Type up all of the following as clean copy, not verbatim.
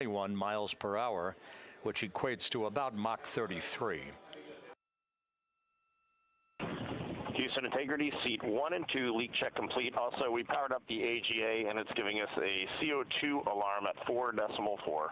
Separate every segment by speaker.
Speaker 1: 1 miles per hour, which equates to about Mach 33.
Speaker 2: Houston Integrity, seat 1 and 2, leak check complete. Also, we powered up the AGA, and it's giving us a CO2 alarm at 4.4.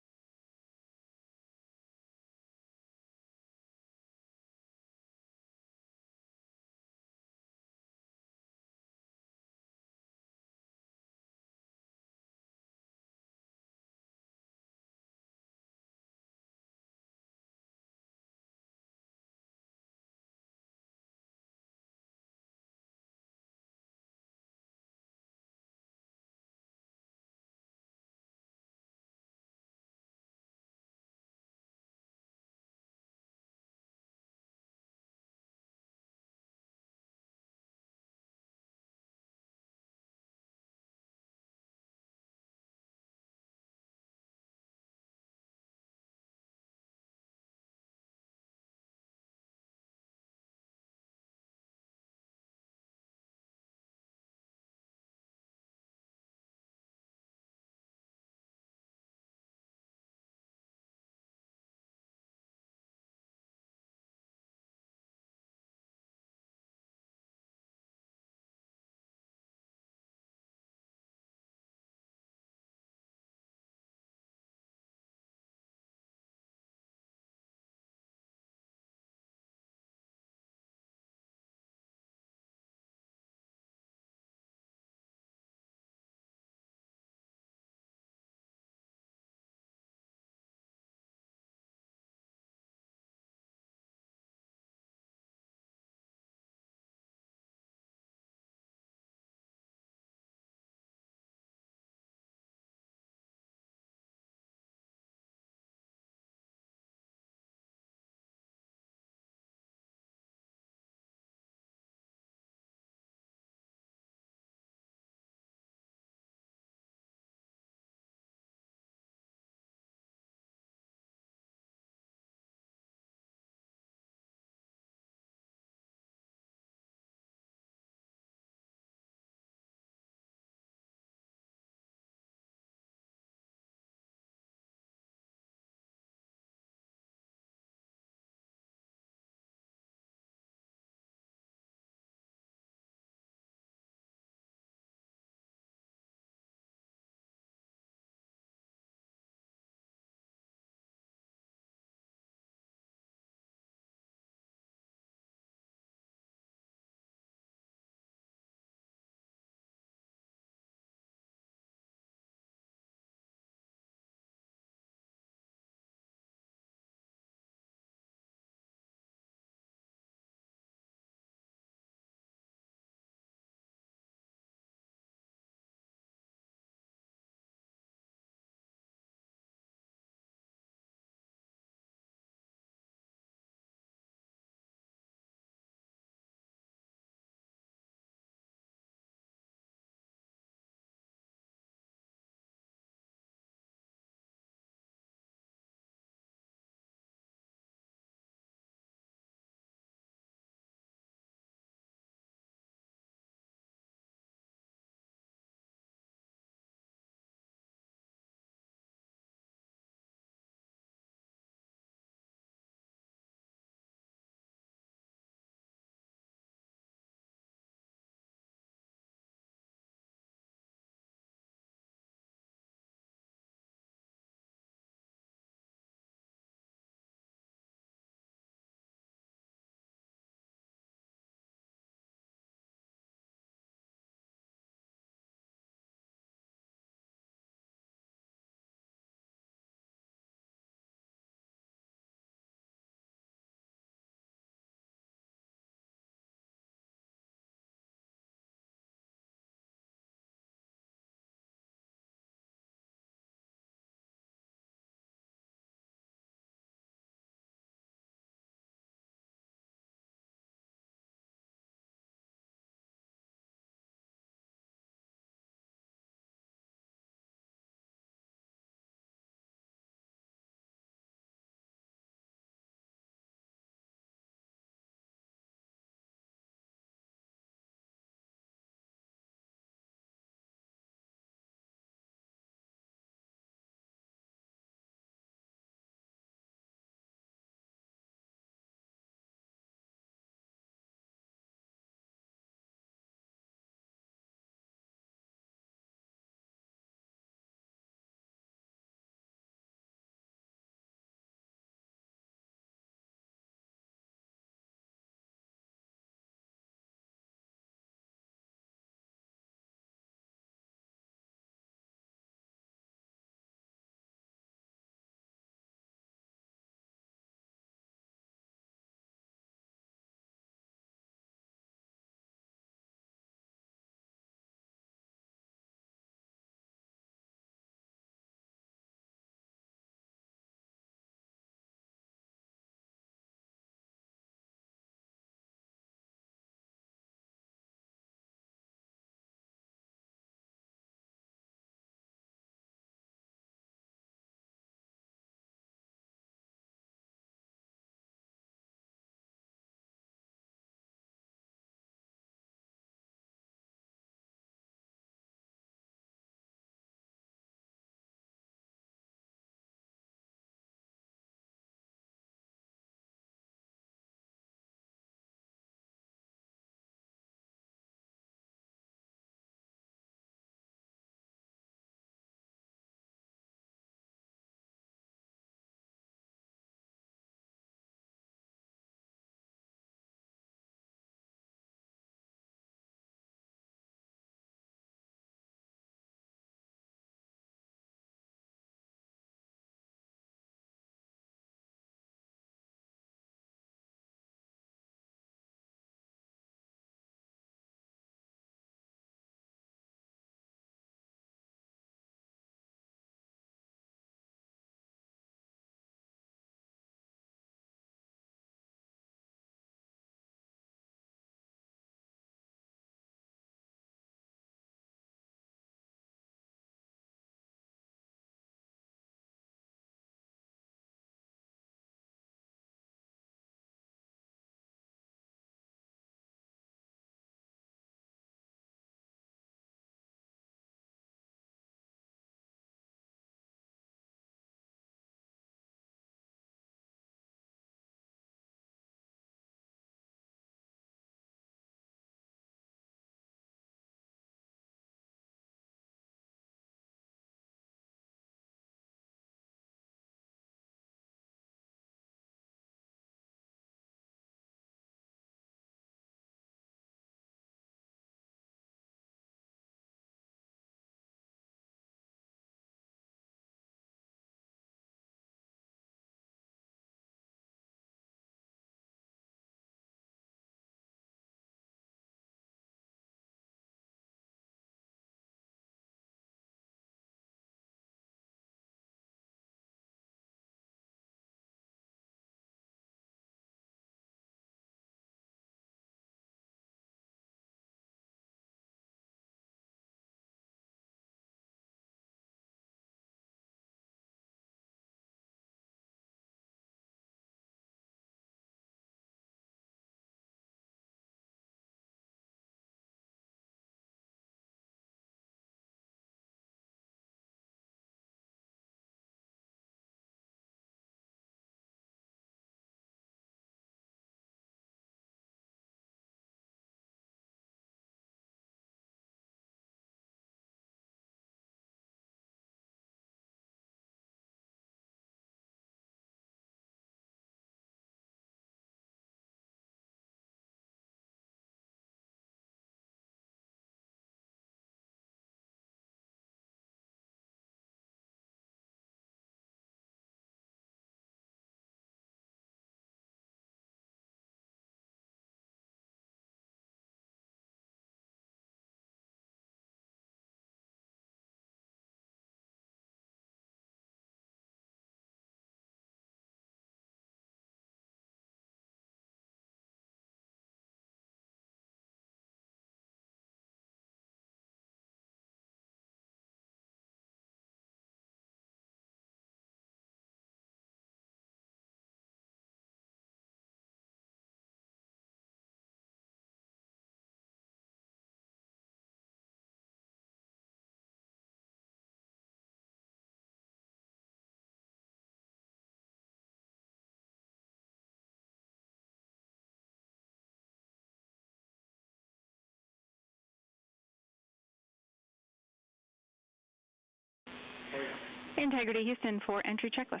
Speaker 3: Integrity Houston for entry checklist.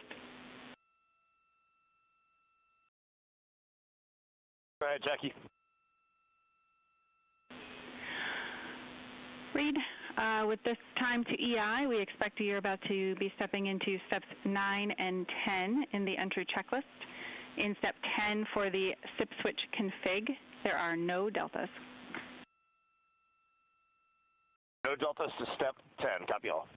Speaker 2: Go ahead, Jackie.
Speaker 3: Reed, with this time to EI, we expect you're about to be stepping into steps 9 and 10 in the entry checklist. In step 10 for the SIP switch config, there are no deltas.
Speaker 2: No deltas to step 10. Copy all.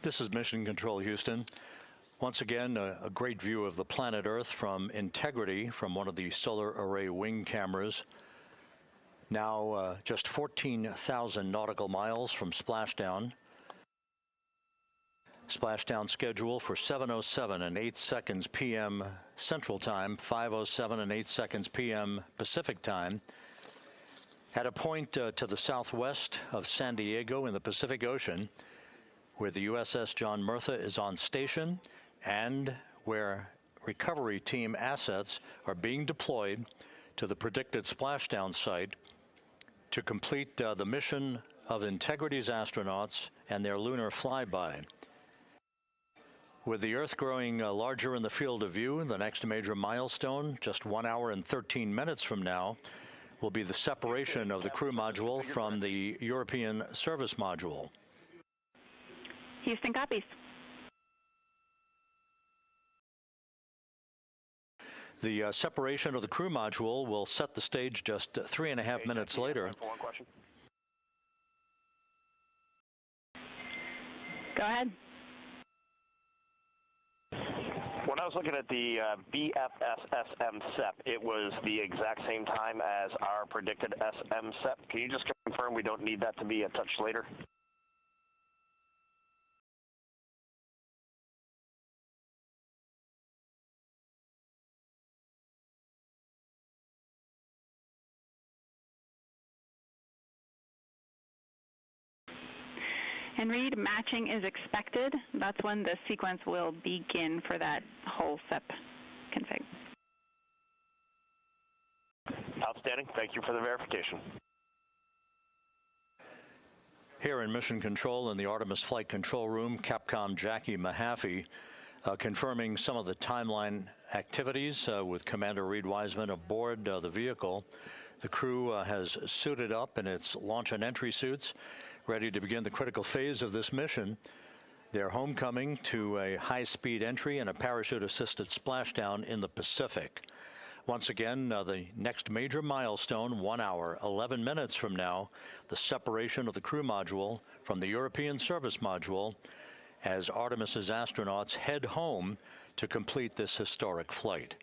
Speaker 1: This is Mission Control, Houston. Once again, a great view of the planet Earth from Integrity from one of the solar array wing cameras. Now just 14,000 nautical miles from splashdown. Splashdown schedule for 7:07 and 8 seconds p.m. Central Time, 5:07 and 8 seconds p.m. Pacific Time. At a point to the southwest of San Diego in the Pacific Ocean, where the USS John Murtha is on station and where recovery team assets are being deployed to the predicted splashdown site to complete the mission of Integrity's astronauts and their lunar flyby. With the Earth growing larger in the field of view, the next major milestone, just 1 hour and 13 minutes from now, will be the separation of the crew module from the European service module.
Speaker 3: Houston copies.
Speaker 1: The separation of the crew module will set the stage just 3.5 minutes later.
Speaker 2: One question.
Speaker 3: Go ahead.
Speaker 2: When I was looking at the BFS-SM SEP, it was the exact same time as our predicted SM SEP. Can you just confirm we don't need that to be a touch later?
Speaker 3: And Reed, matching is expected. That's when the sequence will begin for that whole SEP config.
Speaker 2: Outstanding. Thank you for the verification.
Speaker 1: Here in Mission Control in the Artemis Flight Control Room, Capcom Jackie Mahaffey confirming some of the timeline activities with Commander Reed Wiseman aboard the vehicle. The crew has suited up in its launch and entry suits, ready to begin the critical phase of this mission. Their homecoming to a high-speed entry and a parachute-assisted splashdown in the Pacific. Once again, the next major milestone, 1 hour, 11 minutes from now, the separation of the crew module from the European service module as Artemis's astronauts head home to complete this historic flight.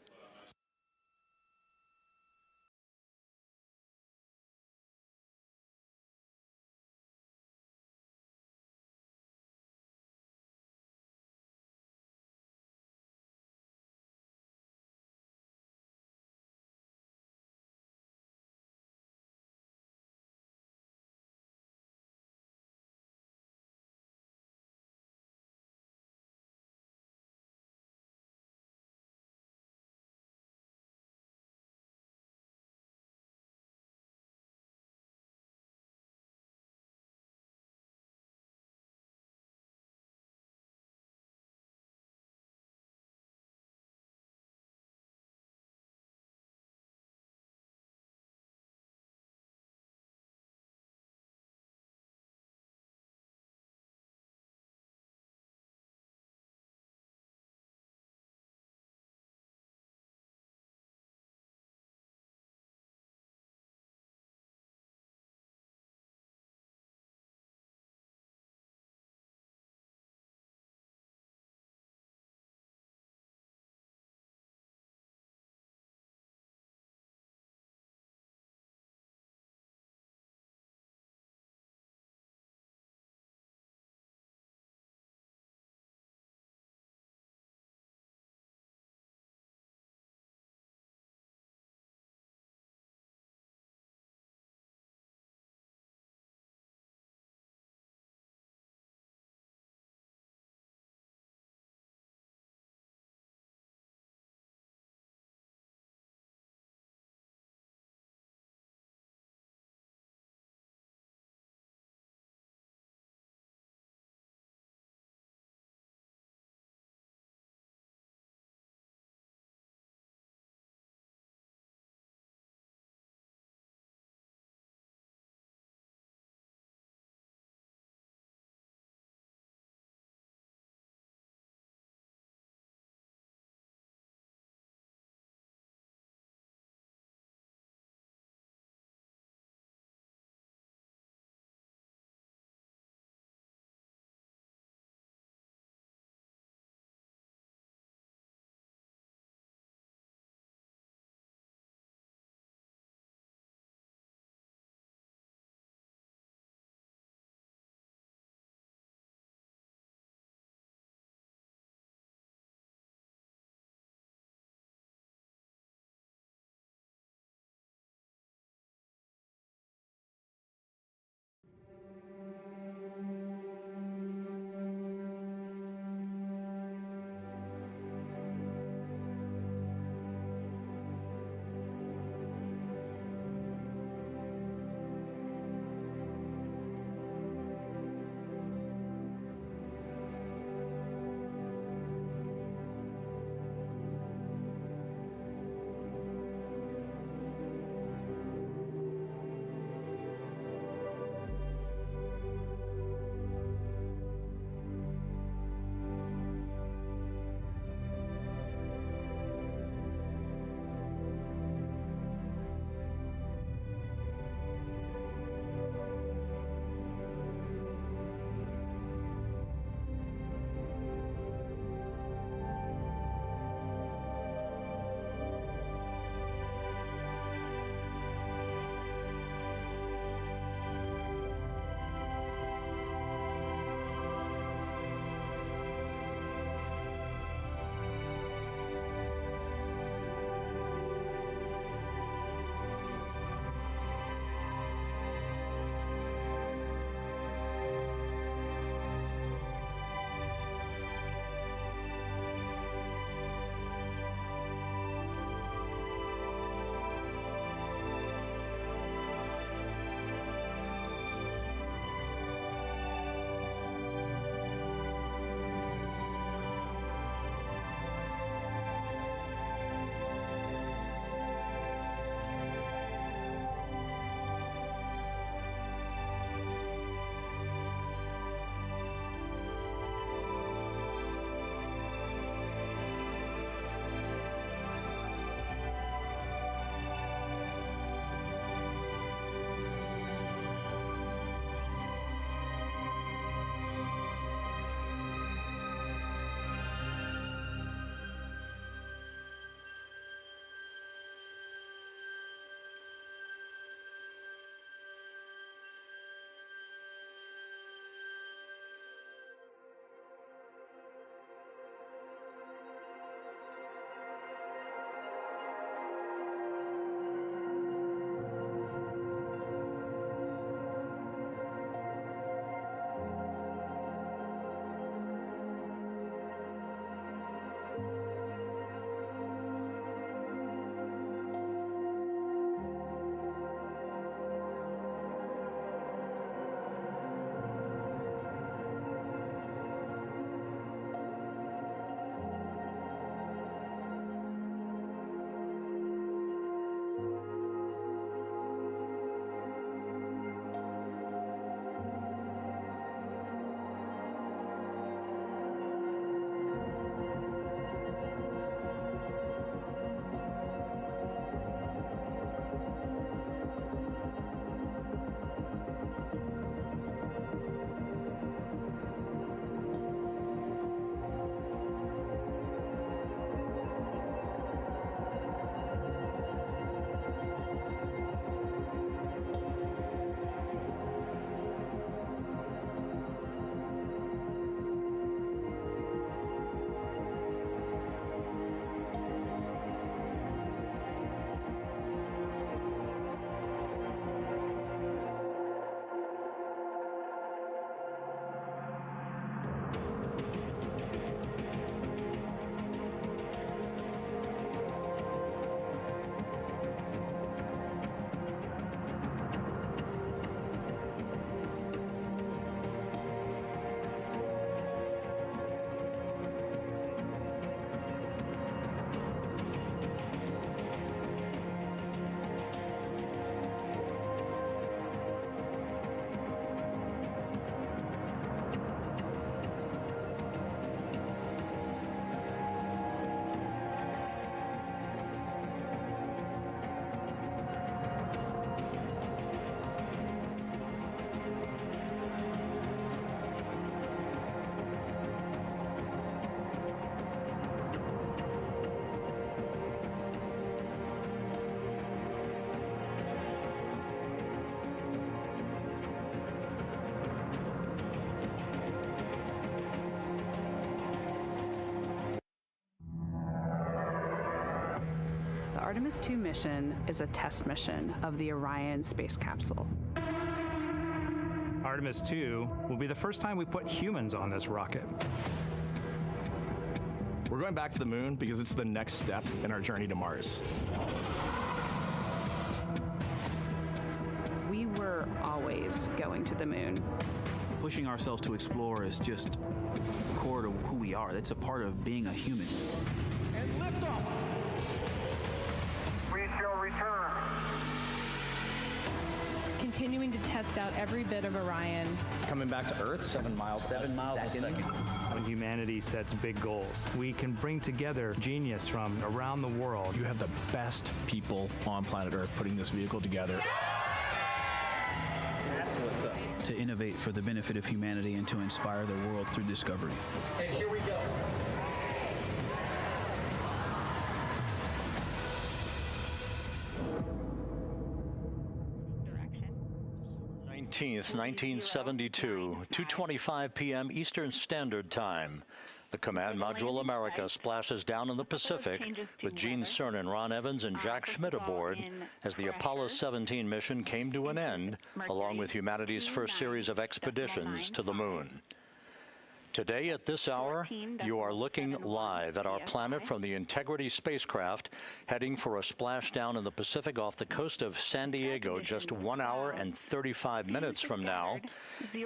Speaker 4: Artemis II mission is a test mission of the Orion space capsule.
Speaker 5: Artemis II will be the first time we put humans on this rocket.
Speaker 6: We're going back to the moon because it's the next step in our journey to Mars.
Speaker 4: We were always going to the moon.
Speaker 7: Pushing ourselves to explore is just core to who we are. That's a part of being a human.
Speaker 8: And liftoff. We shall return.
Speaker 9: Continuing to test out every bit of Orion.
Speaker 10: Coming back to Earth, 7 miles a second.
Speaker 5: When humanity sets big goals, we can bring together genius from around the world.
Speaker 6: You have the best people on planet Earth putting this vehicle together.
Speaker 10: That's what's up.
Speaker 7: To innovate for the benefit of humanity and to inspire the world through discovery.
Speaker 8: And here we go.
Speaker 1: 19th, 1972, 2:25 p.m. Eastern Standard Time. The Command Module America splashes down in the Pacific with Gene Cernan, Ron Evans, and Jack Schmitt aboard as the Apollo 17 mission came to an end, along with humanity's first series of expeditions to the moon. Today at this hour, you are looking live at our planet from the Integrity spacecraft, heading for a splashdown in the Pacific off the coast of San Diego just 1 hour and 35 minutes from now.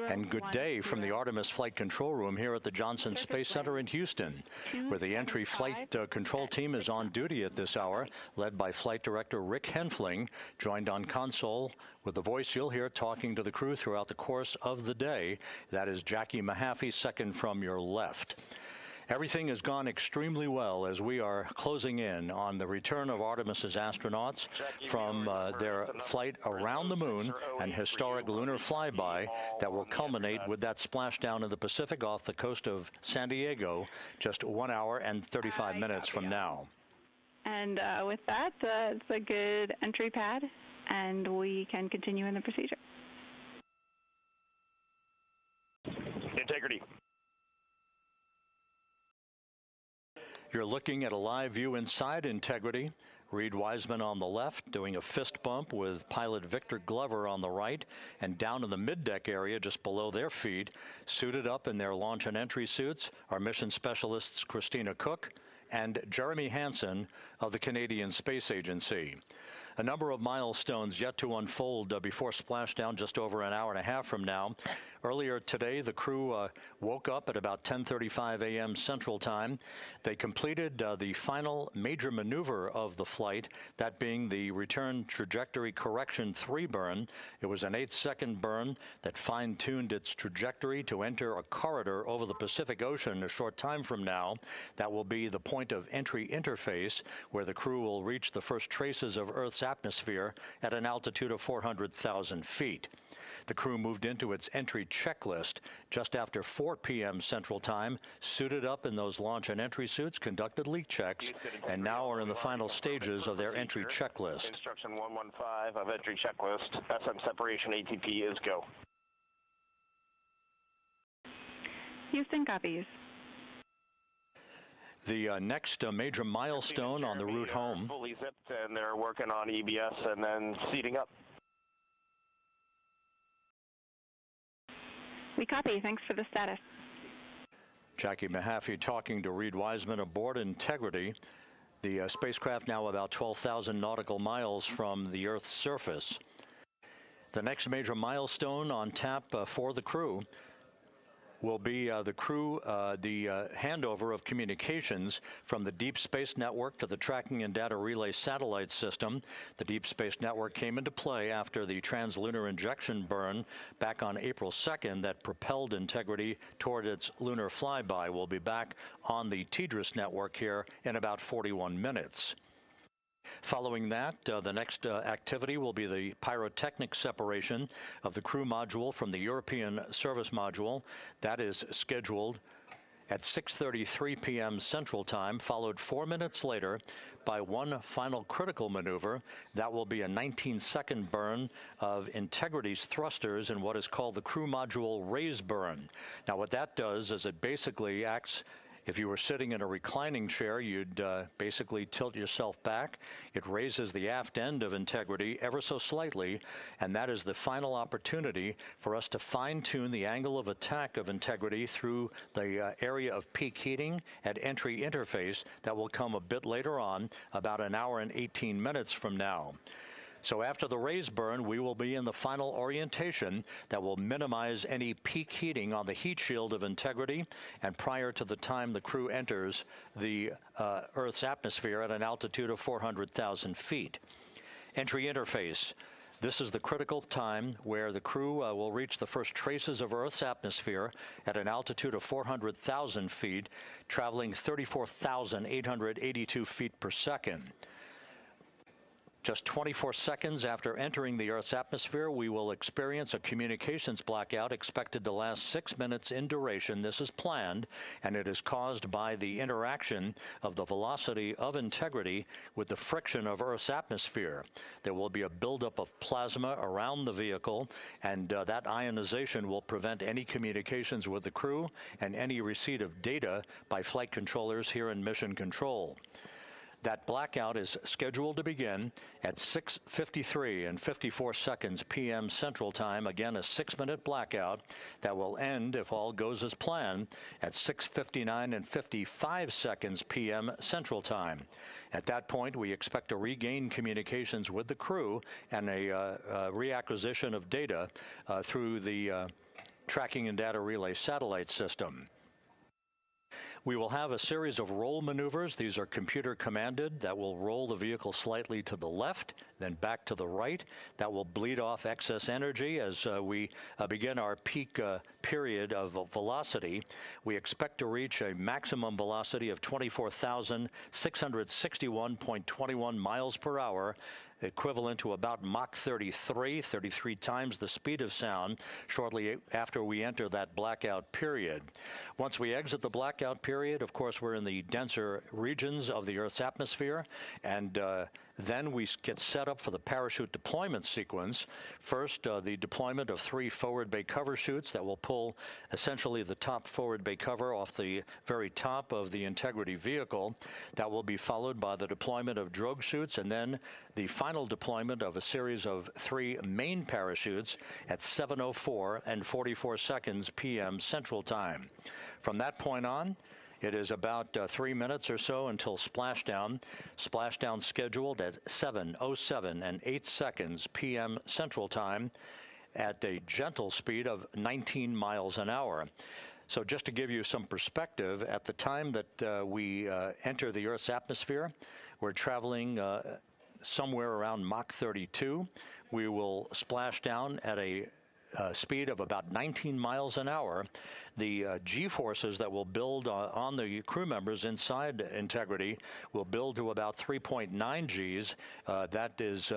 Speaker 1: And good day from the Artemis Flight Control Room here at the Johnson Space Center in Houston, where the entry flight control team is on duty at this hour, led by Flight Director Rick Henfling, joined on console with the voice you'll hear talking to the crew throughout the course of the day. That is Jackie Mahaffey, second from your left. Everything has gone extremely well as we are closing in on the return of Artemis's astronauts from their flight around the moon and historic lunar flyby that will culminate with that splashdown in the Pacific off the coast of San Diego just 1 hour and 35 minutes from now.
Speaker 3: And with that, it's a good entry pad, and we can continue in the procedure.
Speaker 2: Integrity.
Speaker 1: You're looking at a live view inside Integrity. Reed Wiseman on the left doing a fist bump with pilot Victor Glover on the right, and down in the middeck area just below their feet, suited up in their launch and entry suits, are mission specialists Christina Cook and Jeremy Hansen of the Canadian Space Agency. A number of milestones yet to unfold before splashdown just over an hour and a half from now. Earlier today, the crew woke up at about 10:35 a.m. Central Time. They completed the final major maneuver of the flight, that being the return trajectory correction 3 burn. It was an 8-second burn that fine-tuned its trajectory to enter a corridor over the Pacific Ocean a short time from now. That will be the point of entry interface, where the crew will reach the first traces of Earth's atmosphere at an altitude of 400,000 feet. The crew moved into its entry checklist just after 4 p.m. Central Time, suited up in those launch and entry suits, conducted leak checks, and now are in the final stages of their entry checklist.
Speaker 2: Instruction 115 of entry checklist. SM separation ATP is go.
Speaker 3: Houston copies.
Speaker 1: The next major milestone on the route home.
Speaker 2: Fully zipped, and they're working on EBS and then seating up.
Speaker 3: We copy. Thanks for the status.
Speaker 1: Jackie Mahaffey talking to Reed Wiseman aboard Integrity. The spacecraft now about 12,000 nautical miles from the Earth's surface. The next major milestone on tap for the crew will be the handover of communications from the Deep Space Network to the Tracking and Data Relay Satellite System. The Deep Space Network came into play after the translunar injection burn back on April 2nd that propelled Integrity toward its lunar flyby. We'll be back on the TDRS network here in about 41 minutes. Following that, the next activity will be the pyrotechnic separation of the crew module from the European service module. That is scheduled at 6:33 p.m. Central Time, followed 4 minutes later by one final critical maneuver. That will be a 19-second burn of Integrity's thrusters in what is called the crew module raise burn. Now, what that does is it basically acts If you were sitting in a reclining chair, you'd basically tilt yourself back. It raises the aft end of Integrity ever so slightly, and that is the final opportunity for us to fine-tune the angle of attack of Integrity through the area of peak heating at entry interface that will come a bit later on, about an hour and 18 minutes from now. So after the raise burn, we will be in the final orientation that will minimize any peak heating on the heat shield of Integrity and prior to the time the crew enters the Earth's atmosphere at an altitude of 400,000 feet. Entry interface. This is the critical time where the crew will reach the first traces of Earth's atmosphere at an altitude of 400,000 feet, traveling 34,882 feet per second. Just 24 seconds after entering the Earth's atmosphere, we will experience a communications blackout expected to last 6 minutes in duration. This is planned, and it is caused by the interaction of the velocity of Integrity with the friction of Earth's atmosphere. There will be a buildup of plasma around the vehicle, and that ionization will prevent any communications with the crew and any receipt of data by flight controllers here in Mission Control. That blackout is scheduled to begin at 6:53 and 54 seconds p.m. Central Time. Again, a 6-minute blackout that will end, if all goes as planned, at 6:59 and 55 seconds p.m. Central Time. At that point, we expect to regain communications with the crew and a reacquisition of data through the Tracking and Data Relay satellite system. We will have a series of roll maneuvers. These are computer commanded that will roll the vehicle slightly to the left, then back to the right. That will bleed off excess energy as we begin our peak period of velocity. We expect to reach a maximum velocity of 24,661.21 miles per hour, equivalent to about Mach 33 times the speed of sound, shortly after we enter that blackout period. Once we exit the blackout period, of course, we're in the denser regions of the Earth's atmosphere, and then we get set up for the parachute deployment sequence. First, the deployment of 3 forward bay cover chutes that will pull essentially the top forward bay cover off the very top of the Integrity vehicle. That will be followed by the deployment of drogue chutes, and then the final deployment of a series of 3 main parachutes at 7:04 and 44 seconds p.m. Central Time. From that point on, it is about 3 minutes or so until splashdown. Splashdown scheduled at 7:07 and 8 seconds p.m. Central Time at a gentle speed of 19 miles an hour. So just to give you some perspective, at the time that we enter the Earth's atmosphere, we're traveling somewhere around Mach 32. We will splash down at a speed of about 19 miles an hour. The G-forces that will build on the crew members inside Integrity will build to about 3.9 Gs. That is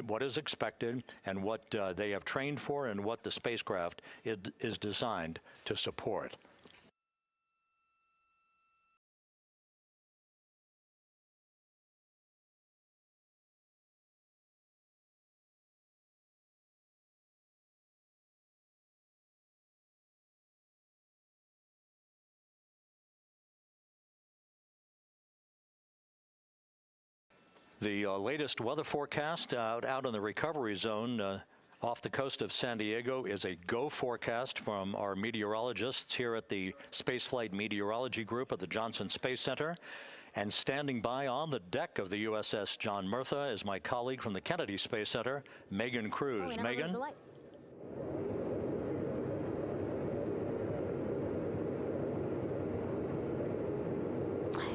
Speaker 1: what is expected and what they have trained for and what the spacecraft is designed to support. The latest weather forecast out in the recovery zone off the coast of San Diego is a GO forecast from our meteorologists here at the Spaceflight Meteorology Group at the Johnson Space Center. And standing by on the deck of the USS John Murtha is my colleague from the Kennedy Space Center, Megan Cruz. Megan?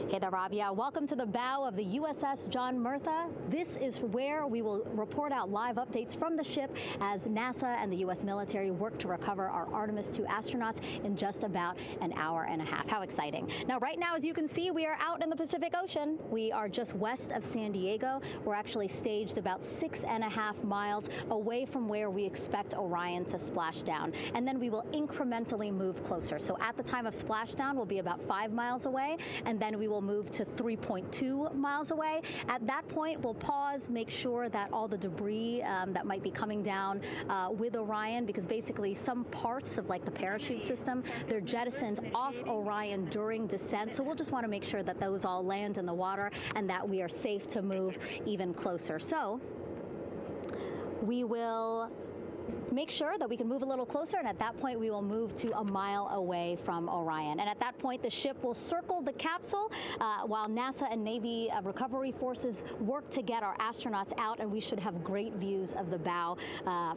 Speaker 11: Hey there, Rob. Yeah, welcome to the bow of the USS John Murtha. This is where we will report out live updates from the ship as NASA and the U.S. military work to recover our Artemis II astronauts in just about an hour and a half. How exciting. Now, right now, as you can see, we are out in the Pacific Ocean. We are just west of San Diego. We're actually staged about 6.5 miles away from where we expect Orion to splash down. And then we will incrementally move closer. So at the time of splashdown, we'll be about 5 miles away, and then we will will move to 3.2 miles away. At that point, we'll pause, make sure that all the debris that might be coming down with Orion, because basically some parts of like the parachute system, they're jettisoned off Orion during descent. So we'll just want to make sure that those all land in the water and that we are safe to move even closer. So we will make sure that we can move a little closer, and at that point we will move to a mile away from Orion. And at that point the ship will circle the capsule while NASA and Navy recovery forces work to get our astronauts out, and we should have great views of the bow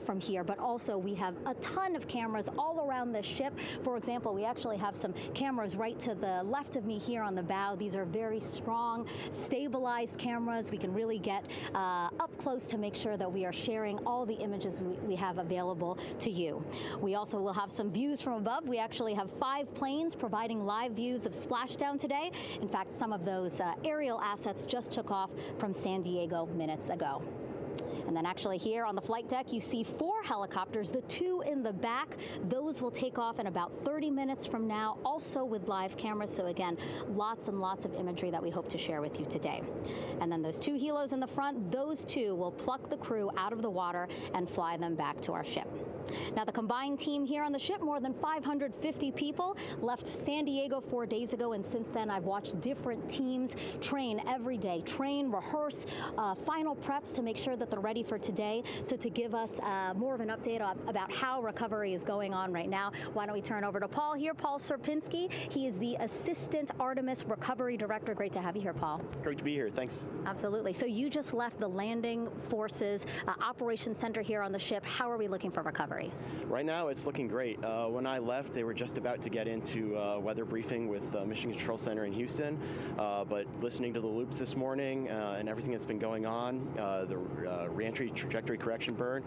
Speaker 11: from here. But also we have a ton of cameras all around the ship. For example, we actually have some cameras right to the left of me here on the bow. These are very strong, stabilized cameras. We can really get up close to make sure that we are sharing all the images we have available to you. We also will have some views from above. We actually have 5 planes providing live views of splashdown today. In fact, some of those aerial assets just took off from San Diego minutes ago. And then actually here on the flight deck, you see 4 helicopters, the 2 in the back. Those will take off in about 30 minutes from now, also with live cameras. So again, lots and lots of imagery that we hope to share with you today. And then those 2 helos in the front, those 2 will pluck the crew out of the water and fly them back to our ship. Now, the combined team here on the ship, more than 550 people, left San Diego 4 days ago, and since then I've watched different teams train every day, rehearse, final preps to make sure that they're ready for today. So to give us more of an update about how recovery is going on right now, why don't we turn over to Paul here, Paul Sierpinski. He is the Assistant Artemis Recovery Director. Great to have you here, Paul.
Speaker 12: Great to be here, thanks.
Speaker 11: Absolutely. So you just left the landing forces operations center here on the ship. How are we looking for recovery?
Speaker 12: Right now, it's looking great. When I left, they were just about to get into weather briefing with Mission Control Center in Houston, but listening to the loops this morning and everything that's been going on, the return trajectory correction burn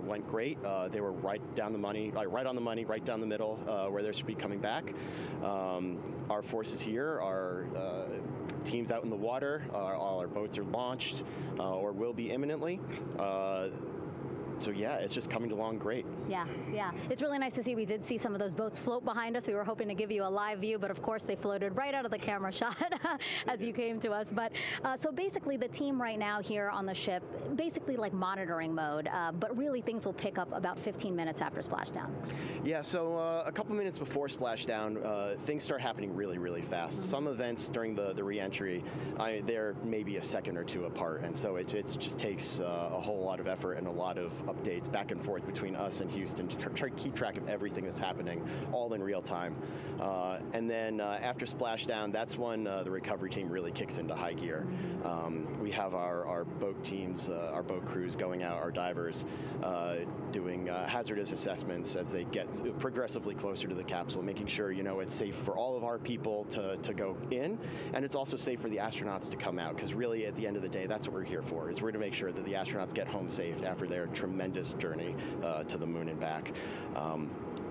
Speaker 12: went great. They were right down the money, right on the money, right down the middle, where they should be coming back. Our forces here are teams out in the water. All our boats are launched or will be imminently. So yeah, it's just coming along great.
Speaker 11: Yeah. It's really nice to see. We did see some of those boats float behind us. We were hoping to give you a live view, but of course they floated right out of the camera shot as you came to us. But so basically the team right now here on the ship, basically like monitoring mode, but really things will pick up about 15 minutes after splashdown. Yeah,
Speaker 12: so a couple minutes before splashdown, things start happening really, really fast. Mm-hmm. Some events during the re-entry, they're maybe a second or 2 apart, and so it just takes a whole lot of effort and a lot of updates back and forth between us and Houston to try to keep track of everything that's happening, all in real time. And then after splashdown, that's when the recovery team really kicks into high gear. We have our boat teams, our boat crews going out, our divers doing hazardous assessments as they get progressively closer to the capsule, making sure it's safe for all of our people to go in, and it's also safe for the astronauts to come out, because really at the end of the day, that's what we're here for, is we're to make sure that the astronauts get home safe after their tremendous journey to the moon and back.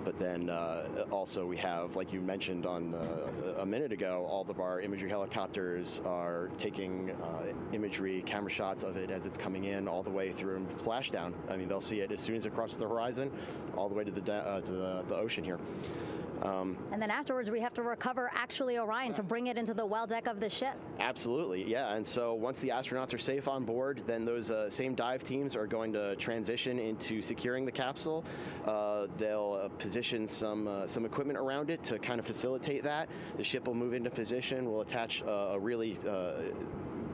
Speaker 12: But then also we have, like you mentioned on a minute ago, all of our imagery helicopters are taking imagery, camera shots of it as it's coming in all the way through splashdown. I mean, they'll see it as soon as it crosses the horizon, all the way to the ocean here.
Speaker 11: And then afterwards, we have to recover actually Orion to bring it into the well deck of the ship.
Speaker 12: Absolutely, yeah. And so once the astronauts are safe on board, then those same dive teams are going to transition into securing the capsule. They'll position some equipment around it to kind of facilitate that. The ship will move into position. We'll attach a really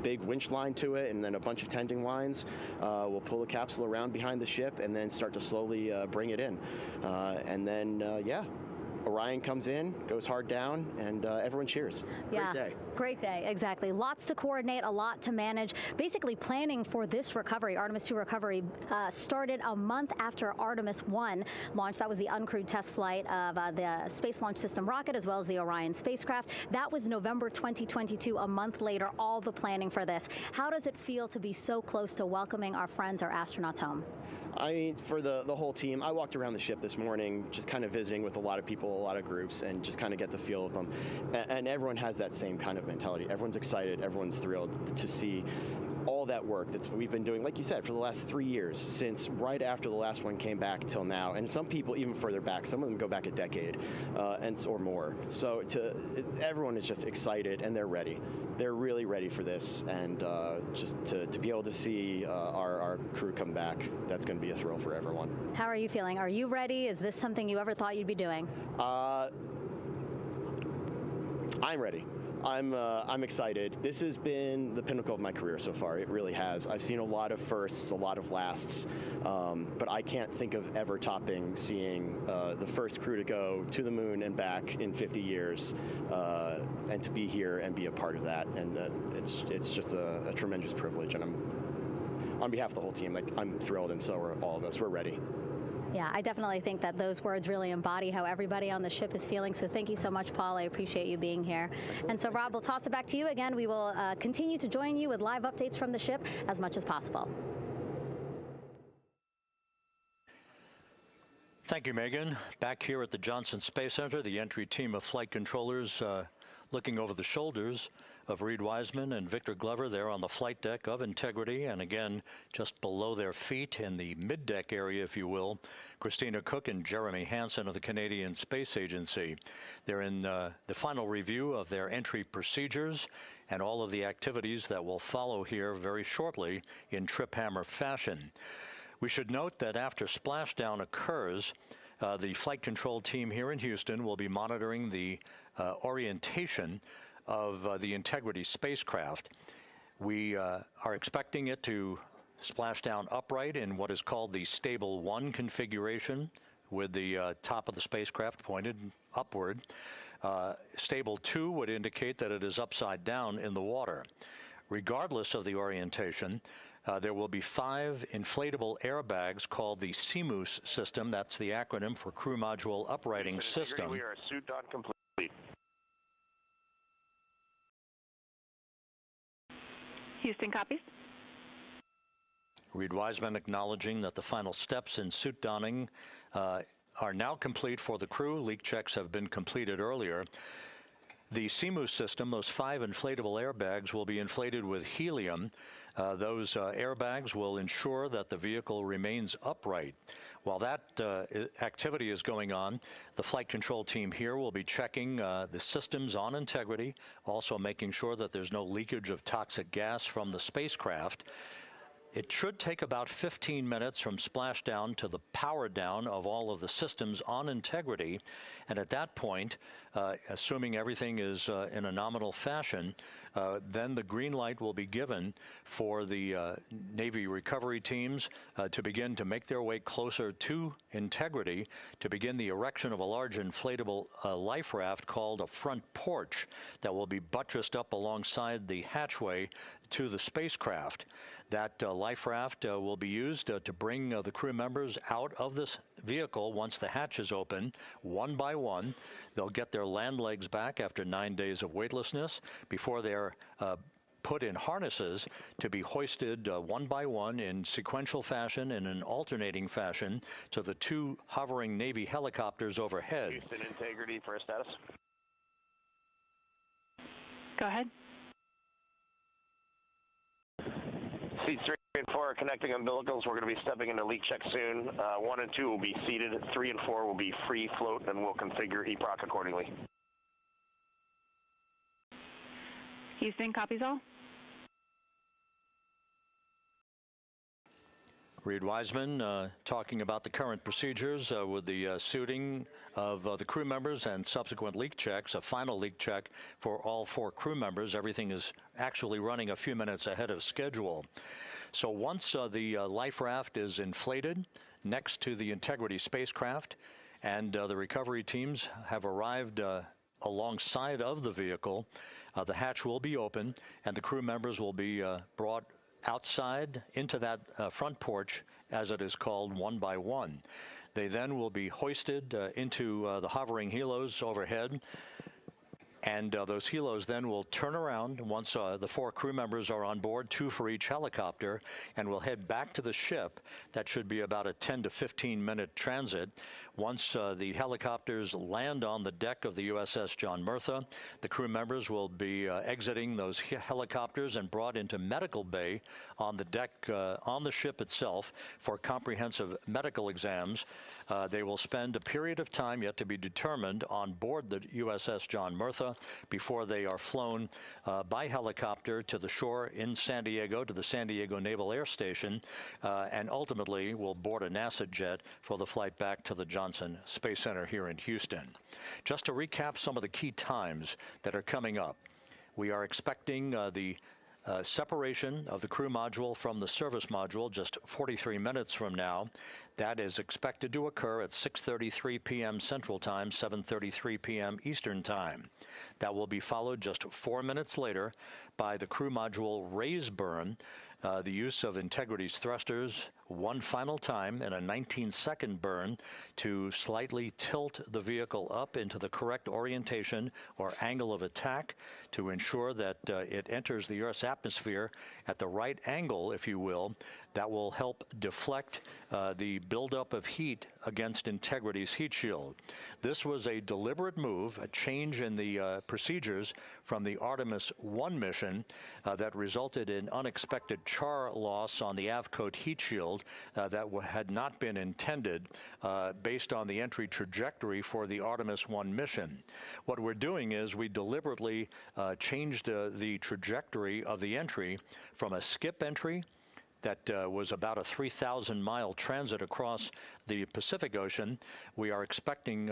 Speaker 12: big winch line to it, and then a bunch of tending lines. We'll pull the capsule around behind the ship and then start to slowly bring it in. And then, Orion comes in, goes hard down, and everyone cheers. Great day.
Speaker 11: Great day, exactly. Lots to coordinate, a lot to manage. Basically, planning for this recovery, Artemis II recovery, started a month after Artemis I launched. That was the uncrewed test flight of the Space Launch System rocket, as well as the Orion spacecraft. That was November 2022, a month later, all the planning for this. How does it feel to be so close to welcoming our friends, our astronauts, home?
Speaker 12: I mean, for the whole team, I walked around the ship this morning just kind of visiting with a lot of people, a lot of groups, and just kind of get the feel of them. And everyone has that same kind of mentality. Everyone's excited. Everyone's thrilled to see all that work that we've been doing, like you said, for the last 3 years, since right after the last one came back till now, and some people even further back. Some of them go back a decade or more. So everyone is just excited, and they're ready. They're really ready for this, and just to be able to see our crew come back, that's going to be a thrill for everyone.
Speaker 11: How are you feeling? Are you ready? Is this something you ever thought you'd be doing?
Speaker 12: I'm ready. I'm excited. This has been the pinnacle of my career so far. It really has. I've seen a lot of firsts, a lot of lasts, but I can't think of ever topping seeing the first crew to go to the moon and back in 50 years, and to be here and be a part of that. And it's just a tremendous privilege. And on behalf of the whole team, I'm thrilled, and so are all of us. We're ready.
Speaker 11: Yeah, I definitely think that those words really embody how everybody on the ship is feeling. So thank you so much, Paul. I appreciate you being here. And so, Rob, we'll toss it back to you again. We will continue to join you with live updates from the ship as much as possible.
Speaker 1: Thank you, Megan. Back here at the Johnson Space Center, the entry team of flight controllers looking over the shoulders of Reed Wiseman and Victor Glover there on the flight deck of Integrity, and again just below their feet in the mid-deck area, if you will, Christina Cook and Jeremy Hansen of the Canadian Space Agency. They're in the final review of their entry procedures and all of the activities that will follow here very shortly in trip hammer fashion. We should note that after splashdown occurs, the flight control team here in Houston will be monitoring the orientation of the Integrity spacecraft. We are expecting it to splash down upright in what is called the Stable 1 configuration, with the top of the spacecraft pointed upward. Stable 2 would indicate that it is upside down in the water. Regardless of the orientation, there will be 5 inflatable airbags called the CMOOS system. That's the acronym for Crew Module Uprighting System.
Speaker 2: We are suit on complete.
Speaker 3: Houston copies.
Speaker 1: Reed Wiseman acknowledging that the final steps in suit donning are now complete for the crew. Leak checks have been completed earlier. The CMOOS system, those 5 inflatable airbags, will be inflated with helium. Those airbags will ensure that the vehicle remains upright. While that activity is going on, the flight control team here will be checking the systems on Integrity, also making sure that there's no leakage of toxic gas from the spacecraft. It should take about 15 minutes from splashdown to the power down of all of the systems on Integrity. And at that point, assuming everything is in a nominal fashion, then the green light will be given for the Navy recovery teams to begin to make their way closer to Integrity, to begin the erection of a large inflatable life raft called a front porch that will be buttressed up alongside the hatchway to the spacecraft. That life raft will be used to bring the crew members out of this vehicle once the hatch is open, one by one. They'll get their land legs back after 9 days of weightlessness before they're put in harnesses to be hoisted one by one in sequential fashion, in an alternating fashion, to the 2 hovering Navy helicopters overhead.
Speaker 2: Houston Integrity for a status.
Speaker 3: Go ahead.
Speaker 2: Seats 3 and 4 are connecting umbilicals. We're going to be stepping into leak check soon. 1 and 2 will be seated. 3 and 4 will be free float, and we'll configure EPROC accordingly.
Speaker 3: Houston copies all.
Speaker 1: Reed Wiseman talking about the current procedures with the suiting of the crew members and subsequent leak checks, a final leak check for all 4 crew members. Everything is actually running a few minutes ahead of schedule. So once the life raft is inflated next to the Integrity spacecraft and the recovery teams have arrived alongside of the vehicle, the hatch will be open and the crew members will be brought outside into that front porch, as it is called, one by one. They then will be hoisted into the hovering helos overhead. And those helos then will turn around once the 4 crew members are on board, 2 for each helicopter, and will head back to the ship. That should be about a 10 to 15 minute transit. Once the helicopters land on the deck of the USS John Murtha, the crew members will be exiting those helicopters and brought into medical bay on the deck on the ship itself for comprehensive medical exams. They will spend a period of time yet to be determined on board the USS John Murtha before they are flown by helicopter to the shore in San Diego, to the San Diego Naval Air Station, and ultimately will board a NASA jet for the flight back to the Johnson Space Center here in Houston. Just to recap some of the key times that are coming up, we are expecting the separation of the crew module from the service module just 43 minutes from now. That is expected to occur at 6:33 p.m. Central Time, 7:33 p.m. Eastern Time. That will be followed just 4 minutes later by the crew module raise burn, the use of Integrity's thrusters one final time in a 19-second burn to slightly tilt the vehicle up into the correct orientation or angle of attack to ensure that it enters the Earth's atmosphere at the right angle, if you will. That will help deflect the buildup of heat against Integrity's heat shield. This was a deliberate move, a change in the procedures from the Artemis I mission that resulted in unexpected char loss on the Avcoat heat shield that had not been intended based on the entry trajectory for the Artemis I mission. What we're doing is we deliberately changed the trajectory of the entry from a skip entry that was about a 3,000-mile transit across the Pacific Ocean. We are expecting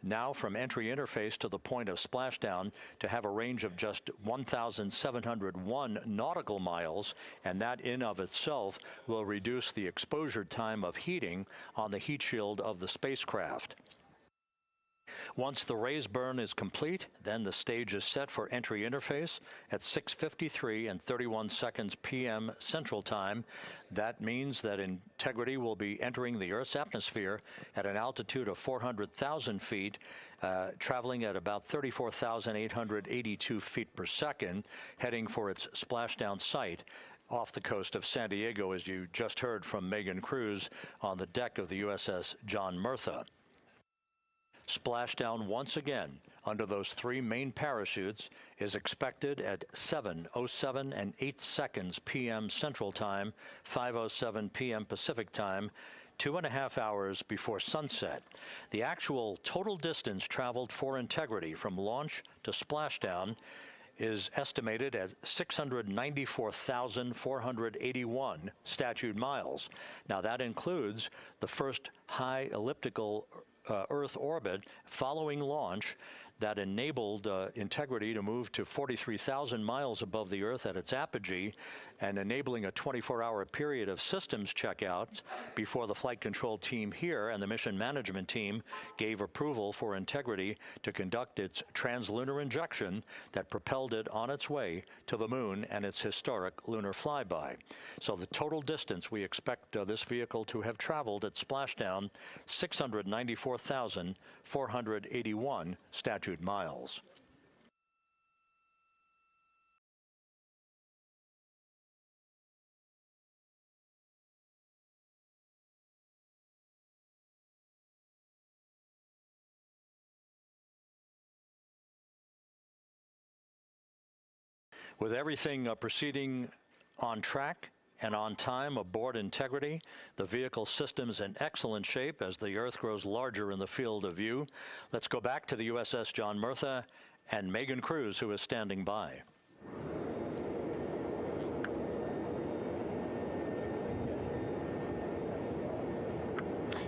Speaker 1: now from entry interface to the point of splashdown to have a range of just 1,701 nautical miles, and that in of itself will reduce the exposure time of heating on the heat shield of the spacecraft. Once the raise burn is complete, then the stage is set for entry interface at 6:53 and 31 seconds p.m. Central Time. That means that Integrity will be entering the Earth's atmosphere at an altitude of 400,000 feet, traveling at about 34,882 feet per second, heading for its splashdown site off the coast of San Diego, as you just heard from Megan Cruz on the deck of the USS John Murtha. Splashdown once again under those 3 main parachutes is expected at 7:07 and 8 seconds p.m. Central Time, 5:07 p.m. Pacific Time, 2.5 hours before sunset. The actual total distance traveled for Integrity from launch to splashdown is estimated at 694,481 statute miles. Now that includes the first high elliptical Earth orbit following launch that enabled Integrity to move to 43,000 miles above the Earth at its apogee, and enabling a 24-hour period of systems checkouts before the flight control team here and the mission management team gave approval for Integrity to conduct its translunar injection that propelled it on its way to the moon and its historic lunar flyby. So the total distance we expect this vehicle to have traveled at splashdown, 694,481 statute miles. With everything proceeding on track and on time aboard Integrity, the vehicle system's in excellent shape as the Earth grows larger in the field of view. Let's go back to the USS John Murtha and Megan Cruz, who is standing by.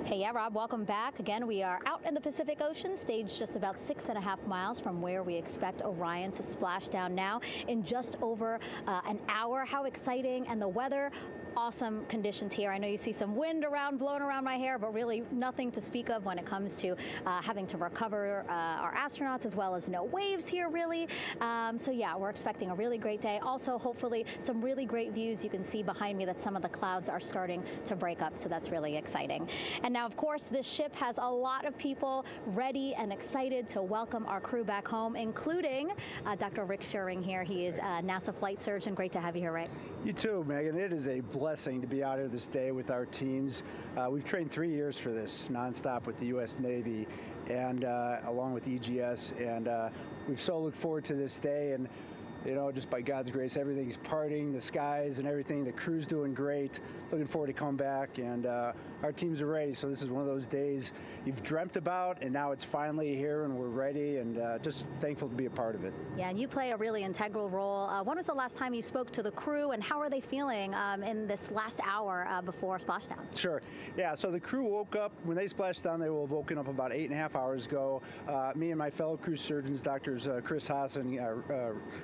Speaker 11: Hey, yeah, Rob, welcome back. Again, we are out in the Pacific Ocean, staged just about 6.5 miles from where we expect Orion to splash down now in just over an hour. How exciting, and the weather awesome conditions here. I know you see some wind blowing around my hair, but really nothing to speak of when it comes to having to recover our astronauts, as well as no waves here, really. So yeah, we're expecting a really great day. Also, hopefully, some really great views. You can see behind me that some of the clouds are starting to break up, so that's really exciting. And now, of course, this ship has a lot of people ready and excited to welcome our crew back home, including Dr. Rick Schuring here. He is a NASA flight surgeon. Great to have you here, Rick.
Speaker 13: You too, Megan. It is a blessing to be out here this day with our teams. We've trained 3 years for this nonstop with the U.S. Navy and along with EGS, and we've so looked forward to this day. And you know, just by God's grace, everything's parting, the skies and everything. The crew's doing great. Looking forward to come back, and our teams are ready. So this is one of those days you've dreamt about, and now it's finally here, and we're ready, and just thankful to be a part of it.
Speaker 11: Yeah, and you play a really integral role. When was the last time you spoke to the crew, and how are they feeling in this last hour before splashdown? Sure.
Speaker 13: Yeah, so the crew woke up. When they splashed down, they will have woken up about 8.5 hours ago. Me and my fellow crew surgeons, Doctors Chris Haas and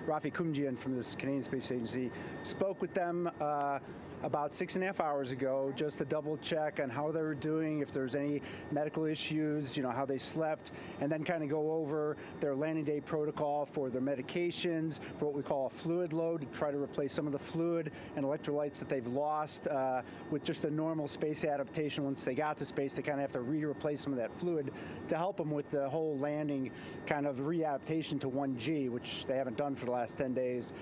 Speaker 13: Rafi Kumjian from this Canadian Space Agency, spoke with them about 6.5 hours ago, just to double check on how they were doing, if there's any medical issues, you know, how they slept, and then kind of go over their landing day protocol for their medications, for what we call a fluid load, to try to replace some of the fluid and electrolytes that they've lost with just a normal space adaptation. Once they got to space, they kind of have to replace some of that fluid to help them with the whole landing kind of readaptation to 1G, which they haven't done for the last 10 days.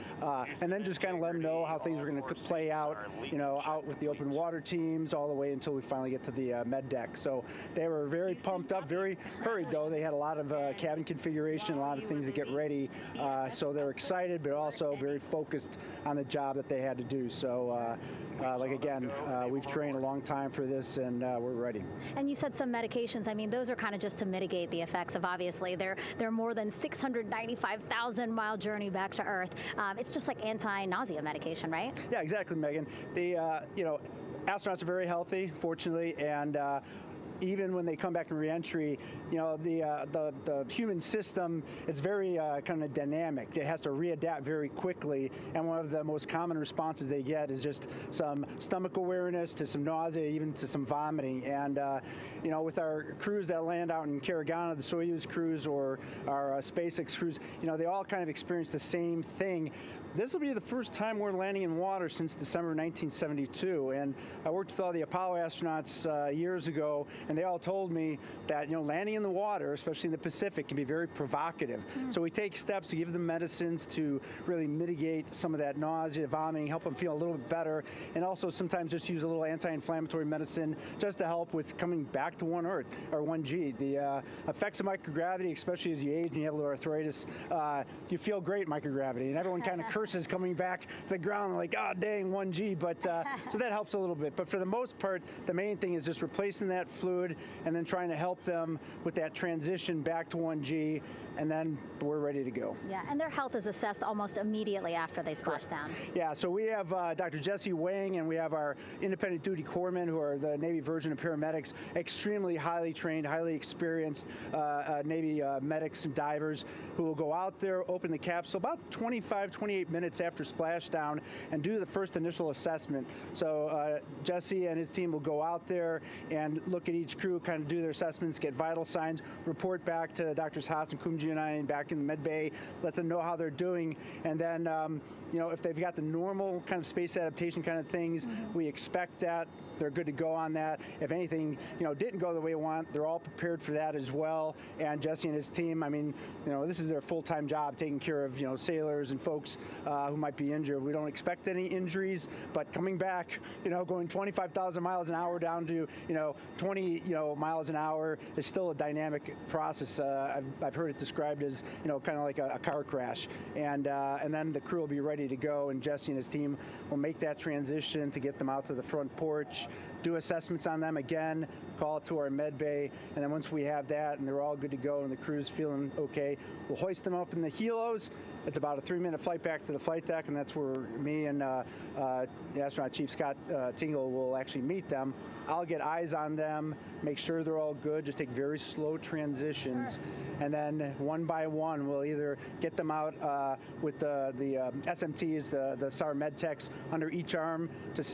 Speaker 13: And then just kind of let them know how things are going to play out, you know, out with the open water teams all the way until we finally get to the med deck. So they were very pumped up, very hurried though. They had a lot of cabin configuration, a lot of things to get ready. So they're excited, but also very focused on the job that they had to do. So like again, we've trained a long time for this, and we're ready. And you said some medications. I mean, those are kind of just to mitigate the effects of, obviously, their more than 695,000 mile journey back to Earth. It's just like anti-nausea medication, right? Yeah, exactly, Megan. The you know, astronauts are very healthy, fortunately, and even when they come back in reentry, you know, the human system is very kind of dynamic. It has to readapt very quickly, and one of the most common responses they get is just some stomach awareness, to some nausea, even to some vomiting. And you know, with our crews that land out in Karagana, the Soyuz crews or our SpaceX crews, you know, they all kind of experience the same thing. This will be the first time we're landing in water since December 1972, and I worked with all the Apollo astronauts years ago, and they all told me that, you know, landing in the water, especially in the Pacific, can be very provocative. So we take steps to give them medicines to really mitigate some of that nausea, vomiting, help them feel a little bit better, and also sometimes just use a little anti-inflammatory medicine just to help with coming back to 1 Earth, or 1G. The effects of microgravity, especially as you age and you have a little arthritis, you feel great in microgravity, and everyone kind of curses coming back to the ground, like, oh, dang, 1G, but so that helps a little bit. But for the most part, the main thing is just replacing that fluid and then trying to help them with that transition back to 1G, and then we're ready to go. Yeah, and their health is assessed almost immediately after they splash down. Yeah, so we have Dr. Jesse Wang, and we have our independent duty corpsmen, who are the Navy version of paramedics, extremely highly trained, highly experienced Navy medics and divers who will go out there, open the capsule about 25, 28 minutes after splashdown and do the first initial assessment. So Jesse and his team will go out there and look at each crew, kind of do their assessments, get vital signs, report back to Drs. Haas and Kumji and I back in the med bay, let them know how they're doing, and then you know, if they've got the normal kind of space adaptation kind of things, we expect that they're good to go on that. If anything, you know, didn't go the way we want, they're all prepared for that as well. And Jesse and his team, I mean, you know, this is their full-time job, taking care of, you know, sailors and folks who might be injured. We don't expect any injuries, but coming back, you know, going 25,000 miles an hour down to, you know, 20, you know, miles an hour is still a dynamic process. I've heard it described as, you know, kind of like a car crash. And then the crew will be ready to go, and Jesse and his team will make that transition to get them out to the front porch, do assessments on them again, call it to our med bay, and then once we have that and they're all good to go and the crew's feeling okay, we'll hoist them up in the helos. It's about a 3-minute flight back to the flight deck, and that's where me and the astronaut chief, Scott Tingle, will actually meet them. I'll get eyes on them, make sure they're all good, just take very slow transitions, and then one by one. We'll either get them out with the SMTs, the SAR MedTechs, under each arm to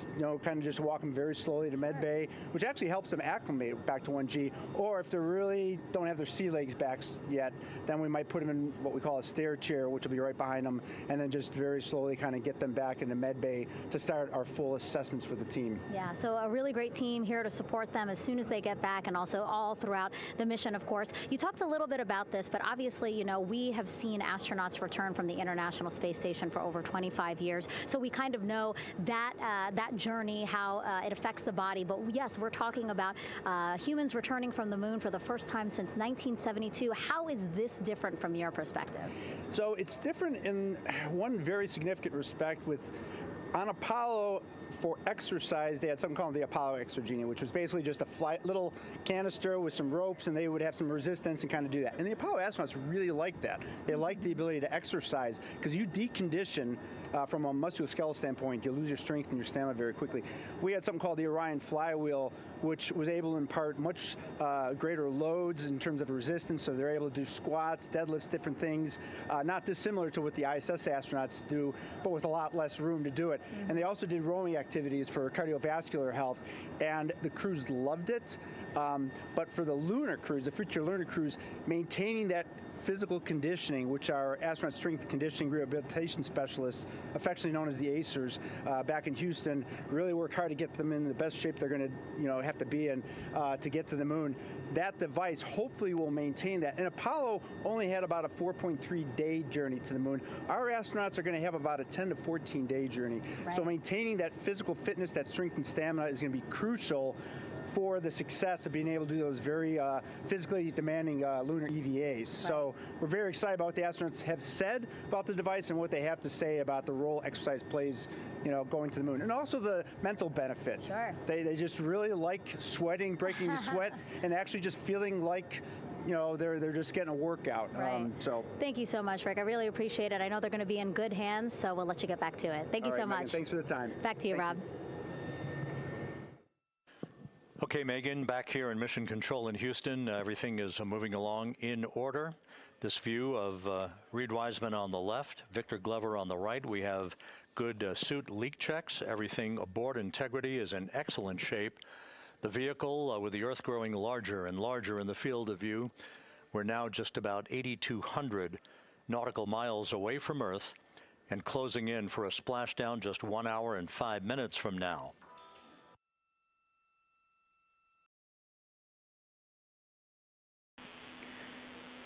Speaker 13: kind of just walk them very slowly to med bay, which actually helps them acclimate back to 1G. Or if they really don't have their sea legs back yet, then we might put them in what we call a stair chair, which will be right behind them, and then just very slowly kind of get them back into med bay to start our full assessments for the team.
Speaker 11: Yeah, so a really great team here to support them as soon as they get back, and also all throughout the mission, of course. You talked a little bit about this, but obviously, we have seen astronauts return from the International Space Station for over 25 years, so we kind of know that that journey, how it affects the body. But yes, we're talking about humans returning from the moon for the first time since 1972. How is this different from your perspective?
Speaker 13: So it's different in one very significant respect. On Apollo, for exercise, they had something called the Apollo Exergenia, which was basically just a little canister with some ropes, and they would have some resistance and kind of do that. And the Apollo astronauts really liked that. They liked the ability to exercise, because you decondition from a musculoskeletal standpoint, you lose your strength and your stamina very quickly. We had something called the Orion flywheel, which was able to impart much greater loads in terms of resistance, so they're able to do squats, deadlifts, different things, not dissimilar to what the ISS astronauts do, but with a lot less room to do it. Mm-hmm. And they also did rowing activities for cardiovascular health, and the crews loved it. But for the lunar crews, the future lunar crews, maintaining that physical conditioning, which our astronaut strength conditioning rehabilitation specialists, affectionately known as the ACERs, back in Houston, really work hard to get them in the best shape they're going to have to be in to get to the moon. That device hopefully will maintain that. And Apollo only had about a 4.3-day journey to the moon. Our astronauts are going to have about a 10 to 14-day journey. Right. So maintaining that physical fitness, that strength and stamina is going to be crucial for the success of being able to do those very physically demanding lunar EVAs. Right. So we're very excited about what the astronauts have said about the device and what they have to say about the role exercise plays, going to the moon. And also the mental benefit. Sure. They just really like sweating, breaking the sweat, and actually just feeling like they're just getting a workout.
Speaker 11: Right. Thank you so much, Rick. I really appreciate it. I know they're going to be in good hands, so we'll let you get back to it. Thank you so much.
Speaker 13: Megan, thanks for the time.
Speaker 11: Back to you, Rob.
Speaker 1: Okay, Megan, back here in Mission Control in Houston, everything is moving along in order. This view of Reed Wiseman on the left, Victor Glover on the right. We have good suit leak checks. Everything aboard integrity is in excellent shape. The vehicle, with the Earth growing larger and larger in the field of view, we're now just about 8,200 nautical miles away from Earth and closing in for a splashdown just 1 hour and 5 minutes from now.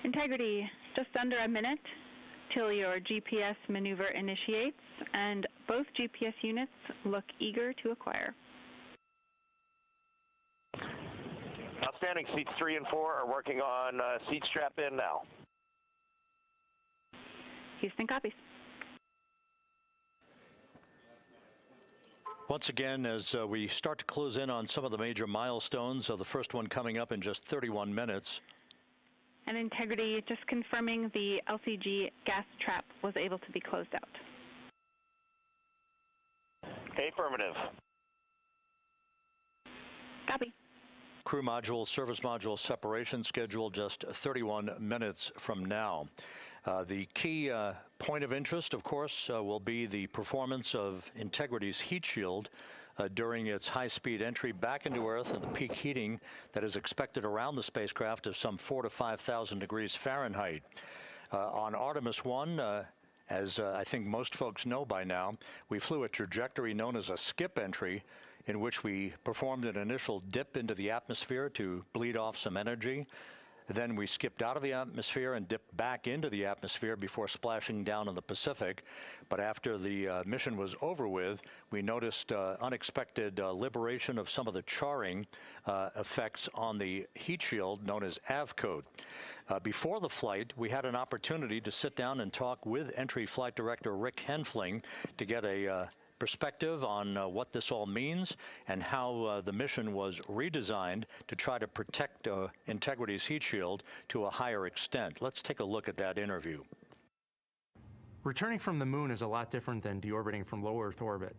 Speaker 3: Integrity, just under a minute till your GPS maneuver initiates, and both GPS units look eager to acquire.
Speaker 2: Outstanding. Seats 3 and 4 are working on seat strap in now.
Speaker 3: Houston copies.
Speaker 1: Once again, as we start to close in on some of the major milestones, the first one coming up in just 31 minutes.
Speaker 3: And Integrity, just confirming the LCG gas trap was able to be closed out.
Speaker 2: Affirmative.
Speaker 3: Copy.
Speaker 1: Crew module, service module separation scheduled just 31 minutes from now. The key point of interest, of course, will be the performance of Integrity's heat shield during its high-speed entry back into Earth and the peak heating that is expected around the spacecraft of some 4,000 to 5,000 degrees Fahrenheit. On Artemis I, as I think most folks know by now, we flew a trajectory known as a skip entry, in which we performed an initial dip into the atmosphere to bleed off some energy. Then we skipped out of the atmosphere and dipped back into the atmosphere before splashing down in the Pacific. But after the mission was over with, we noticed unexpected liberation of some of the charring effects on the heat shield known as AVCOAT. Before the flight, we had an opportunity to sit down and talk with Entry Flight Director Rick Henfling to get a perspective on what this all means and how the mission was redesigned to try to protect Integrity's heat shield to a higher extent. Let's take a look at that interview.
Speaker 5: Returning from the moon is a lot different than deorbiting from low Earth orbit.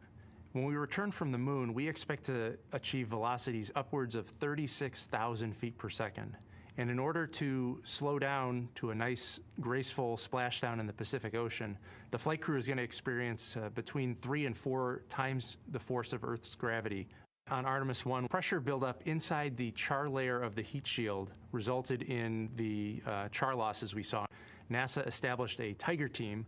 Speaker 5: When we return from the moon, we expect to achieve velocities upwards of 36,000 feet per second. And in order to slow down to a nice, graceful splashdown in the Pacific Ocean, the flight crew is going to experience between 3 and 4 times the force of Earth's gravity. On Artemis I, pressure buildup inside the char layer of the heat shield resulted in the char losses we saw. NASA established a Tiger team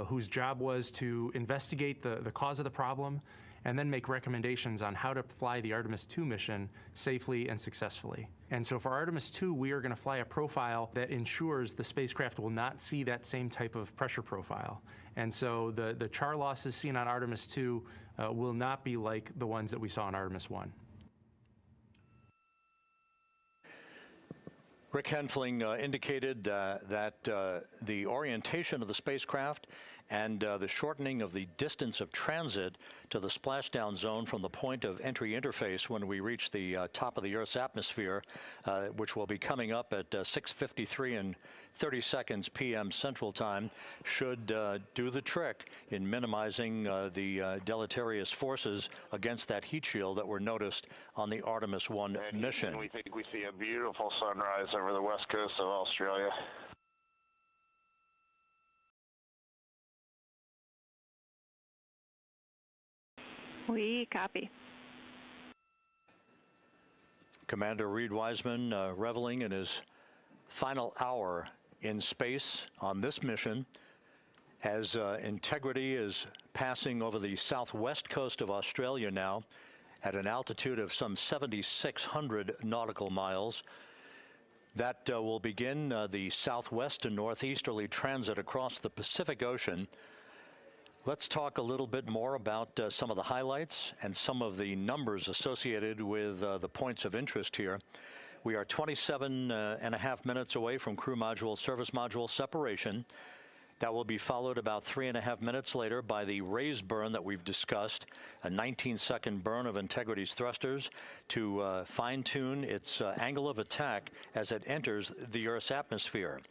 Speaker 5: whose job was to investigate the cause of the problem and then make recommendations on how to fly the Artemis II mission safely and successfully. And so for Artemis II, we are going to fly a profile that ensures the spacecraft will not see that same type of pressure profile. And so the char losses seen on Artemis II will not be like the ones that we saw on Artemis I.
Speaker 1: Rick Henfling indicated that the orientation of the spacecraft and the shortening of the distance of transit to the splashdown zone from the point of entry interface when we reach the top of the Earth's atmosphere, which will be coming up at 6:53 and 30 seconds p.m. Central Time, should do the trick in minimizing the deleterious forces against that heat shield that were noticed on the Artemis I mission.
Speaker 2: We think we see a beautiful sunrise over the west coast of Australia.
Speaker 3: We copy.
Speaker 1: Commander Reed Wiseman reveling in his final hour in space on this mission as Integrity is passing over the southwest coast of Australia now at an altitude of some 7,600 nautical miles. That will begin the southwest and northeasterly transit across the Pacific Ocean. Let's talk a little bit more about some of the highlights and some of the numbers associated with the points of interest here. We are 27 and a half minutes away from crew module service module separation. That will be followed about 3.5 minutes later by the raise burn that we've discussed, a 19-second burn of Integrity's thrusters to fine-tune its angle of attack as it enters the Earth's atmosphere.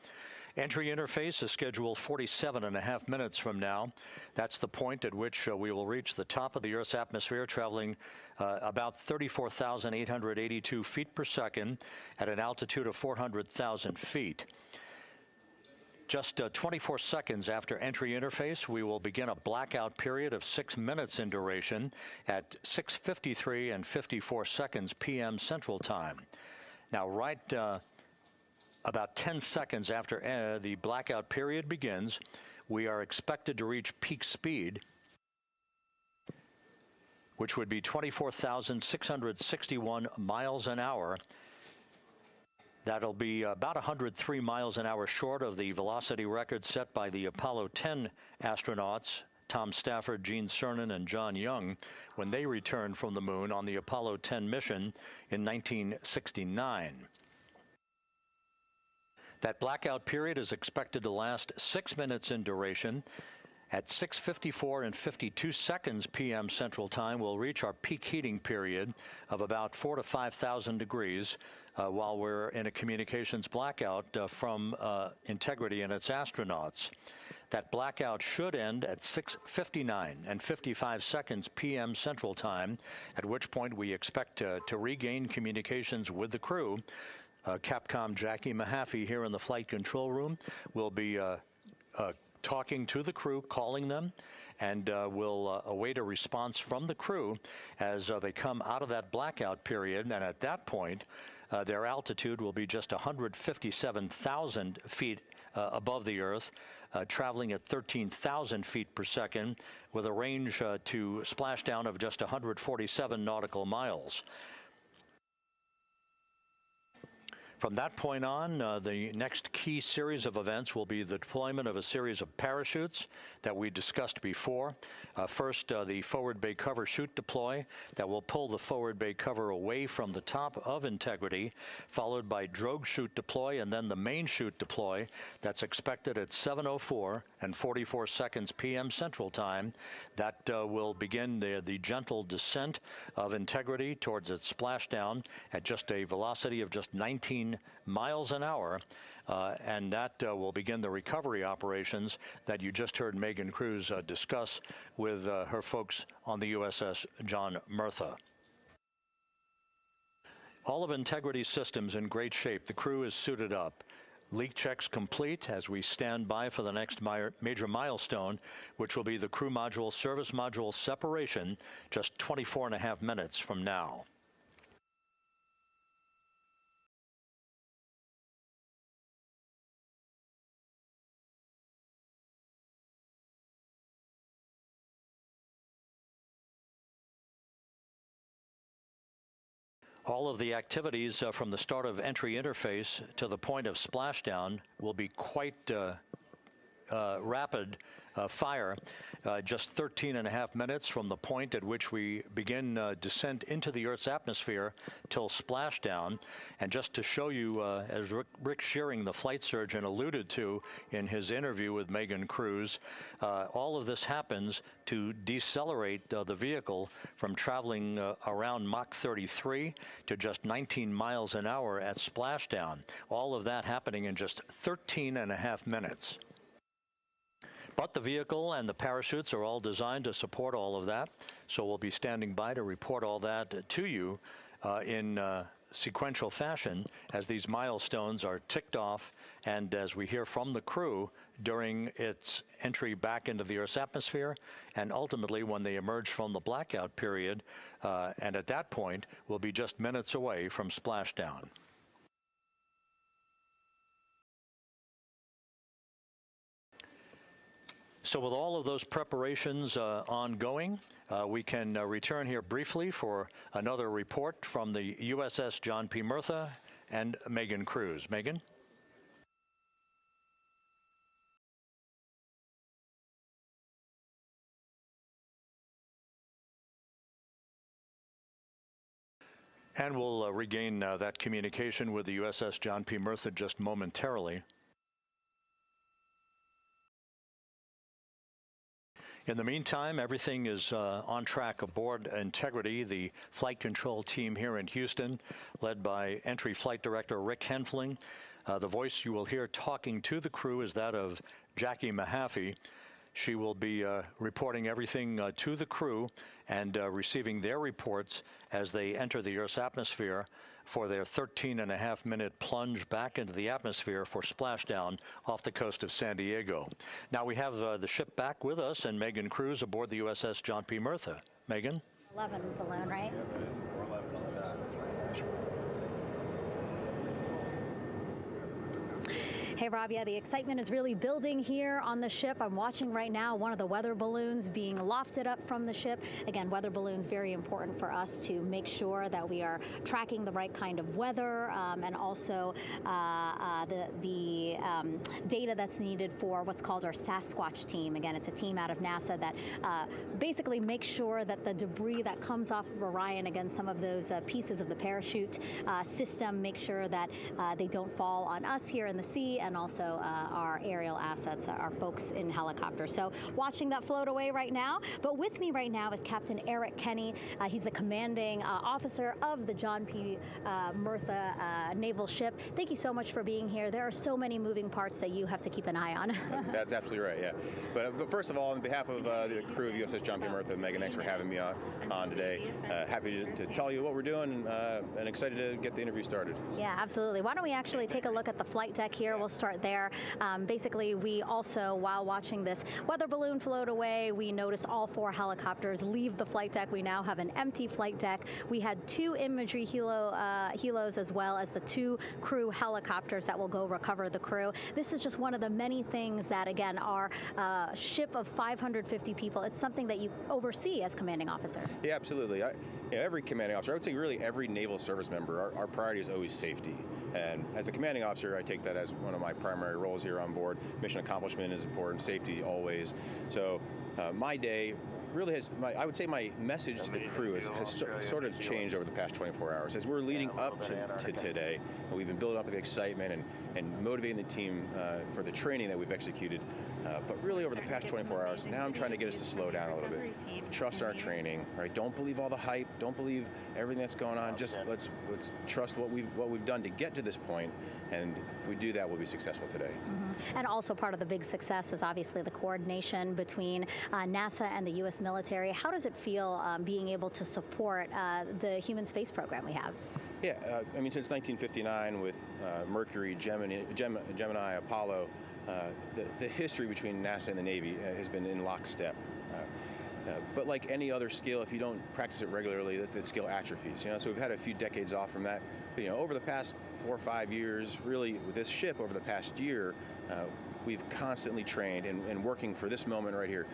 Speaker 1: Entry interface is scheduled 47 and a half minutes from now. That's the point at which we will reach the top of the Earth's atmosphere, traveling about 34,882 feet per second at an altitude of 400,000 feet. Just 24 seconds after entry interface, we will begin a blackout period of 6 minutes in duration at 6:53 and 54 seconds p.m. Central Time. Now, about 10 seconds after the blackout period begins, we are expected to reach peak speed, which would be 24,661 miles an hour. That'll be about 103 miles an hour short of the velocity record set by the Apollo 10 astronauts, Tom Stafford, Gene Cernan, and John Young, when they returned from the moon on the Apollo 10 mission in 1969. That blackout period is expected to last 6 minutes in duration. At 6:54 and 52 seconds p.m. Central Time, we'll reach our peak heating period of about 4,000 to 5,000 degrees while we're in a communications blackout from Integrity and its astronauts. That blackout should end at 6:59 and 55 seconds p.m. Central Time, at which point we expect to regain communications with the crew. Capcom Jackie Mahaffey here in the flight control room will be talking to the crew, calling them, and will await a response from the crew as they come out of that blackout period. And at that point, their altitude will be just 157,000 feet above the Earth, traveling at 13,000 feet per second with a range to splashdown of just 147 nautical miles. From that point on, the next key series of events will be the deployment of a series of parachutes that we discussed before. First, the forward bay cover chute deploy that will pull the forward bay cover away from the top of Integrity, followed by drogue chute deploy and then the main chute deploy that's expected at 7:04 and 44 seconds p.m. Central Time. That will begin the gentle descent of Integrity towards its splashdown at just a velocity of just 19 miles an hour, and that will begin the recovery operations that you just heard Megan Cruz discuss with her folks on the USS John Murtha. All of Integrity's systems in great shape. The crew is suited up. Leak checks complete as we stand by for the next major milestone, which will be the crew module service module separation just 24.5 minutes from now. All of the activities from the start of entry interface to the point of splashdown will be quite rapid fire, just 13.5 minutes from the point at which we begin descent into the Earth's atmosphere till splashdown. And just to show you, as Rick Shearing, the flight surgeon, alluded to in his interview with Megan Cruz, all of this happens to decelerate the vehicle from traveling around Mach 33 to just 19 miles an hour at splashdown. All of that happening in just 13.5 minutes. But the vehicle and the parachutes are all designed to support all of that, so we'll be standing by to report all that to you in sequential fashion as these milestones are ticked off and as we hear from the crew during its entry back into the Earth's atmosphere and ultimately when they emerge from the blackout period, and at that point we'll be just minutes away from splashdown. So with all of those preparations ongoing, we can return here briefly for another report from the USS John P. Murtha and Megan Cruz. Megan? And we'll regain that communication with the USS John P. Murtha just momentarily. In the meantime, everything is on track aboard Integrity, the flight control team here in Houston, led by Entry Flight Director Rick Henfling. The voice you will hear talking to the crew is that of Jackie Mahaffey. She will be reporting everything to the crew and receiving their reports as they enter the Earth's atmosphere for their 13.5-minute plunge back into the atmosphere for splashdown off the coast of San Diego. Now we have the ship back with us and Megan Cruz aboard the USS John P. Murtha. Megan?
Speaker 11: 11 balloon, right? Hey, Rob, yeah, the excitement is really building here on the ship. I'm watching right now one of the weather balloons being lofted up from the ship. Again, weather balloons, very important for us to make sure that we are tracking the right kind of weather and also the data that's needed for what's called our Sasquatch team. Again, it's a team out of NASA that basically makes sure that the debris that comes off of Orion, again, some of those pieces of the parachute system, make sure that they don't fall on us here in the sea, and also our aerial assets, our folks in helicopters. So watching that float away right now. But with me right now is Captain Eric Kenny. He's the commanding officer of the John P. Murtha naval ship. Thank you so much for being here. There are so many moving parts that you have to keep an eye on.
Speaker 14: That's absolutely right, yeah. But first of all, on behalf of the crew of USS John P. Murtha, Megan, thanks for having me on today. Happy to tell you what we're doing and excited to get the interview started.
Speaker 11: Yeah, absolutely. Why don't we actually take a look at the flight deck here? We'll start there. Basically, we also, while watching this weather balloon float away, we noticed all 4 helicopters leave the flight deck. We now have an empty flight deck. We had 2 imagery helos as well as the 2 crew helicopters that will go recover the crew. This is just one of the many things that, again, our ship of 550 people, it's something that you oversee as commanding officer.
Speaker 14: Yeah, absolutely. Every commanding officer, I would say really every naval service member, our priority is always safety. And as the commanding officer, I take that as one of my primary roles here on board. Mission accomplishment is important, safety always. So my day really has, I would say my message to the crew has sort of changed over the past 24 hours. As we're leading up to today, we've been building up the excitement and motivating the team for the training that we've executed. But really over the past 24 hours, now I'm trying to get us to slow down a little bit. Trust our training, right? Don't believe all the hype. Don't believe everything that's going on. Just let's trust what we've done to get to this point. And if we do that, we'll be successful today.
Speaker 11: Mm-hmm. And also part of the big success is obviously the coordination between NASA and the U.S. military. How does it feel being able to support the human space program we have?
Speaker 14: Yeah, I mean, since 1959 with Mercury, Gemini, Apollo, the history between NASA and the Navy has been in lockstep. But like any other skill, if you don't practice it regularly, that skill atrophies. So we've had a few decades off from that. But, over the past 4 or 5 years, really with this ship over the past year, we've constantly trained and working for this moment right here.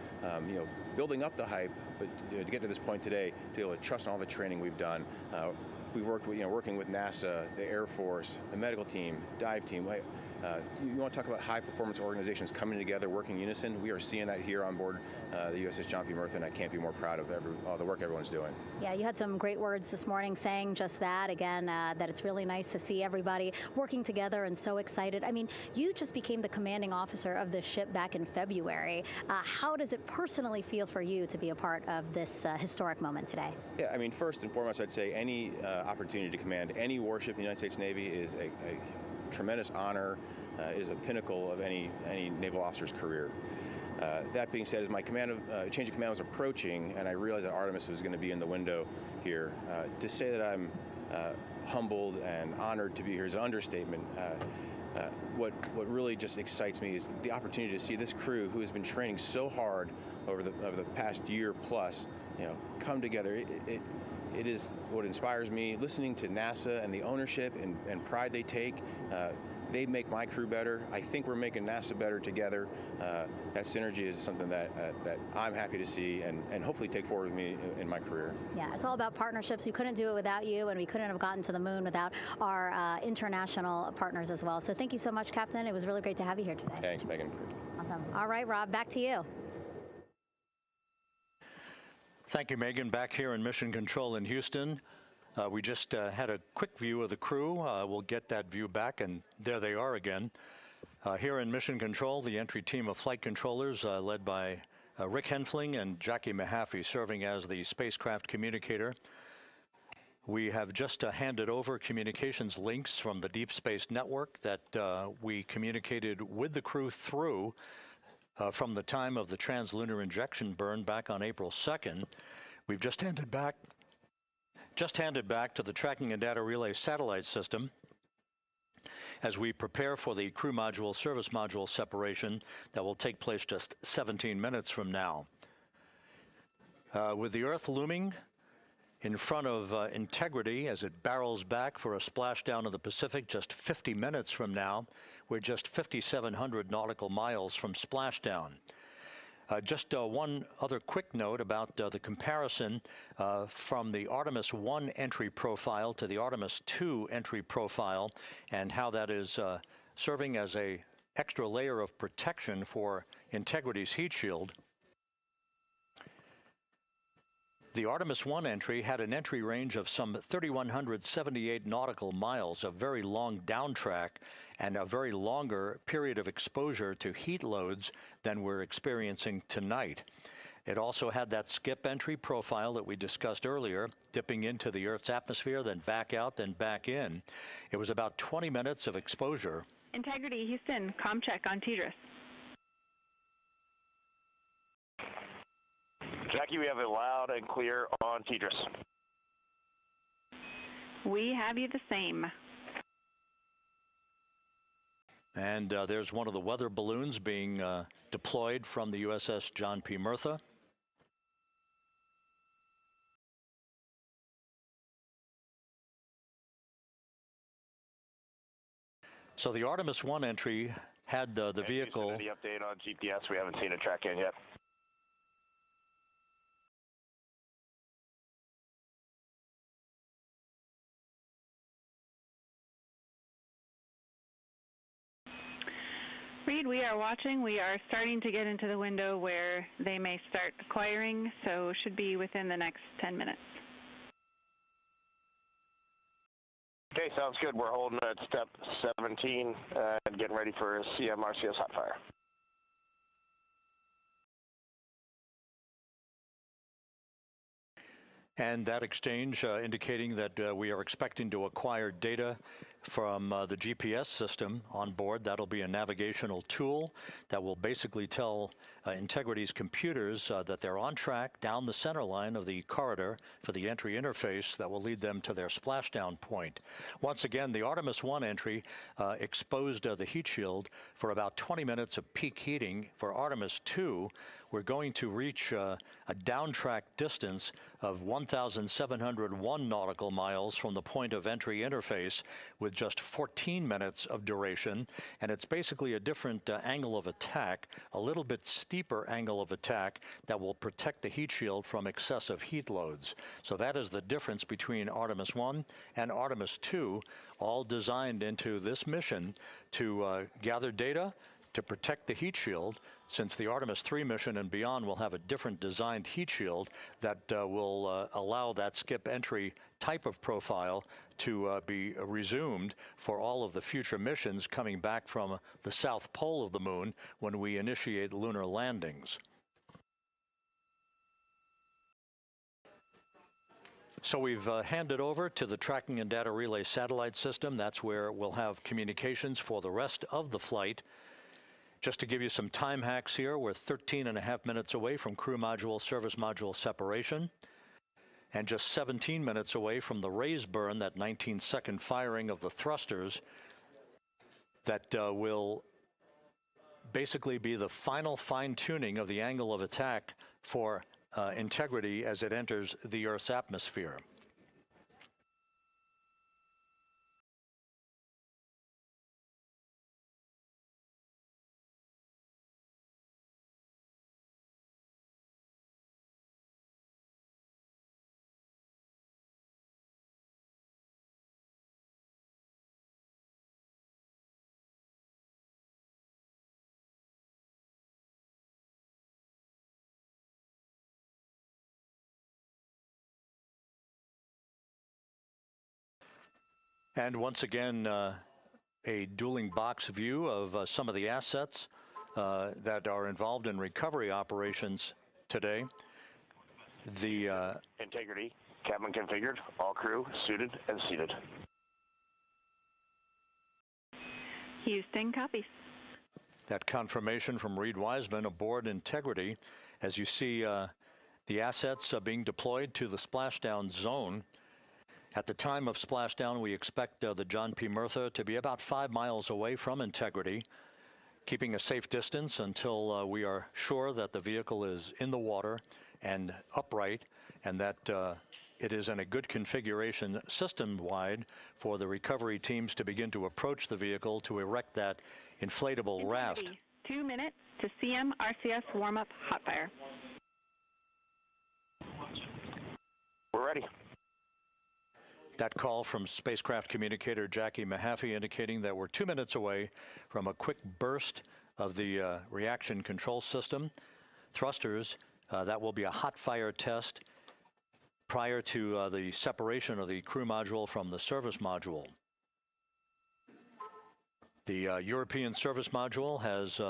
Speaker 14: Building up the hype, but to get to this point today, to be able to trust in all the training we've done. We've worked with, working with NASA, the Air Force, the medical team, dive team. You want to talk about high-performance organizations coming together, working in unison? We are seeing that here on board the USS John P. Murtha, and I can't be more proud of all the work everyone's doing.
Speaker 11: Yeah, you had some great words this morning saying just that, again, that it's really nice to see everybody working together and so excited. I mean, you just became the commanding officer of this ship back in February. How does it personally feel for you to be a part of this historic moment today?
Speaker 14: Yeah, I mean, first and foremost, I'd say any opportunity to command any warship in the United States Navy is a tremendous honor, is a pinnacle of any naval officer's career. That being said, as my change of command was approaching, and I realized that Artemis was going to be in the window here, to say that I'm humbled and honored to be here is an understatement. What really just excites me is the opportunity to see this crew, who has been training so hard over the past year plus, come together. It is what inspires me. Listening to NASA and the ownership and pride they take. They make my crew better. I think we're making NASA better together. That synergy is something that I'm happy to see and hopefully take forward with me in my career.
Speaker 11: Yeah, it's all about partnerships. We couldn't do it without you, and we couldn't have gotten to the moon without our international partners as well. So thank you so much, Captain. It was really great to have you here today.
Speaker 14: Thanks, Megan.
Speaker 11: Awesome. All right, Rob, back to you.
Speaker 1: Thank you, Megan. Back here in Mission Control in Houston. We just had a quick view of the crew. We'll get that view back, and there they are again. Here in Mission Control, the entry team of flight controllers led by Rick Henfling and Jackie Mahaffey serving as the spacecraft communicator. We have just handed over communications links from the Deep Space Network that we communicated with the crew through from the time of the translunar injection burn back on April 2nd. We've just handed back to the Tracking and Data Relay satellite system as we prepare for the crew module service module separation that will take place just 17 minutes from now. With the Earth looming in front of Integrity as it barrels back for a splashdown of the Pacific just 50 minutes from now, we're just 5,700 nautical miles from splashdown. Just one other quick note about the comparison from the Artemis I entry profile to the Artemis II entry profile and how that is serving as an extra layer of protection for Integrity's heat shield. The Artemis I entry had an entry range of some 3,178 nautical miles, a very long downtrack, and a very longer period of exposure to heat loads than we're experiencing tonight. It also had that skip entry profile that we discussed earlier, dipping into the Earth's atmosphere, then back out, then back in. It was about 20 minutes of exposure.
Speaker 3: Integrity, Houston, comm check on TDRS.
Speaker 2: Jackie, we have it loud and clear on TDRS.
Speaker 3: We have you the same.
Speaker 1: And there's one of the weather balloons being deployed from the USS John P. Murtha. So the Artemis I entry had the vehicle.
Speaker 2: The update on GPS, we haven't seen it track in yet.
Speaker 3: Reed, we are watching. We are starting to get into the window where they may start acquiring, so should be within the next 10 minutes.
Speaker 2: Okay, sounds good. We're holding at step 17 and getting ready for CM-RCS hot fire.
Speaker 1: And that exchange indicating that we are expecting to acquire data from the GPS system on board. That'll be a navigational tool that will basically tell Integrity's computers that they're on track down the center line of the corridor for the entry interface that will lead them to their splashdown point. Once again, the Artemis I entry exposed the heat shield for about 20 minutes of peak heating. For Artemis II, we're going to reach a downtrack distance of 1,701 nautical miles from the point of entry interface with just 14 minutes of duration. And it's basically a different angle of attack, a little bit steeper angle of attack that will protect the heat shield from excessive heat loads. So that is the difference between Artemis I and Artemis II, all designed into this mission to gather data, to protect the heat shield, since the Artemis III mission and beyond will have a different designed heat shield that will allow that skip entry type of profile to be resumed for all of the future missions coming back from the south pole of the moon when we initiate lunar landings. So we've handed over to the tracking and data relay satellite system. That's where we'll have communications for the rest of the flight. Just to give you some time hacks here, we're 13.5 minutes away from crew module, service module separation, and just 17 minutes away from the raise burn, that 19-second firing of the thrusters that will basically be the final fine-tuning of the angle of attack for Integrity as it enters the Earth's atmosphere. And once again, a dueling box view of some of the assets that are involved in recovery operations today. The
Speaker 2: Integrity, cabin configured, all crew suited and seated.
Speaker 3: Houston, copies.
Speaker 1: That confirmation from Reed Wiseman aboard Integrity, as you see the assets being deployed to the splashdown zone. At the time of splashdown, we expect the John P. Murtha to be about 5 miles away from Integrity, keeping a safe distance until we are sure that the vehicle is in the water and upright, and that it is in a good configuration system-wide for the recovery teams to begin to approach the vehicle to erect that inflatable raft.
Speaker 3: 2 minutes to CM RCS warm-up hot fire.
Speaker 2: We're ready.
Speaker 1: That call from spacecraft communicator Jackie Mahaffey indicating that we're 2 minutes away from a quick burst of the reaction control system. Thrusters, that will be a hot fire test prior to the separation of the crew module from the service module. The European service module has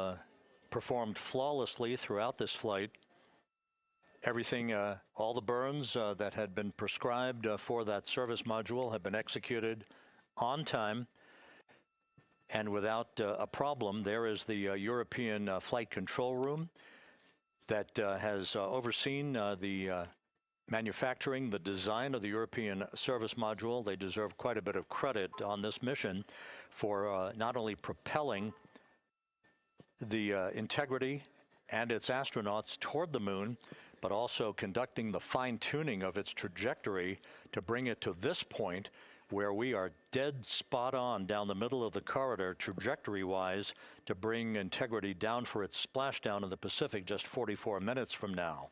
Speaker 1: performed flawlessly throughout this flight. Everything, all the burns that had been prescribed for that service module have been executed on time and without a problem. There is the European flight control room that has overseen the manufacturing, the design of the European service module. They deserve quite a bit of credit on this mission for not only propelling the Integrity and its astronauts toward the moon, but also conducting the fine-tuning of its trajectory to bring it to this point where we are dead spot on down the middle of the corridor trajectory-wise to bring Integrity down for its splashdown in the Pacific just 44 minutes from now.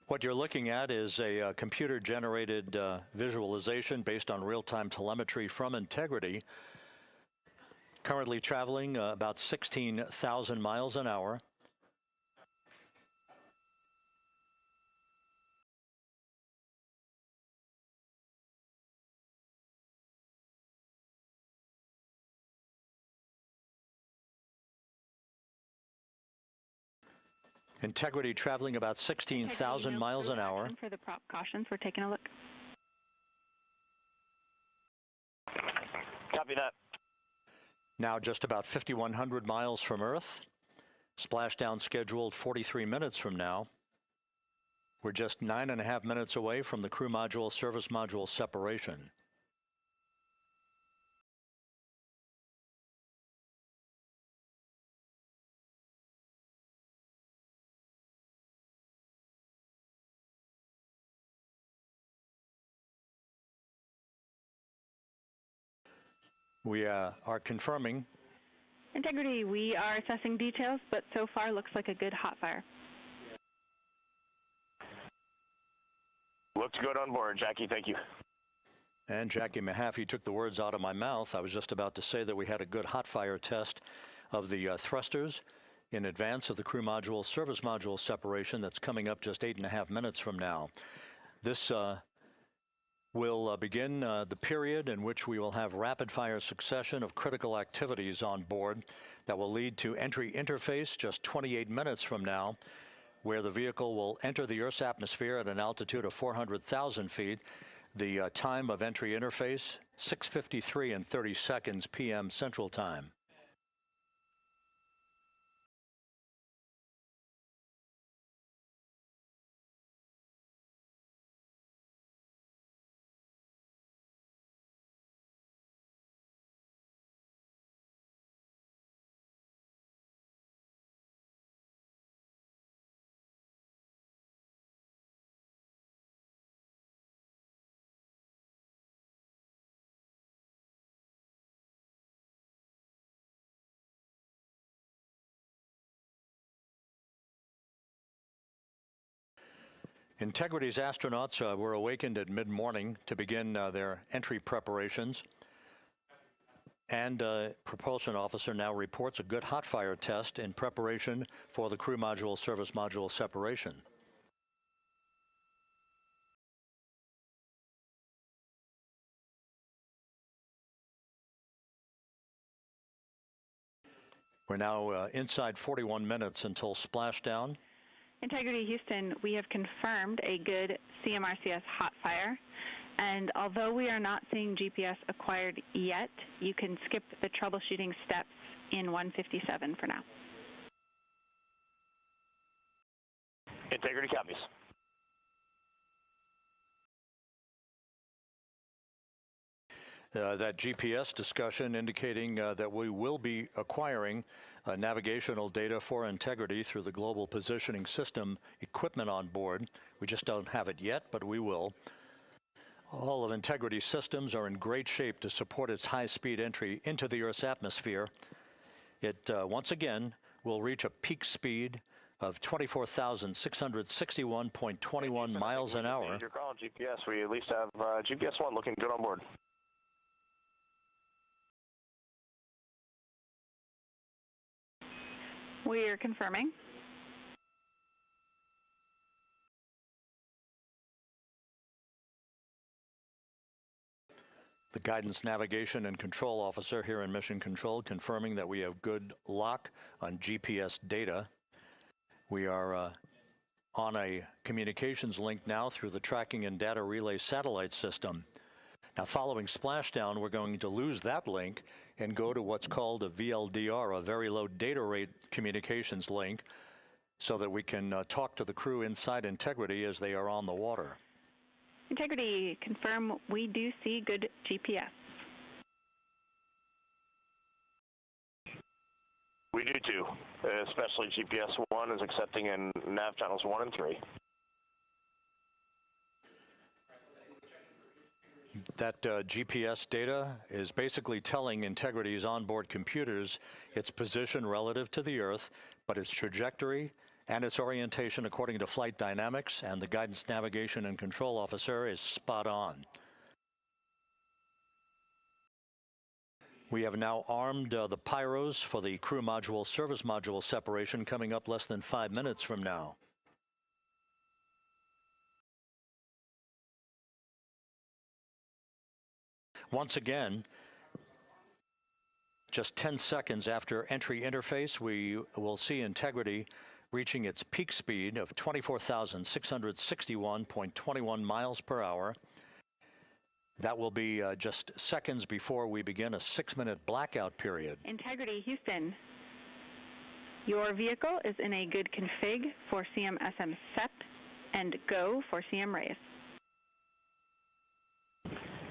Speaker 1: What you're looking at is a computer-generated visualization based on real-time telemetry from Integrity. Currently traveling about 16,000 miles an hour. Integrity traveling about 16,000 miles an hour.
Speaker 3: For the prop cautions, we're taking a look.
Speaker 2: Copy that.
Speaker 1: Now just about 5,100 miles from Earth. Splashdown scheduled 43 minutes from now. We're just 9.5 minutes away from the crew module service module separation. We are confirming.
Speaker 3: Integrity, we are assessing details, but so far looks like a good hot fire.
Speaker 2: Looks good on board, Jackie. Thank you.
Speaker 1: And Jackie Mahaffey took the words out of my mouth. I was just about to say that we had a good hot fire test of the thrusters in advance of the crew module service module separation that's coming up just 8.5 minutes from now. This will begin the period in which we will have rapid-fire succession of critical activities on board that will lead to entry interface just 28 minutes from now, where the vehicle will enter the Earth's atmosphere at an altitude of 400,000 feet. The time of entry interface, 6:53 and 30 seconds p.m. Central Time. Integrity's astronauts were awakened at mid-morning to begin their entry preparations. And propulsion officer now reports a good hot fire test in preparation for the crew module service module separation. We're now inside 41 minutes until splashdown.
Speaker 3: Integrity Houston, we have confirmed a good CMRCS hot fire. And although we are not seeing GPS acquired yet, you can skip the troubleshooting steps in 157 for now.
Speaker 2: Integrity copies.
Speaker 1: That GPS discussion indicating that we will be acquiring navigational data for Integrity through the Global Positioning System equipment on board. We just don't have it yet, but we will. All of Integrity's systems are in great shape to support its high-speed entry into the Earth's atmosphere. It, once again, will reach a peak speed of 24,661.21 miles an hour.
Speaker 2: You're calling GPS. We at least have GPS 1 looking good on board.
Speaker 3: We are confirming.
Speaker 1: The guidance, navigation, and control officer here in Mission Control confirming that we have good lock on GPS data. We are on a communications link now through the tracking and data relay satellite system. Now, following splashdown, we're going to lose that link and go to what's called a VLDR, a very low data rate communications link, so that we can talk to the crew inside Integrity as they are on the water.
Speaker 3: Integrity, confirm we do see good GPS.
Speaker 2: We do too, especially GPS 1 is accepting in nav channels 1 and 3.
Speaker 1: That GPS data is basically telling Integrity's onboard computers its position relative to the Earth, but its trajectory and its orientation according to flight dynamics, and the guidance, navigation, and control officer is spot on. We have now armed the pyros for the crew module service module separation coming up less than 5 minutes from now. Once again, just 10 seconds after entry interface, we will see Integrity reaching its peak speed of 24,661.21 miles per hour. That will be just seconds before we begin a 6-minute blackout period.
Speaker 3: Integrity, Houston. Your vehicle is in a good config for CM-SM SEP and go for CM raise.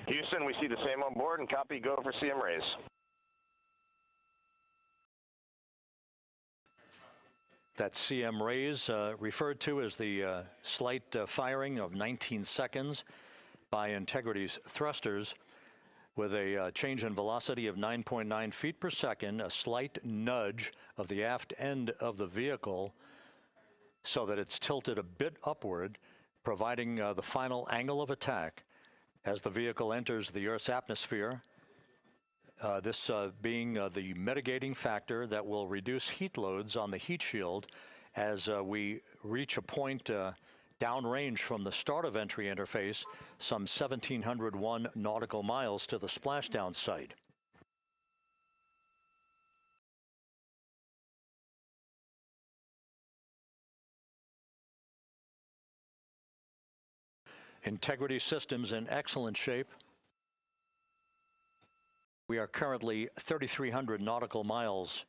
Speaker 2: Houston, we see the same on board and copy go for CM raise.
Speaker 1: That CM raise referred to as the slight firing of 19 seconds by Integrity's thrusters with a change in velocity of 9.9 feet per second, a slight nudge of the aft end of the vehicle so that it's tilted a bit upward, providing the final angle of attack as the vehicle enters the Earth's atmosphere. This being the mitigating factor that will reduce heat loads on the heat shield as we reach a point downrange from the start of entry interface, some 1,701 nautical miles to the splashdown site. Integrity systems in excellent shape. We are currently 3,300 nautical miles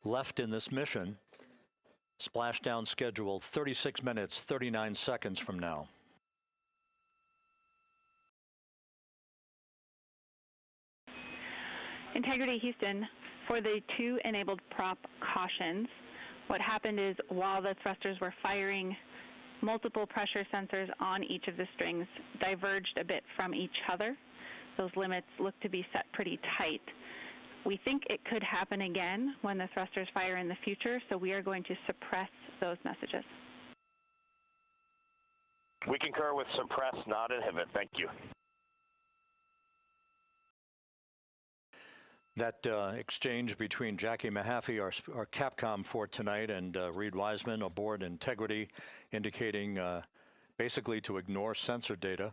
Speaker 1: left in this mission. Splashdown scheduled 36 minutes, 39 seconds from now.
Speaker 3: Integrity, Houston. For the 2 enabled prop cautions, what happened is while the thrusters were firing, multiple pressure sensors on each of the strings diverged a bit from each other. Those limits look to be set pretty tight. We think it could happen again when the thrusters fire in the future, so we are going to suppress those messages.
Speaker 2: We concur with suppress, not inhibit. Thank you.
Speaker 1: That exchange between Jackie Mahaffey, our Capcom for tonight, and Reed Wiseman aboard Integrity, indicating basically to ignore sensor data.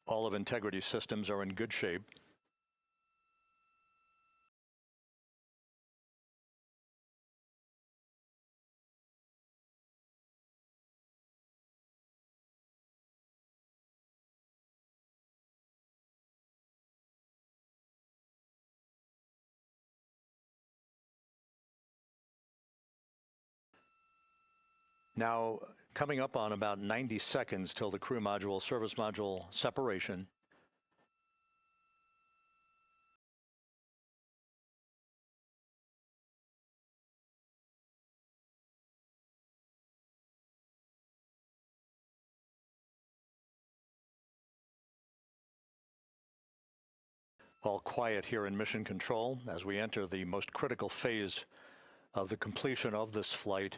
Speaker 1: All of Integrity's systems are in good shape. Now, coming up on about 90 seconds till the crew module, service module separation. All quiet here in Mission Control as we enter the most critical phase of the completion of this flight.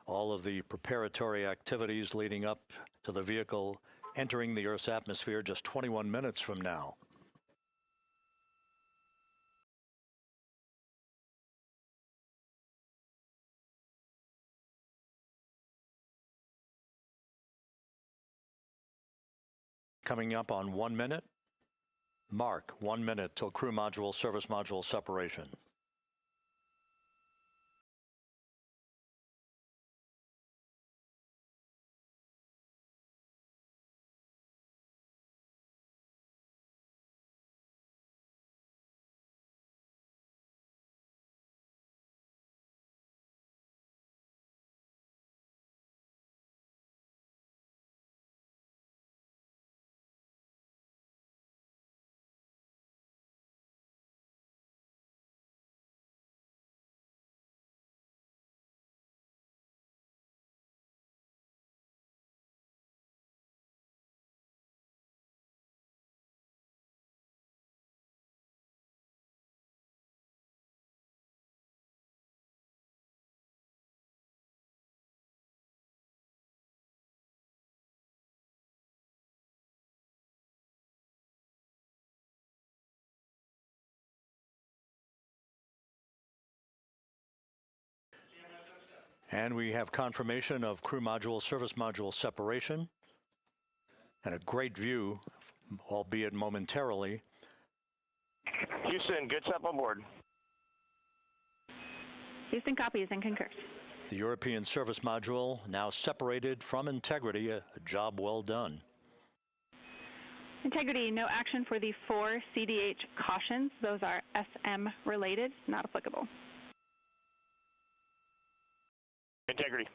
Speaker 1: All of the preparatory activities leading up to the vehicle entering the Earth's atmosphere just 21 minutes from now. Coming up on 1 minute. Mark 1 minute till crew module, service module separation. And we have confirmation of crew module, service module separation, and a great view, albeit momentarily.
Speaker 2: Houston, good step on board.
Speaker 3: Houston copies and concurs.
Speaker 1: The European service module now separated from Integrity, a job well done.
Speaker 3: Integrity, no action for the 4 CDH cautions. Those are SM related, not applicable.
Speaker 2: Integrity.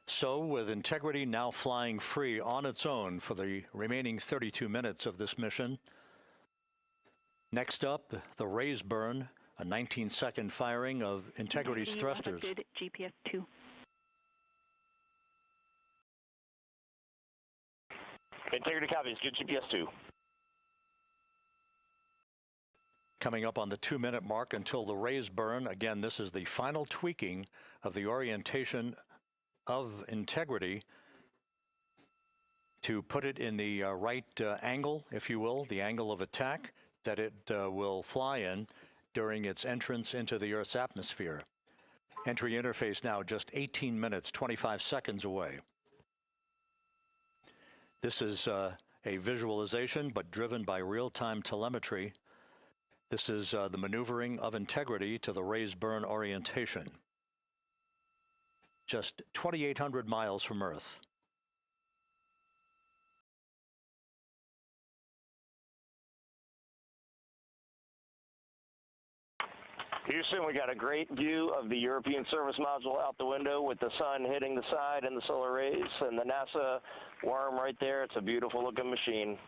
Speaker 1: So, with Integrity now flying free on its own for the remaining 32 minutes of this mission, next up, the raise burn, a 19-second firing of Integrity's thrusters.
Speaker 3: Good GPS 2.
Speaker 2: Integrity copies, good GPS 2.
Speaker 1: Coming up on the 2-minute mark until the raise burn. Again, this is the final tweaking of the orientation of Integrity to put it in the right angle, if you will, the angle of attack that it will fly in during its entrance into the Earth's atmosphere. Entry interface now just 18 minutes, 25 seconds away. This is a visualization, but driven by real-time telemetry. This is the maneuvering of Integrity to the raise burn orientation. Just 2,800 miles from Earth.
Speaker 2: Houston, we got a great view of the European service module out the window with the sun hitting the side and the solar rays and the NASA worm right there. It's a beautiful looking machine.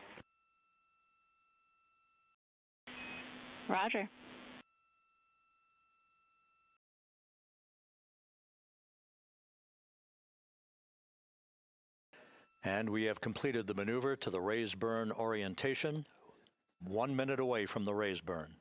Speaker 3: Roger.
Speaker 1: And we have completed the maneuver to the raise burn orientation, 1 minute away from the raise burn.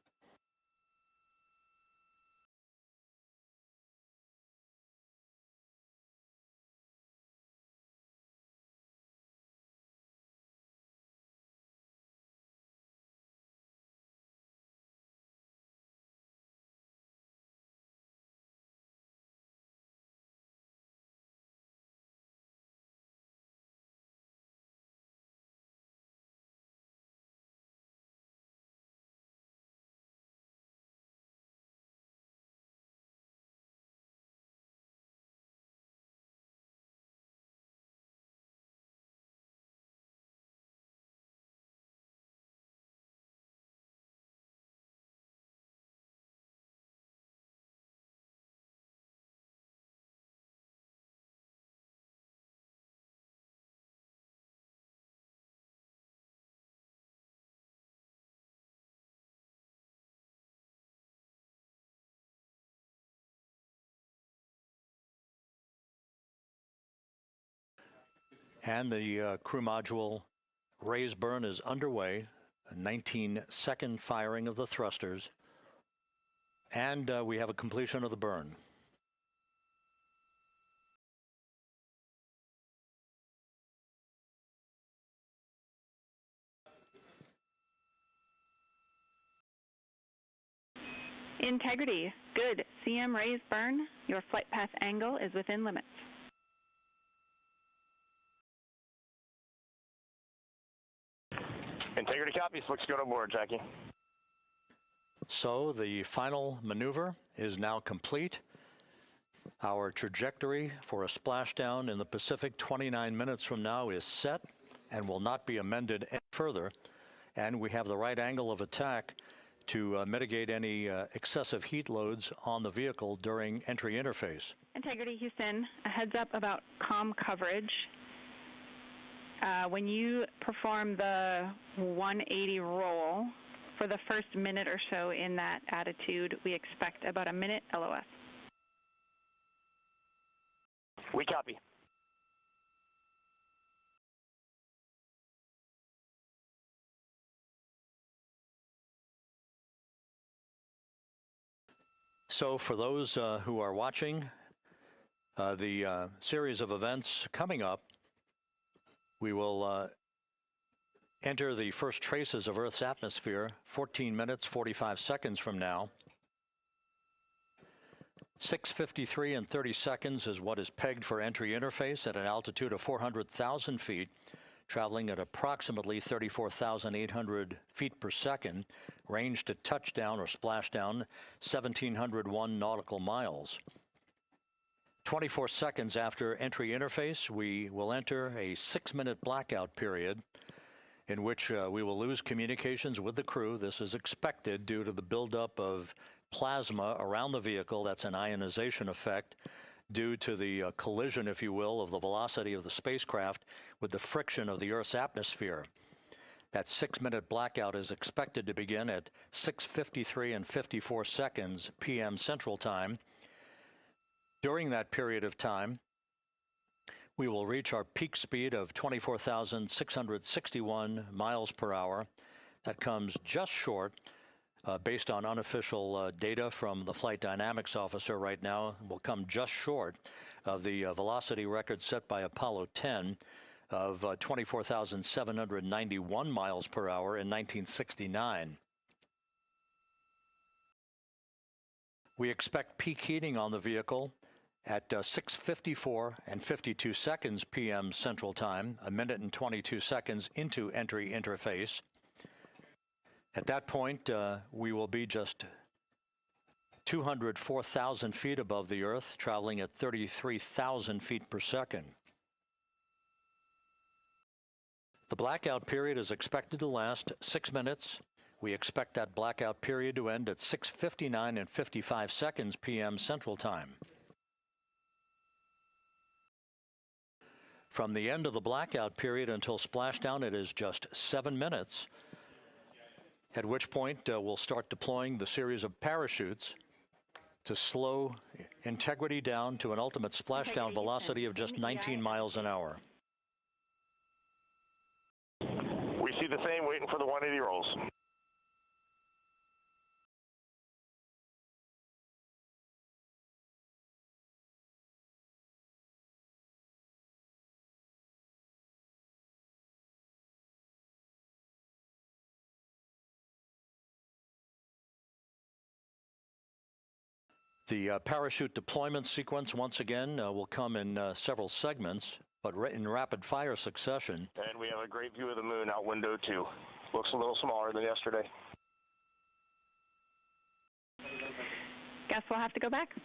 Speaker 1: And the crew module raise burn is underway, a 19-second firing of the thrusters, and we have a completion of the burn.
Speaker 3: Integrity, good. CM raise burn. Your flight path angle is within limits.
Speaker 2: Integrity copies. Looks good on board, Jackie.
Speaker 1: So the final maneuver is now complete. Our trajectory for a splashdown in the Pacific 29 minutes from now is set and will not be amended any further. And we have the right angle of attack to mitigate any excessive heat loads on the vehicle during entry interface.
Speaker 3: Integrity, Houston, a heads up about comm coverage. When you perform the 180 roll, for the first minute or so in that attitude, we expect about a minute LOS.
Speaker 2: We copy.
Speaker 1: So for those who are watching, The series of events coming up, we will enter the first traces of Earth's atmosphere 14 minutes, 45 seconds from now. 6:53 and 30 seconds is what is pegged for entry interface at an altitude of 400,000 feet, traveling at approximately 34,800 feet per second, range to touchdown or splashdown 1,701 nautical miles. 24 seconds after entry interface, we will enter a 6-minute blackout period in which we will lose communications with the crew. This is expected due to the buildup of plasma around the vehicle. That's an ionization effect due to the collision, if you will, of the velocity of the spacecraft with the friction of the Earth's atmosphere. That 6-minute blackout is expected to begin at 6:53 and 54 seconds p.m. Central Time. During that period of time, we will reach our peak speed of 24,661 miles per hour. That comes just short, based on unofficial data from the flight dynamics officer right now, will come just short of the velocity record set by Apollo 10 of 24,791 miles per hour in 1969. We expect peak heating on the vehicle at 6:54 and 52 seconds p.m. Central Time, a minute and 22 seconds into entry interface. At that point, we will be just 204,000 feet above the Earth, traveling at 33,000 feet per second. The blackout period is expected to last 6 minutes. We expect that blackout period to end at 6:59 and 55 seconds p.m. Central Time. From the end of the blackout period until splashdown, it is just 7 minutes, at which point we'll start deploying the series of parachutes to slow integrity down to an ultimate splashdown velocity of just 19 miles an hour.
Speaker 2: We see the same, waiting for the 180 rolls.
Speaker 1: The parachute deployment sequence, once again, will come in several segments, but in rapid-fire succession.
Speaker 2: And we have a great view of the moon out window 2. Looks a little smaller than yesterday.
Speaker 3: Guess we'll have to go back.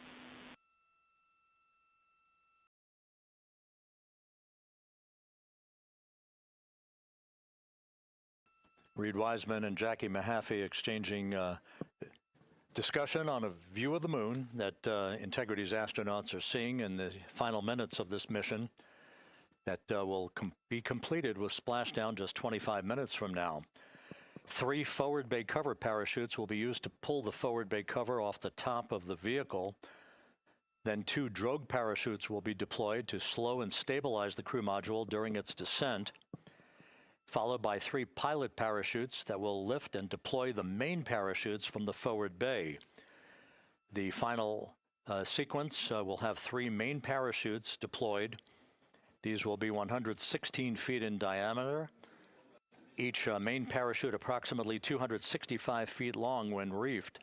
Speaker 1: Reed Wiseman and Jackie Mahaffey exchanging discussion on a view of the moon that Integrity's astronauts are seeing in the final minutes of this mission that will be completed with splashdown just 25 minutes from now. 3 forward bay cover parachutes will be used to pull the forward bay cover off the top of the vehicle. Then 2 drogue parachutes will be deployed to slow and stabilize the crew module during its descent, followed by 3 pilot parachutes that will lift and deploy the main parachutes from the forward bay. The final sequence will have 3 main parachutes deployed. These will be 116 feet in diameter, each main parachute approximately 265 feet long when reefed.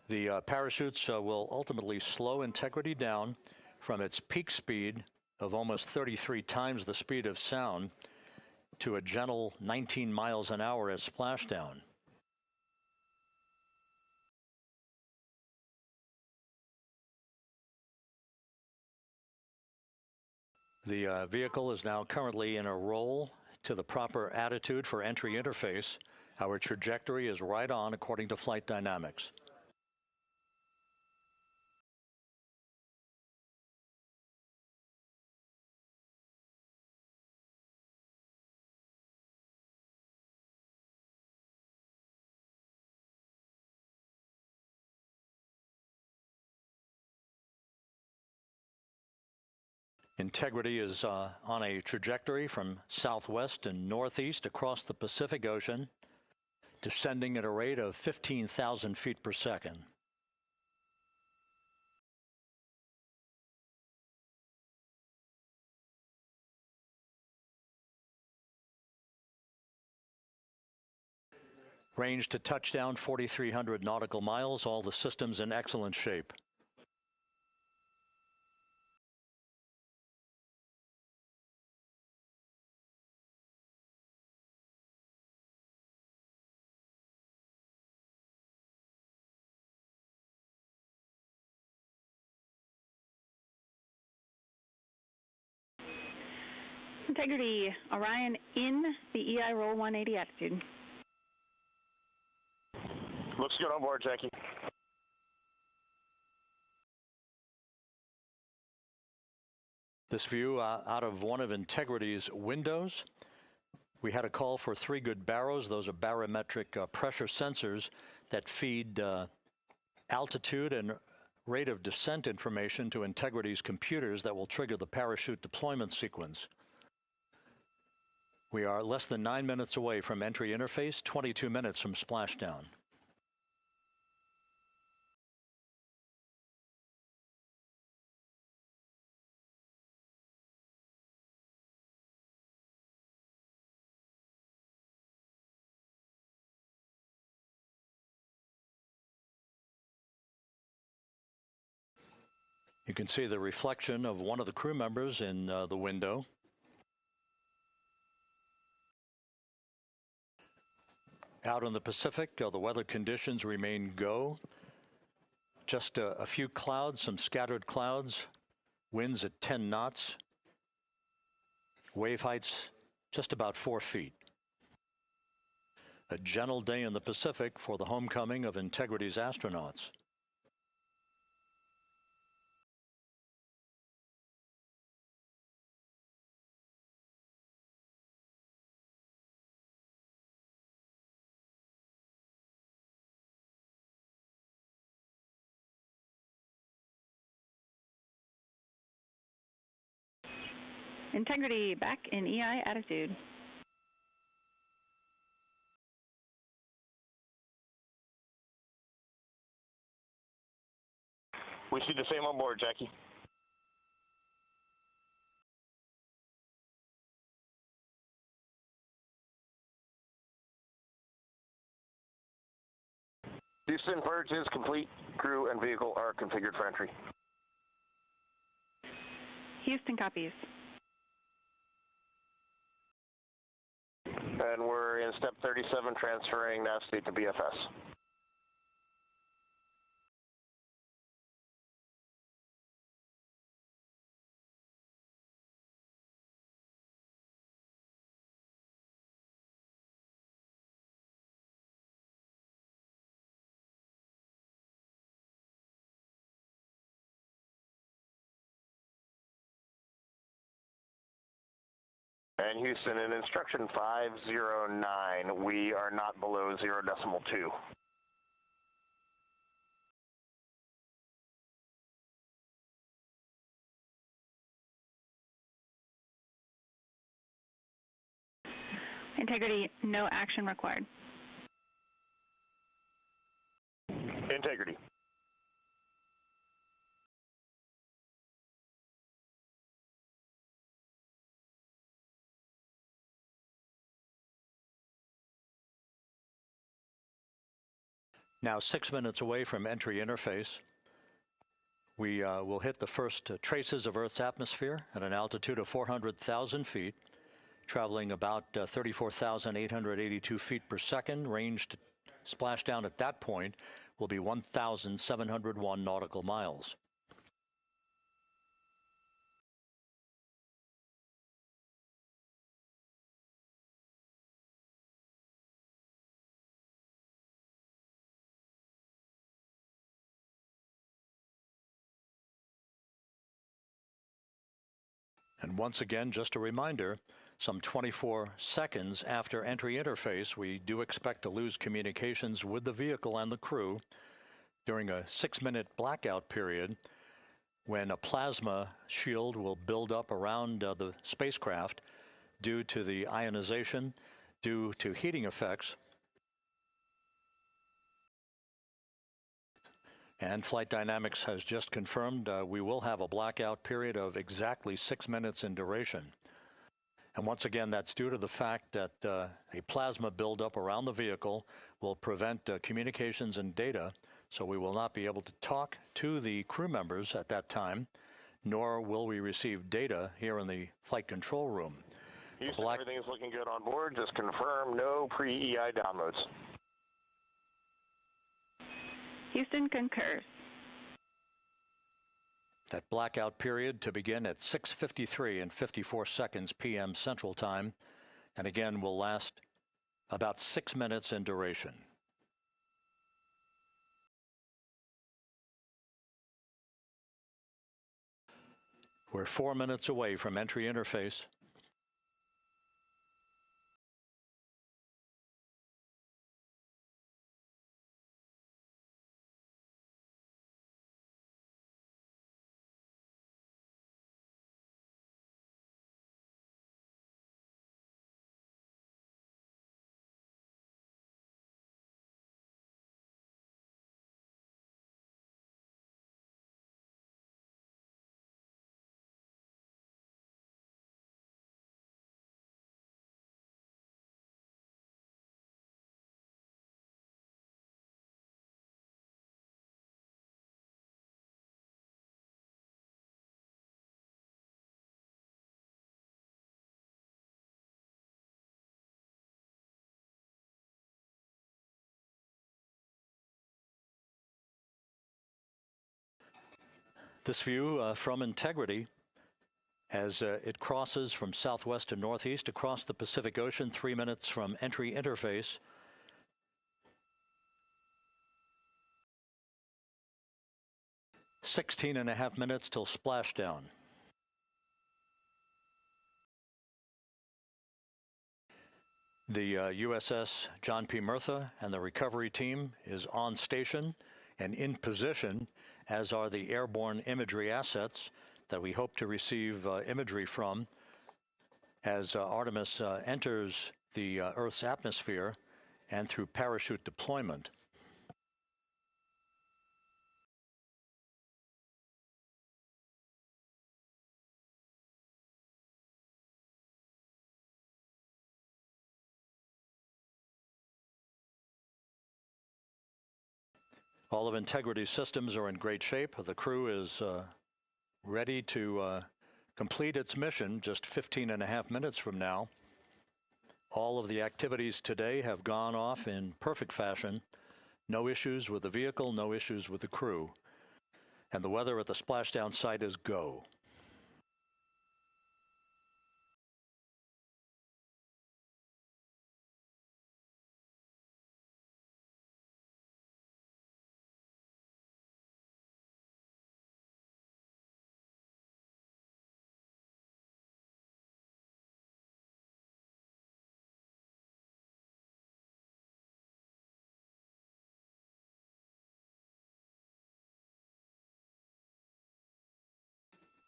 Speaker 1: The parachutes will ultimately slow Integrity down from its peak speed of almost 33 times the speed of sound to a gentle 19 miles an hour at splashdown. The vehicle is now currently in a roll to the proper attitude for entry interface. Our trajectory is right on according to flight dynamics. Integrity is on a trajectory from southwest and northeast across the Pacific Ocean, descending at a rate of 15,000 feet per second. Range to touchdown 4,300 nautical miles, all the systems in excellent shape.
Speaker 3: Integrity, Orion in the EI roll 180 attitude.
Speaker 2: Looks good on board, Jackie.
Speaker 1: This view out of one of Integrity's windows. We had a call for 3 good barrows. Those are barometric pressure sensors that feed altitude and rate of descent information to Integrity's computers that will trigger the parachute deployment sequence. We are less than 9 minutes away from entry interface, 22 minutes from splashdown. You can see the reflection of one of the crew members in the window. Out in the Pacific, the weather conditions remain go. Just a few clouds, some scattered clouds, winds at 10 knots, wave heights just about 4 feet. A gentle day in the Pacific for the homecoming of Integrity's astronauts.
Speaker 3: Integrity back in EI attitude.
Speaker 2: We see the same on board, Jackie. Houston, purge is complete. Crew and vehicle are configured for entry.
Speaker 3: Houston copies.
Speaker 2: And we're in step 37, transferring nav state to BFS. And Houston, in instruction 509, we are not below 0.2.
Speaker 3: Integrity, no action required.
Speaker 2: Integrity.
Speaker 1: Now 6 minutes away from entry interface. We will hit the first traces of Earth's atmosphere at an altitude of 400,000 feet, traveling about 34,882 feet per second. Range to splashdown at that point will be 1,701 nautical miles. And once again, just a reminder, some 24 seconds after entry interface, we do expect to lose communications with the vehicle and the crew during a 6-minute blackout period when a plasma shield will build up around the spacecraft due to the ionization, due to heating effects. And Flight Dynamics has just confirmed we will have a blackout period of exactly 6 minutes in duration. And once again, that's due to the fact that a plasma buildup around the vehicle will prevent communications and data, so we will not be able to talk to the crew members at that time, nor will we receive data here in the flight control room.
Speaker 2: Houston, everything is looking good on board. Just confirm no pre-EI downloads.
Speaker 3: Houston concurs.
Speaker 1: That blackout period to begin at 6:53 and 54 seconds p.m. Central Time, and again will last about 6 minutes in duration. We're 4 minutes away from entry interface. This view from Integrity as it crosses from southwest to northeast across the Pacific Ocean, 3 minutes from entry interface. "16.5 minutes till splashdown." The USS John P. Murtha and the recovery team is on station and in position, as are the airborne imagery assets that we hope to receive imagery from as Artemis enters the Earth's atmosphere and through parachute deployment. All of Integrity's systems are in great shape. The crew is ready to complete its mission just 15.5 minutes from now. All of the activities today have gone off in perfect fashion. No issues with the vehicle, no issues with the crew. And the weather at the splashdown site is go.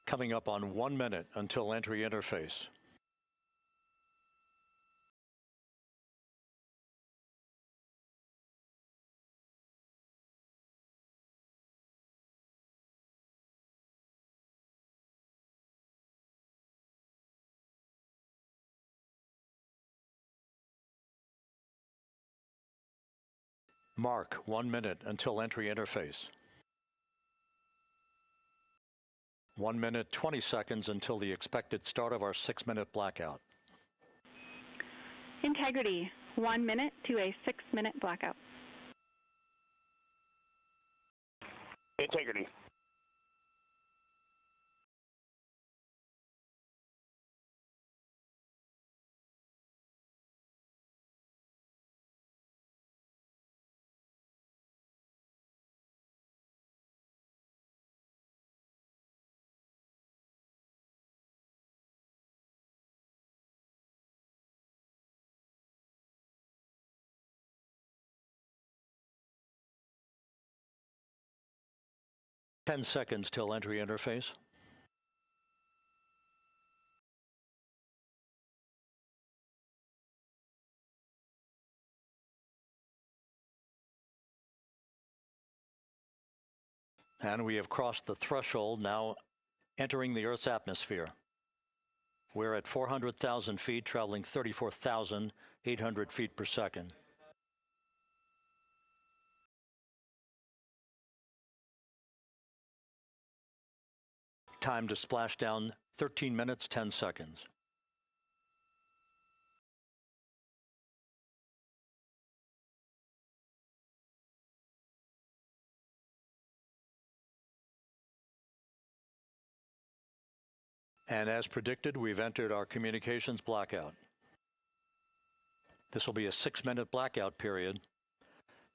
Speaker 1: Coming up on 1 minute until entry interface. Mark 1 minute until entry interface. 1 minute, 20 seconds until the expected start of our 6-minute blackout.
Speaker 3: Integrity, 1 minute to a 6-minute blackout.
Speaker 2: Integrity.
Speaker 1: Ten seconds till entry interface. And we have crossed the threshold, now entering the Earth's atmosphere. We're at 400,000 feet, traveling 34,800 feet per second. Time to splash down, 13 minutes, 10 seconds. And as predicted, we've entered our communications blackout. This will be a 6-minute blackout period.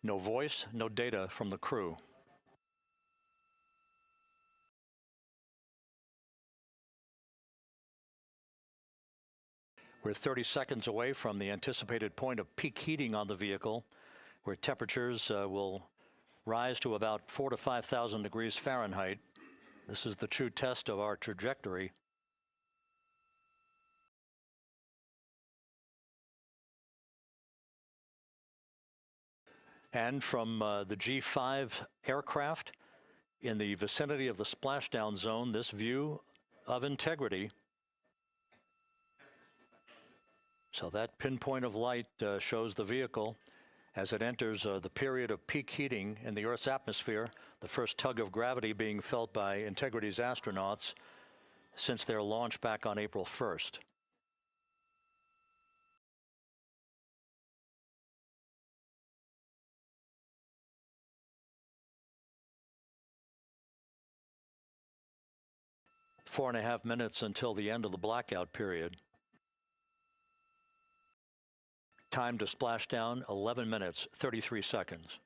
Speaker 1: No voice, no data from the crew. We're 30 seconds away from the anticipated point of peak heating on the vehicle, where temperatures will rise to about 4,000 to 5,000 degrees Fahrenheit. This is the true test of our trajectory. And from the G5 aircraft in the vicinity of the splashdown zone, this view of integrity. So that pinpoint of light shows the vehicle as it enters the period of peak heating in the Earth's atmosphere, the first tug of gravity being felt by Integrity's astronauts since their launch back on April 1st. Four and a half minutes until the end of the blackout period. Time to splash down, 11 minutes, 33 seconds.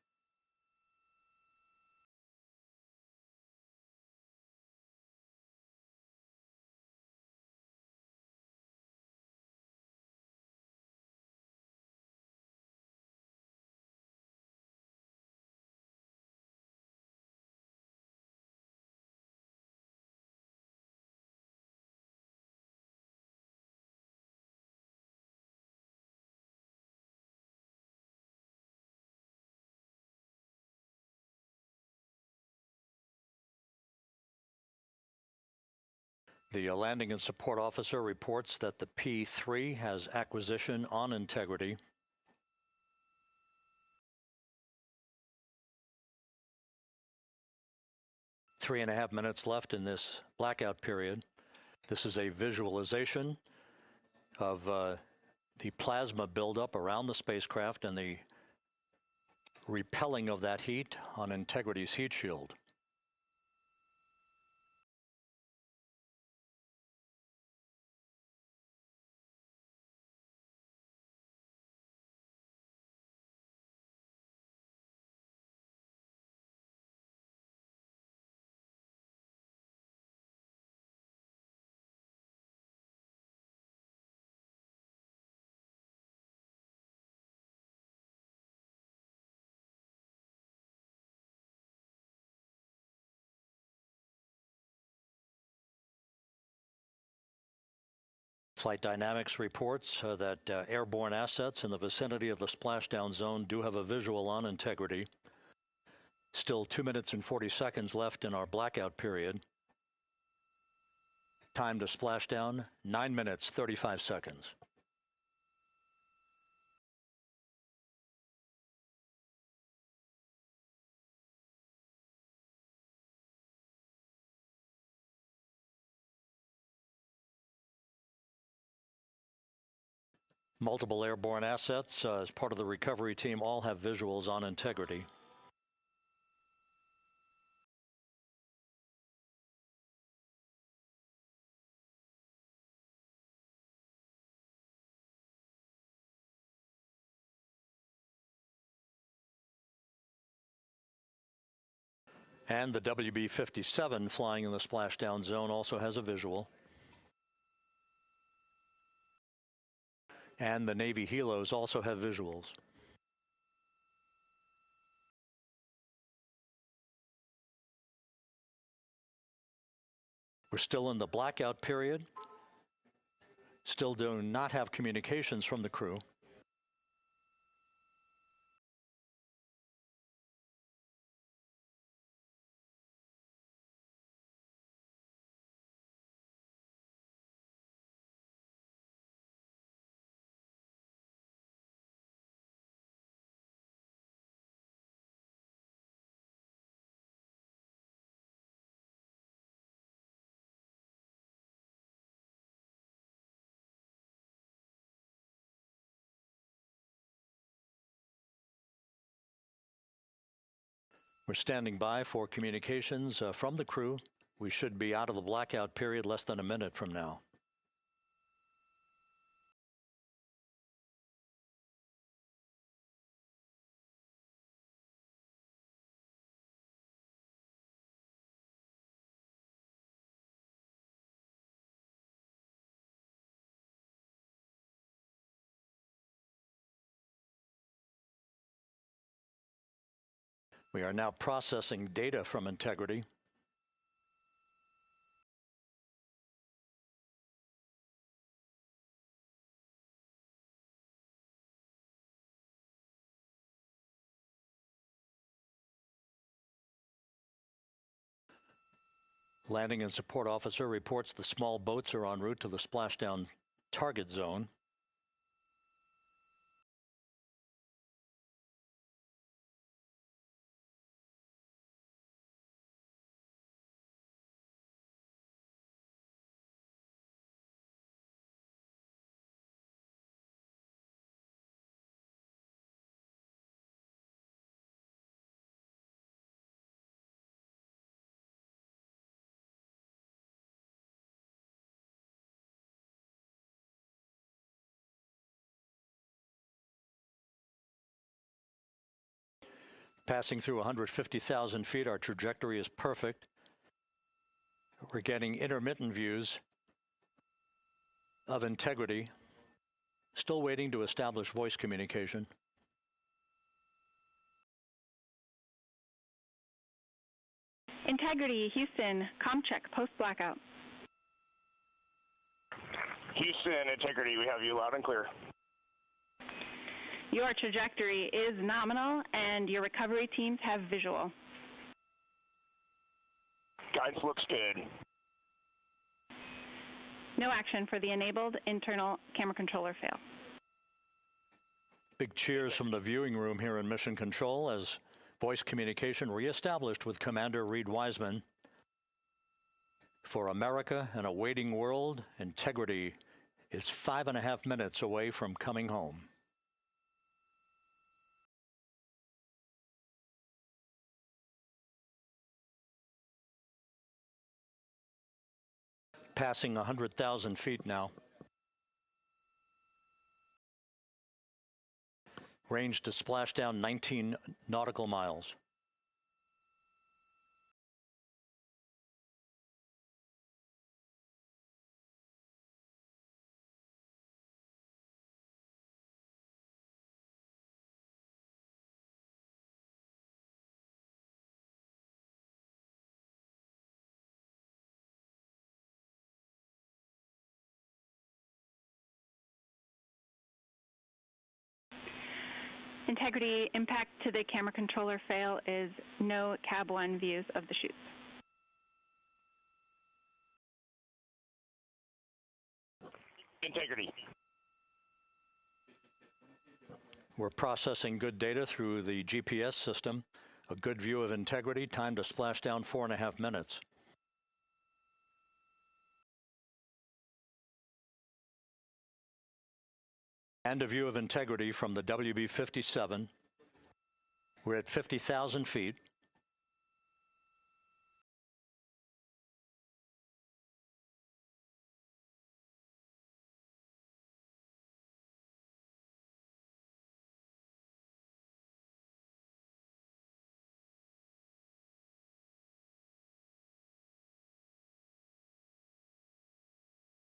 Speaker 1: The landing and support officer reports that the P3 has acquisition on Integrity. Three and a half minutes left in this blackout period. This is a visualization of the plasma buildup around the spacecraft and the repelling of that heat on Integrity's heat shield. Flight Dynamics reports that airborne assets in the vicinity of the splashdown zone do have a visual on Integrity. Still 2 minutes and 40 seconds left in our blackout period. Time to splashdown, 9 minutes, 35 seconds. Multiple airborne assets as part of the recovery team all have visuals on Integrity. And the WB-57 flying in the splashdown zone also has a visual. And the Navy helos also have visuals. We're still in the blackout period. Still do not have communications from the crew. We're standing by for communications from the crew. We should be out of the blackout period less than a minute from now. We are now processing data from Integrity. Landing and support officer reports the small boats are en route to the splashdown target zone. Passing through 150,000 feet, our trajectory is perfect. We're getting intermittent views of Integrity. Still waiting to establish voice communication.
Speaker 3: Integrity, Houston, comm check, post-blackout.
Speaker 2: Houston, Integrity, we have you loud and clear.
Speaker 3: Your trajectory is nominal, and your recovery teams have visual.
Speaker 2: Guidance looks good.
Speaker 3: No action for the enabled internal camera controller fail.
Speaker 1: Big cheers from the viewing room here in Mission Control as voice communication reestablished with Commander Reed Wiseman. For America and a waiting world, Integrity is 5.5 minutes away from coming home. Passing 100,000 feet now. Range to splashdown 19 nautical miles.
Speaker 3: Integrity, impact to the camera controller fail is no Cab 1 views of the chutes.
Speaker 2: Integrity.
Speaker 1: We're processing good data through the GPS system. A good view of Integrity, time to splashdown 4.5 minutes. And a view of Integrity from the WB-57. We're at 50,000 feet.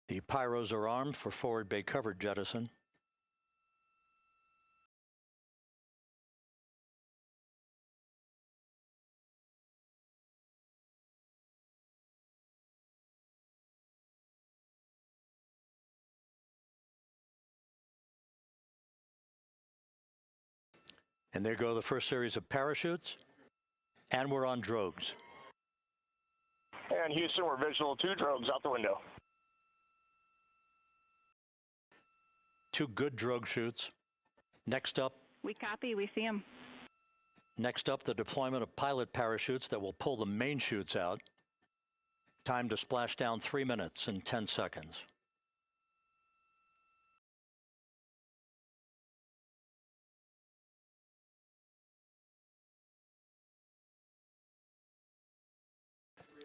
Speaker 1: The pyros are armed for forward bay cover jettison. And there go the first series of parachutes. And we're on drogues.
Speaker 2: And Houston, we're visual 2 drogues out the window.
Speaker 1: 2 good drogue chutes. Next up.
Speaker 3: We copy, we see them.
Speaker 1: Next up, the deployment of pilot parachutes that will pull the main chutes out. Time to splash down 3 minutes and 10 seconds.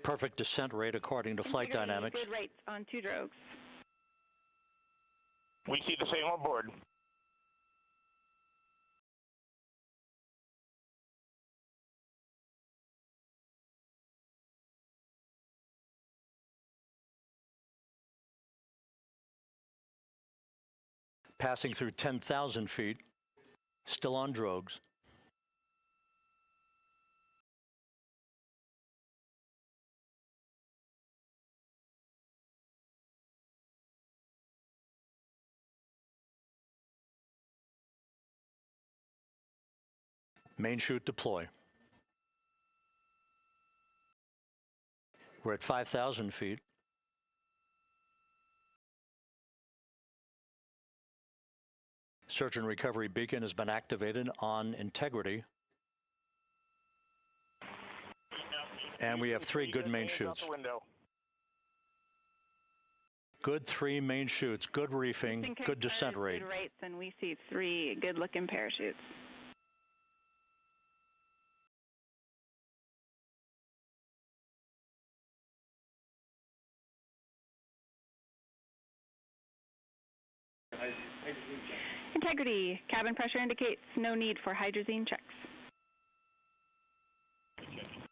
Speaker 1: perfect descent rate according to flight dynamics.
Speaker 3: Good rates on 2 drogues.
Speaker 2: We see the same on board.
Speaker 1: Passing through 10,000 feet, still on drogues. Main chute deploy. We're at 5,000 feet. Search and recovery beacon has been activated on integrity. And we have 3 good main chutes. Good 3 main chutes, good reefing, good descent rate.
Speaker 3: Good rates, and we see 3 good-looking parachutes. Integrity. Cabin pressure indicates no need for hydrazine checks.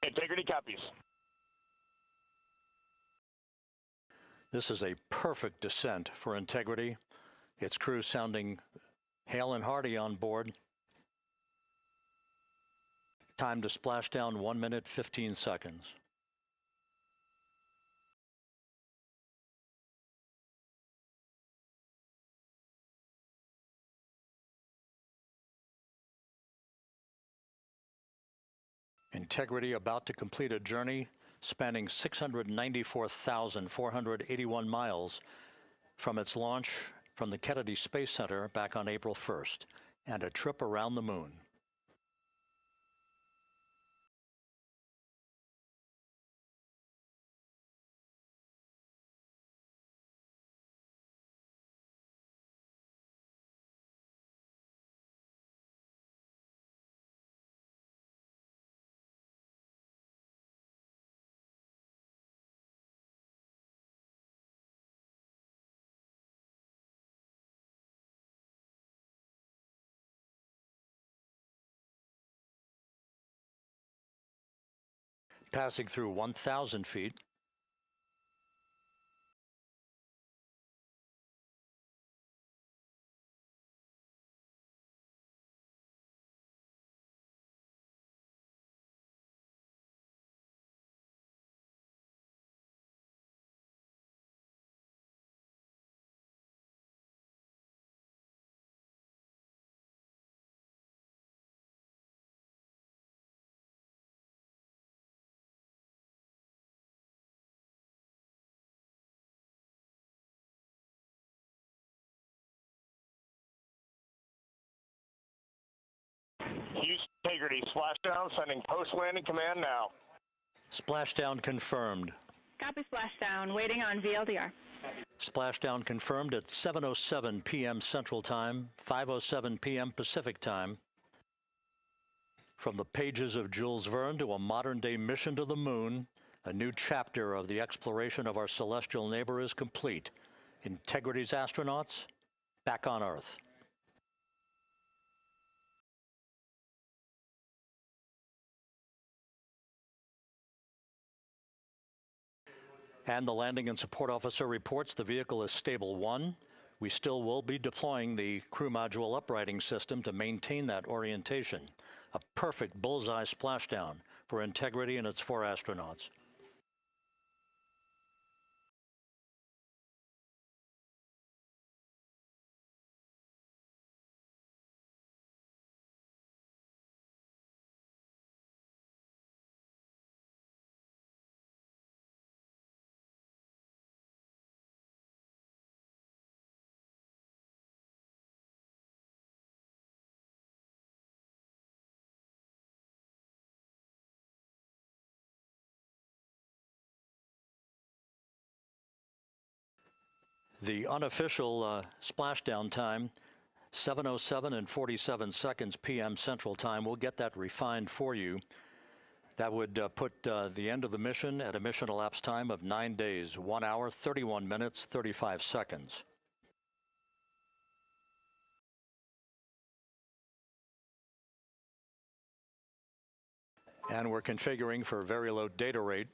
Speaker 2: Integrity copies.
Speaker 1: This is a perfect descent for integrity. Its crew sounding hale and hearty on board. Time to splash down 1 minute, 15 seconds. Integrity about to complete a journey spanning 694,481 miles from its launch from the Kennedy Space Center back on April 1st, and a trip around the moon. Passing through 1,000 feet.
Speaker 2: Houston Integrity, splashdown, sending post-landing command now.
Speaker 1: Splashdown confirmed.
Speaker 3: Copy splashdown, waiting on VLDR.
Speaker 1: Splashdown confirmed at 7:07 p.m. Central Time, 5:07 p.m. Pacific Time. From the pages of Jules Verne to a modern-day mission to the moon, a new chapter of the exploration of our celestial neighbor is complete. Integrity's astronauts back on Earth. And the landing and support officer reports the vehicle is stable 1. We still will be deploying the crew module uprighting system to maintain that orientation. A perfect bullseye splashdown for Integrity and its 4 astronauts. The unofficial splashdown time, 7:07 and 47 seconds p.m. Central Time. We'll get that refined for you. That would put the end of the mission at a mission elapsed time of 9 days, 1 hour, 31 minutes, 35 seconds. And we're configuring for very low data rate.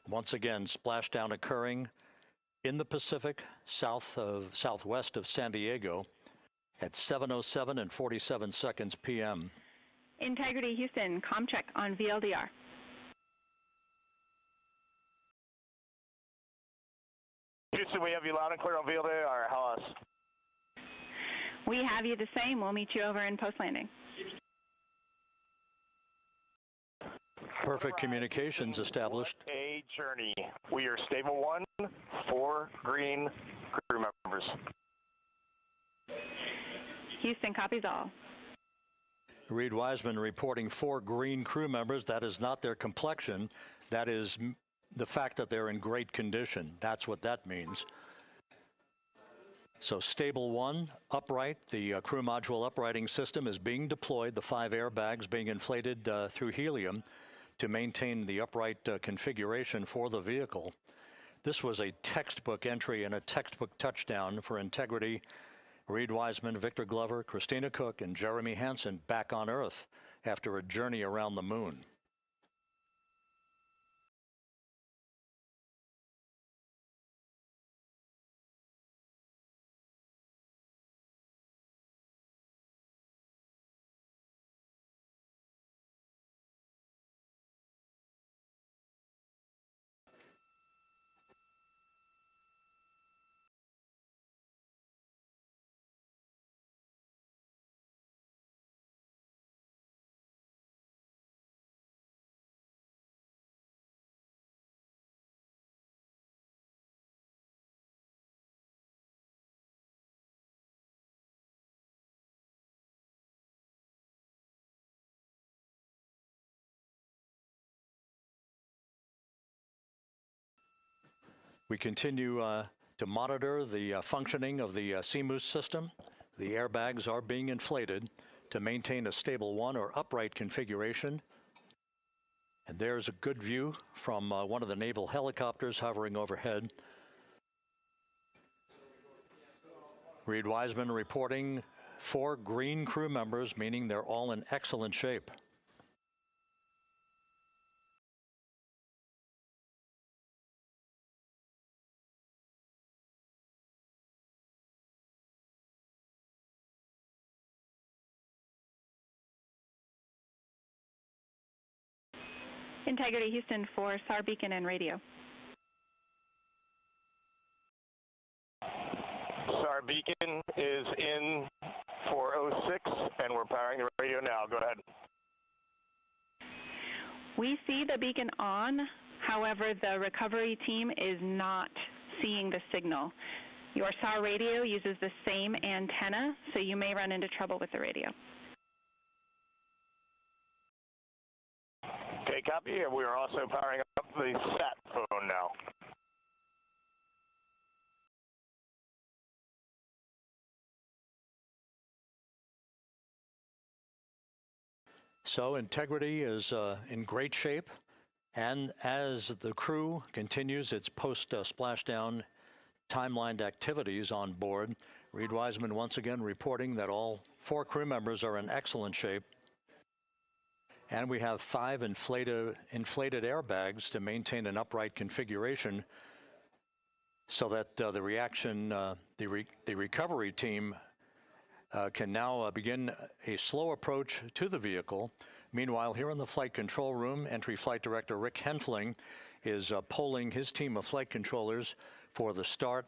Speaker 1: Once again, splashdown occurring in the Pacific, southwest of San Diego at 7:07 and 47 seconds p.m.
Speaker 3: Integrity Houston, comm check on VLDR.
Speaker 2: Houston, we have you loud and clear on VLDR. How us?
Speaker 3: We have you the same. We'll meet you over in post-landing.
Speaker 1: Perfect communications established.
Speaker 2: A journey. We are stable 1, 4 green crew members.
Speaker 3: Houston copies all.
Speaker 1: Reed Wiseman reporting 4 green crew members. That is not their complexion. That is the fact that they're in great condition. That's what that means. So stable 1, upright. The crew module uprighting system is being deployed. The 5 airbags being inflated through helium to maintain the upright configuration for the vehicle. This was a textbook entry and a textbook touchdown for Integrity. Reed Wiseman, Victor Glover, Christina Cook, and Jeremy Hansen back on Earth after a journey around the moon. We continue to monitor the functioning of the CMOOS system. The airbags are being inflated to maintain a stable 1 or upright configuration. And there's a good view from one of the naval helicopters hovering overhead. Reed Wiseman reporting 4 green crew members, meaning they're all in excellent shape.
Speaker 3: Integrity Houston for SAR beacon and radio.
Speaker 2: SAR beacon is in for 06, and we're powering the radio now. Go ahead.
Speaker 3: We see the beacon on. However, the recovery team is not seeing the signal. Your SAR radio uses the same antenna, so you may run into trouble with the radio.
Speaker 2: Okay, copy. And we are also powering up the sat phone now.
Speaker 1: So Integrity is in great shape, and as the crew continues its post-splashdown timelined activities on board, Reed Wiseman once again reporting that all 4 crew members are in excellent shape. And we have 5 inflated airbags to maintain an upright configuration so that the recovery team can now begin a slow approach to the vehicle. Meanwhile, here in the flight control room, Entry Flight Director Rick Henfling is polling his team of flight controllers for the start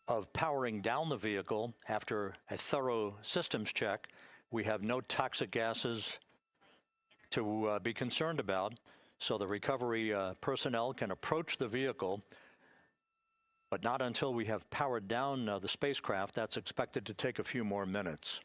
Speaker 1: of powering down the vehicle after a thorough systems check. We have no toxic gases to be concerned about, so the recovery personnel can approach the vehicle, but not until we have powered down the spacecraft. That's expected to take a few more minutes.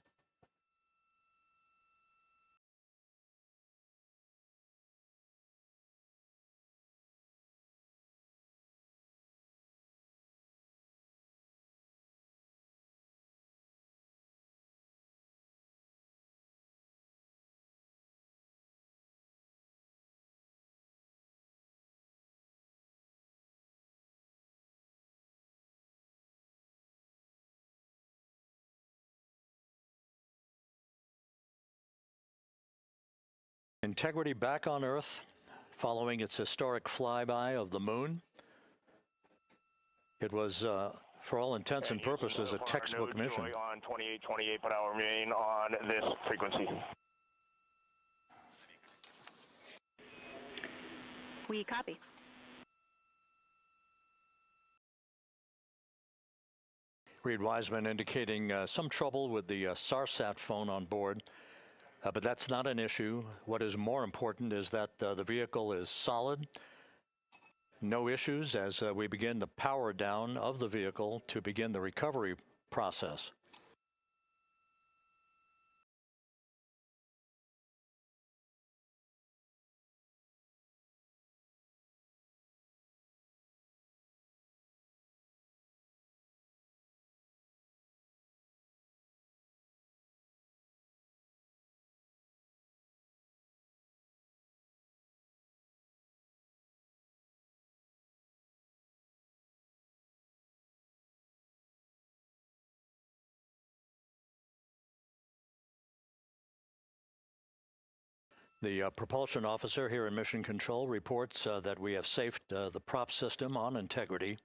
Speaker 1: Integrity back on Earth following its historic flyby of the moon. It was, for all intents and purposes, a textbook mission.
Speaker 2: On 2828, but I'll remain on this frequency.
Speaker 3: We copy.
Speaker 1: Reed Wiseman indicating some trouble with the SARSAT phone on board, but that's not an issue. What is more important is that the vehicle is solid. No issues as we begin the power down of the vehicle to begin the recovery process. The propulsion officer here in Mission Control reports that we have safed the prop system on Integrity.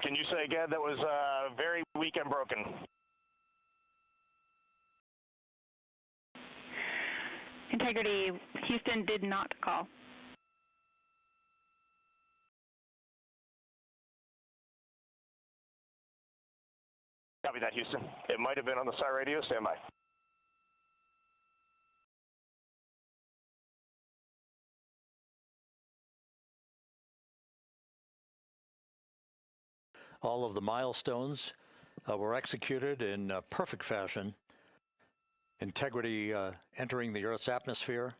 Speaker 2: Can you say again? That was very weak and broken.
Speaker 3: Integrity, Houston did not call.
Speaker 2: Copy that, Houston. It might have been on the SAR radio. Stand by.
Speaker 1: All of the milestones were executed in perfect fashion. Integrity entering the Earth's atmosphere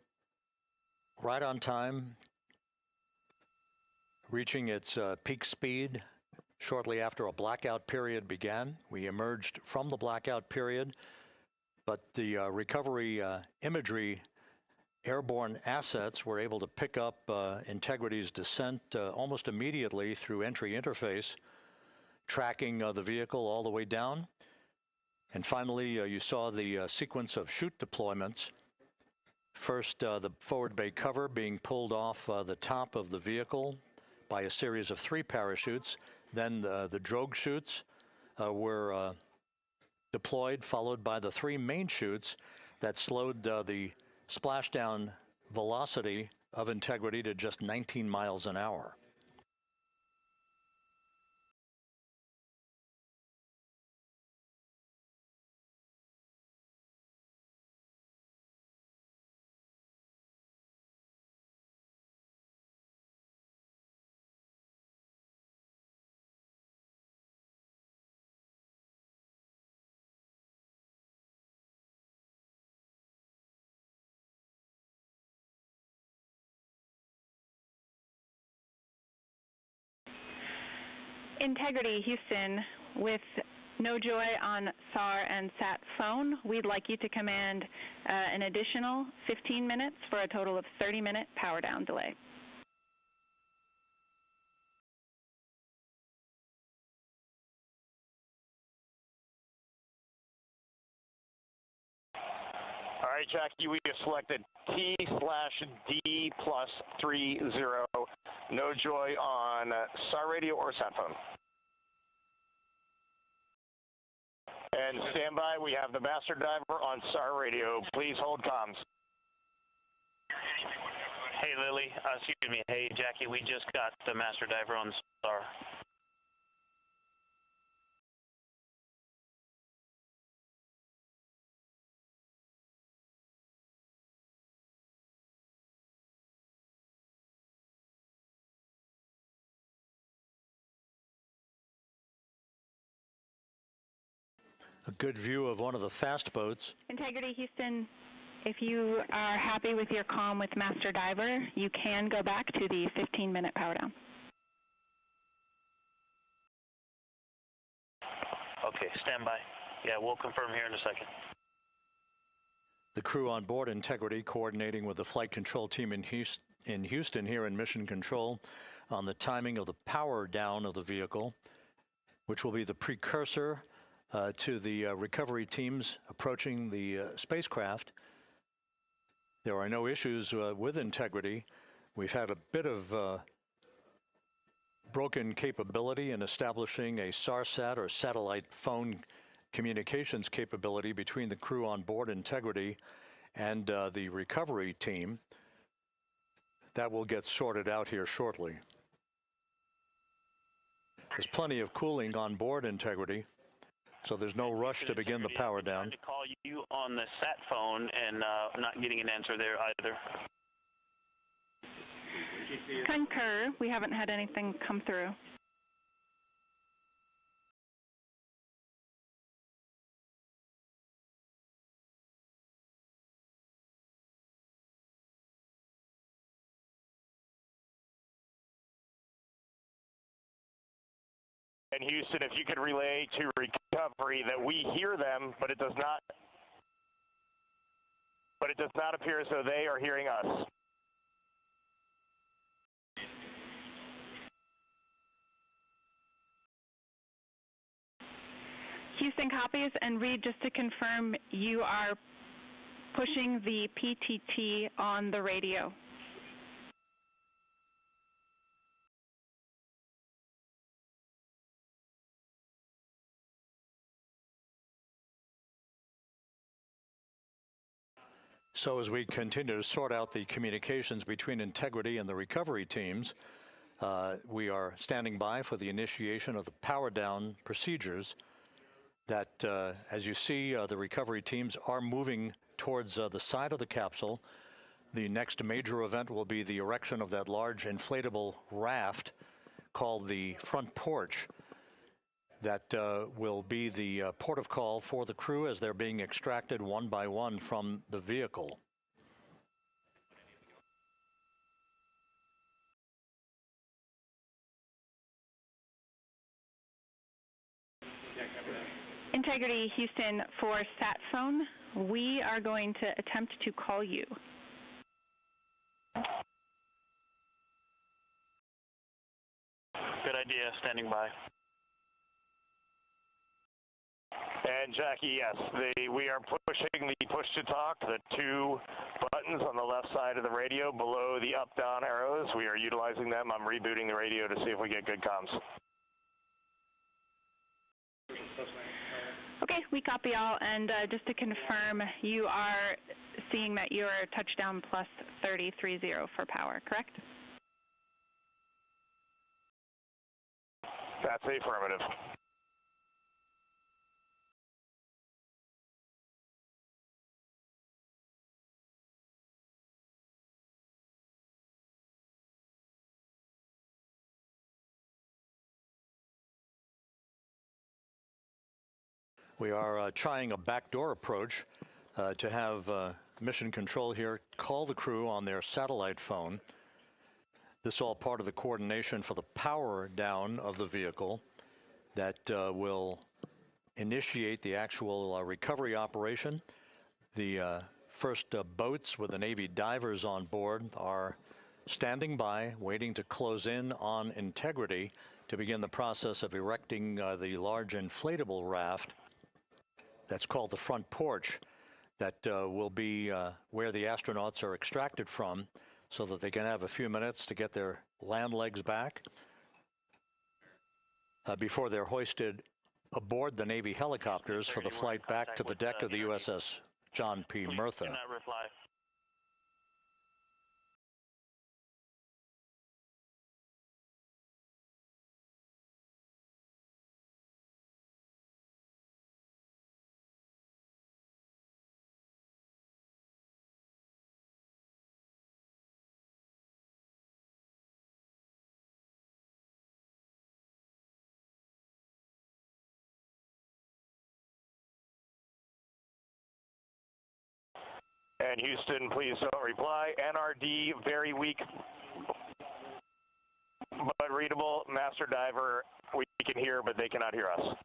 Speaker 1: right on time, reaching its peak speed shortly after a blackout period began. We emerged from the blackout period, but the recovery imagery airborne assets were able to pick up Integrity's descent almost immediately through entry interface, tracking the vehicle all the way down. And finally, you saw the sequence of chute deployments. First, the forward bay cover being pulled off the top of the vehicle by a series of 3 parachutes. Then the drogue chutes were deployed, followed by the 3 main chutes that slowed the splashdown velocity of Integrity to just 19 miles an hour.
Speaker 3: Integrity, Houston, with no joy on SAR and SAT phone, we'd like you to command an additional 15 minutes for a total of 30-minute power down delay.
Speaker 2: All right, Jackie, we have selected T/D+30. No joy on SAR radio or sat phone. And stand by, we have the master diver on SAR radio. Please hold comms.
Speaker 15: Hey, Lily. Excuse me. Hey, Jackie, we just got the master diver on SAR.
Speaker 1: A good view of one of the fast boats.
Speaker 3: Integrity, Houston, if you are happy with your comm with Master Diver, you can go back to the 15-minute power down.
Speaker 15: Okay, stand by. Yeah, we'll confirm here in a second.
Speaker 1: The crew on board Integrity coordinating with the flight control team in Houston here in Mission Control on the timing of the power down of the vehicle, which will be the precursor to the recovery teams approaching the spacecraft. There are no issues with integrity. We've had a bit of broken capability in establishing a SARSAT, or satellite phone communications capability, between the crew on board Integrity and the recovery team. That will get sorted out here shortly. There's plenty of cooling on board Integrity, so there's no rush to begin the power down.
Speaker 15: I tried to call you on the sat phone and not getting an answer there either.
Speaker 3: Concur. We haven't had anything come through.
Speaker 2: And Houston, if you could relay to recovery that we hear them, but it does not appear as though they are hearing us.
Speaker 3: Houston copies, and Reed, just to confirm, you are pushing the PTT on the radio.
Speaker 1: So as we continue to sort out the communications between Integrity and the recovery teams, we are standing by for the initiation of the power down procedures that, as you see, the recovery teams are moving towards the side of the capsule. The next major event will be the erection of that large inflatable raft called the front porch. That will be the port of call for the crew as they're being extracted one by one from the vehicle.
Speaker 3: Integrity, Houston, for sat phone, we are going to attempt to call you.
Speaker 15: Good idea, standing by.
Speaker 2: And Jackie, yes, we are pushing the push to talk, the two buttons on the left side of the radio below the up-down arrows. We are utilizing them. I'm rebooting the radio to see if we get good comms.
Speaker 3: Okay, we copy all, and just to confirm, you are seeing that you are touchdown plus 3030 for power, correct?
Speaker 2: That's affirmative.
Speaker 1: We are trying a backdoor approach to have mission control here call the crew on their satellite phone. This is all part of the coordination for the power down of the vehicle that will initiate the actual recovery operation. The first boats with the Navy divers on board are standing by, waiting to close in on Integrity to begin the process of erecting the large inflatable raft. That's called the front porch. That will be where the astronauts are extracted from so that they can have a few minutes to get their land legs back before they're hoisted aboard the Navy helicopters for the flight back to the deck of the USS John P. Murtha.
Speaker 2: And Houston, please don't reply. NRD, very weak, but readable. Master diver, we can hear, but they cannot hear us.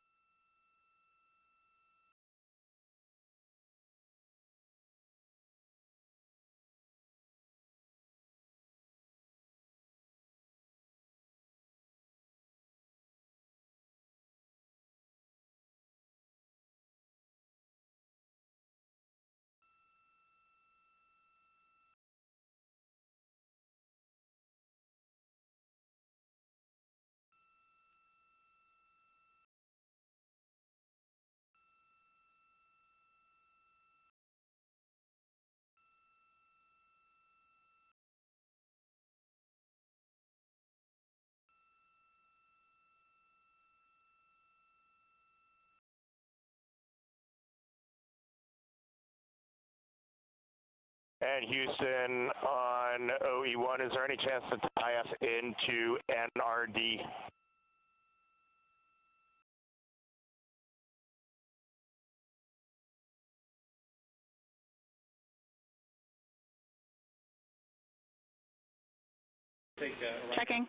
Speaker 2: And Houston on OE1, is there any chance to tie us into NRD?
Speaker 3: Checking.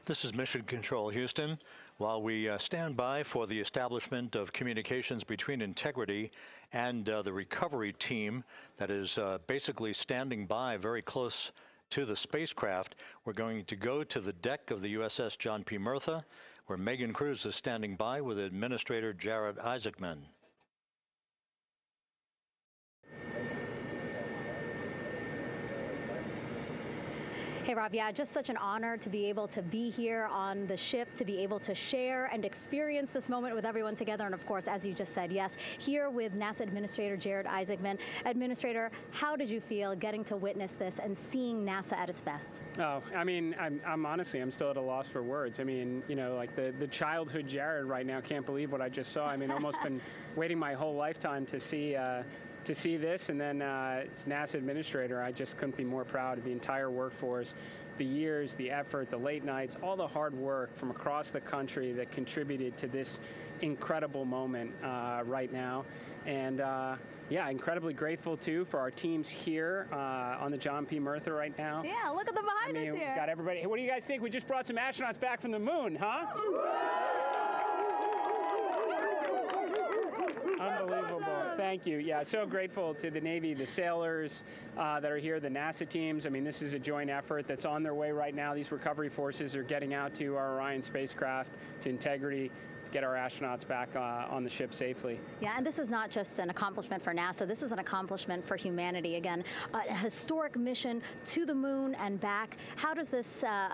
Speaker 1: This is Mission Control, Houston. While we stand by for the establishment of communications between Integrity and the recovery team that is basically standing by very close to the spacecraft, we're going to go to the deck of the USS John P. Murtha, where Megan Cruz is standing by with Administrator Jared Isaacman.
Speaker 11: Hey, Rob, yeah, just such an honor to be able to be here on the ship, to be able to share and experience this moment with everyone together. And of course, as you just said, yes, here with NASA Administrator Jared Isaacman. Administrator, how did you feel getting to witness this and seeing NASA at its best?
Speaker 16: Oh, I mean, I'm honestly, I'm still at a loss for words. I mean, you know, like the childhood Jared right now can't believe what I just saw. I mean, almost been waiting my whole lifetime to see this, and then it's NASA Administrator. I just couldn't be more proud of the entire workforce, the years, the effort, the late nights, all the hard work from across the country that contributed to this incredible moment right now. And yeah, incredibly grateful too for our teams here on the John P. Murtha right now.
Speaker 11: Yeah, look at the behind us here.
Speaker 16: Got everybody. Hey, what do you guys think? We just brought some astronauts back from the moon, huh? Unbelievable. Thank you. Yeah, so grateful to the Navy, the sailors that are here, the NASA teams. I mean, this is a joint effort that's on their way right now. These recovery forces are getting out to our Orion spacecraft, to Integrity, to get our astronauts back on the ship safely.
Speaker 11: Yeah, and this is not just an accomplishment for NASA. This is an accomplishment for humanity. Again, a historic mission to the moon and back. How does this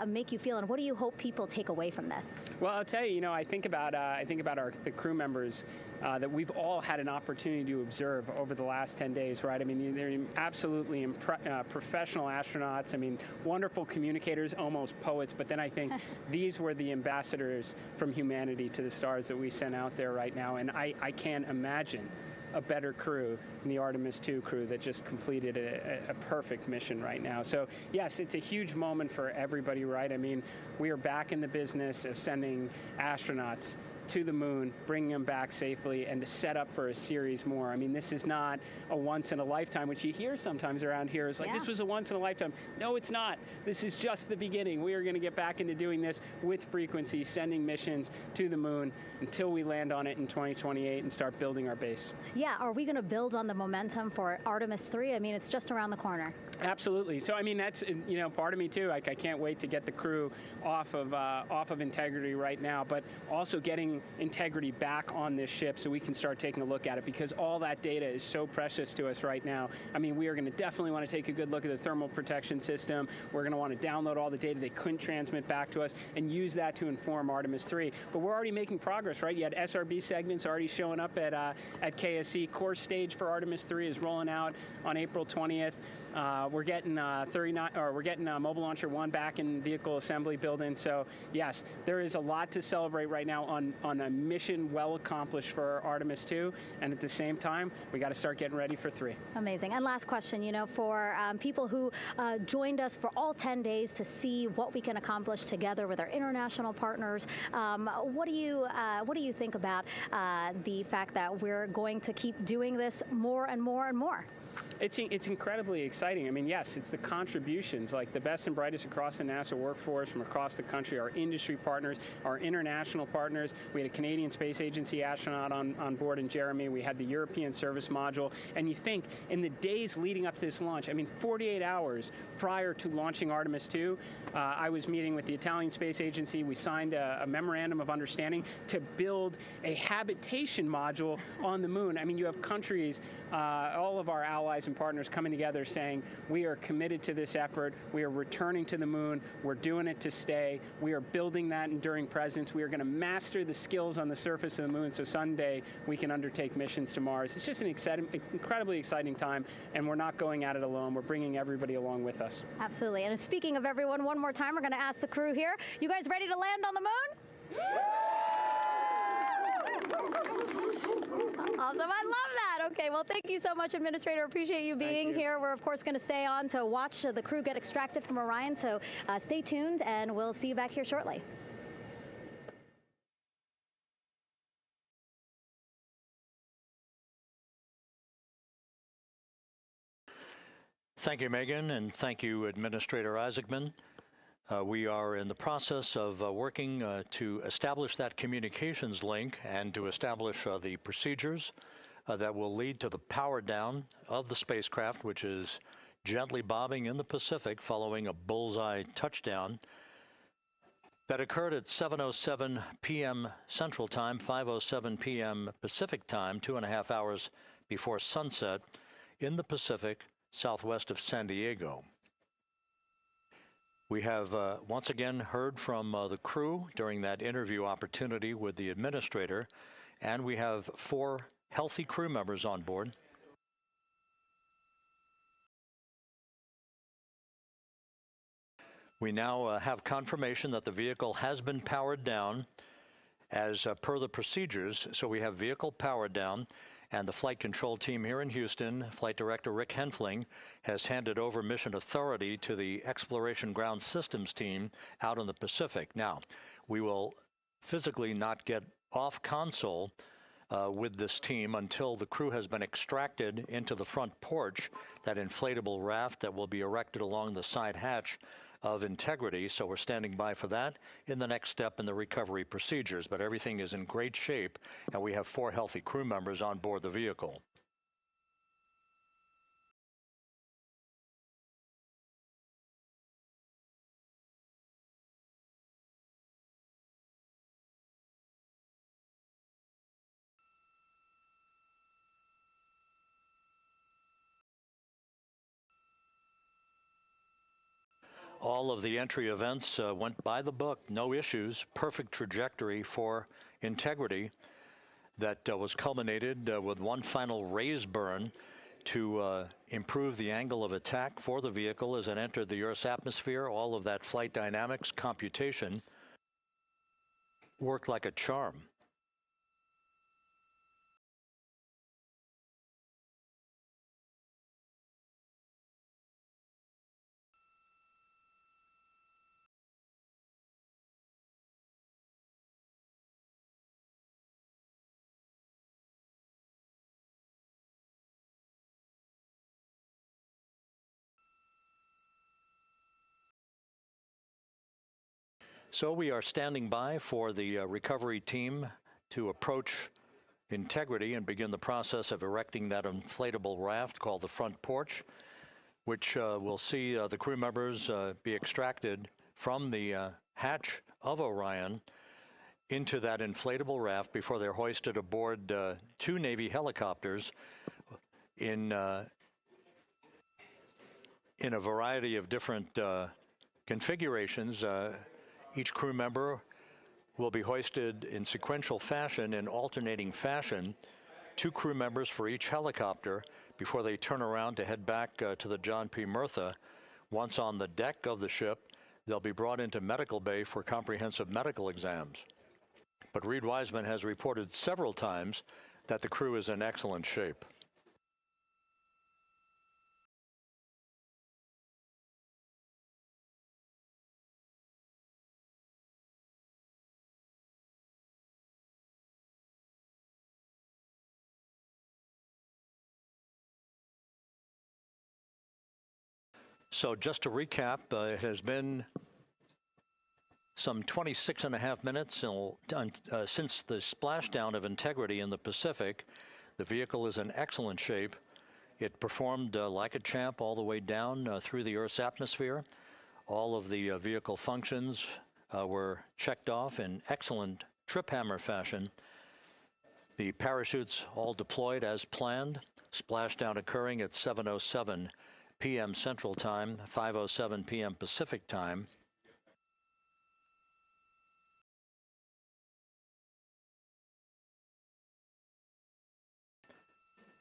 Speaker 11: make you feel, and what do you hope people take away from this?
Speaker 16: Well, I'll tell you, you know, I think about the crew members that we've all had an opportunity to observe over the last 10 days, right? I mean, they're absolutely professional astronauts. I mean, wonderful communicators, almost poets. But then I think these were the ambassadors from humanity to the stars that we sent out there right now. And I can't imagine a better crew than the Artemis II crew that just completed a perfect mission right now. So yes, it's a huge moment for everybody, right? I mean, we are back in the business of sending astronauts to the moon, bringing them back safely, and to set up for a series more. I mean, this is not a once in a lifetime, which you hear sometimes around here. It's like, this was a once in a lifetime. No, it's not. This is just the beginning. We are going to get back into doing this with frequency, sending missions to the moon until we land on it in 2028 and start building our base.
Speaker 11: Yeah, are we going to build on the momentum for Artemis III? I mean, it's just around the corner.
Speaker 16: Absolutely. So, I mean, that's, you know, part of me too. Like, I can't wait to get the crew off of Integrity right now, but also getting Integrity back on this ship so we can start taking a look at it, because all that data is so precious to us right now. I mean, we are going to definitely want to take a good look at the thermal protection system. We're going to want to download all the data they couldn't transmit back to us and use that to inform Artemis III. But we're already making progress, right? You had SRB segments already showing up at KSC. Core stage for Artemis III is rolling out on April 20th. We're getting Mobile Launcher 1 back in vehicle assembly building. So yes, there is a lot to celebrate right now on a mission well accomplished for Artemis II, and at the same time, we got to start getting ready for 3.
Speaker 11: Amazing. And last question, you know, for people who joined us for all 10 days to see what we can accomplish together with our international partners, what do you think about the fact that we're going to keep doing this more and more and more?
Speaker 16: It's incredibly exciting. I mean, yes, it's the contributions, like the best and brightest across the NASA workforce from across the country, our industry partners, our international partners. We had a Canadian Space Agency astronaut on board in Jeremy. We had the European Service Module. And you think, in the days leading up to this launch, I mean, 48 hours prior to launching Artemis II, I was meeting with the Italian Space Agency. We signed a memorandum of understanding to build a habitation module on the moon. I mean, you have countries, all of our allies bipartisan partners coming together saying, we are committed to this effort. We are returning to the moon. We're doing it to stay. We are building that enduring presence. We are going to master the skills on the surface of the moon so someday we can undertake missions to Mars. It's just an incredibly exciting time, and we're not going at it alone. We're bringing everybody along with us.
Speaker 11: Absolutely. And speaking of everyone, one more time, we're going to ask the crew here, you guys ready to land on the moon? Awesome. I love that. Okay, well, thank you so much, Administrator. Appreciate you being here. We're, of course, going to stay on to watch the crew get extracted from Orion, so stay tuned, and we'll see you back here shortly.
Speaker 1: Thank you, Megan, and thank you, Administrator Isaacman. We are in the process of working to establish that communications link and to establish the procedures that will lead to the power down of the spacecraft, which is gently bobbing in the Pacific following a bullseye touchdown that occurred at 7:07 p.m. Central Time, 5:07 p.m. Pacific Time, 2.5 hours before sunset in the Pacific, southwest of San Diego. We have once again heard from the crew during that interview opportunity with the administrator, and we have 4 healthy crew members on board. We now have confirmation that the vehicle has been powered down as per the procedures. So we have vehicle powered down, and the flight control team here in Houston, Flight Director Rick Henfling, has handed over mission authority to the Exploration Ground Systems team out in the Pacific. Now, we will physically not get off console with this team until the crew has been extracted into the front porch, that inflatable raft that will be erected along the side hatch of Integrity. So we're standing by for that in the next step in the recovery procedures. But everything is in great shape, and we have 4 healthy crew members on board the vehicle. All of the entry events went by the book, no issues, perfect trajectory for Integrity that was culminated with one final raise burn to improve the angle of attack for the vehicle as it entered the Earth's atmosphere. All of that flight dynamics computation worked like a charm. So we are standing by for the recovery team to approach Integrity and begin the process of erecting that inflatable raft called the front porch, which will see the crew members be extracted from the hatch of Orion into that inflatable raft before they're hoisted aboard 2 Navy helicopters in a variety of different configurations. Each crew member will be hoisted in sequential fashion, in alternating fashion, 2 crew members for each helicopter before they turn around to head back to the John P. Murtha. Once on the deck of the ship, they'll be brought into medical bay for comprehensive medical exams. But Reed Wiseman has reported several times that the crew is in excellent shape. So just to recap, it has been some 26.5 minutes since the splashdown of Integrity in the Pacific. The vehicle is in excellent shape. It performed like a champ all the way down through the Earth's atmosphere. All of the vehicle functions were checked off in excellent trip hammer fashion. The parachutes all deployed as planned. Splashdown occurring at 7:07 p.m. Central Time, 5:07 p.m. Pacific Time.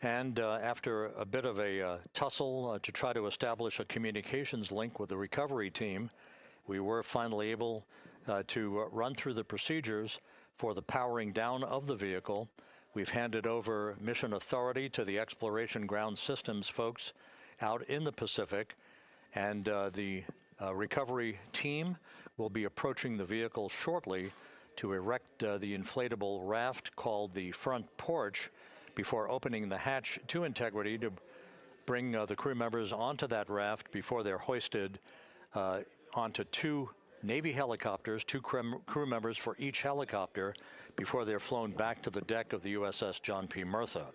Speaker 1: And after a bit of a tussle to try to establish a communications link with the recovery team, we were finally able to run through the procedures for the powering down of the vehicle. We've handed over mission authority to the Exploration Ground Systems folks out in the Pacific, and the recovery team will be approaching the vehicle shortly to erect the inflatable raft called the front porch before opening the hatch to Integrity to bring the crew members onto that raft before they're hoisted onto two Navy helicopters, two crew members for each helicopter, before they're flown back to the deck of the USS John P. Murtha.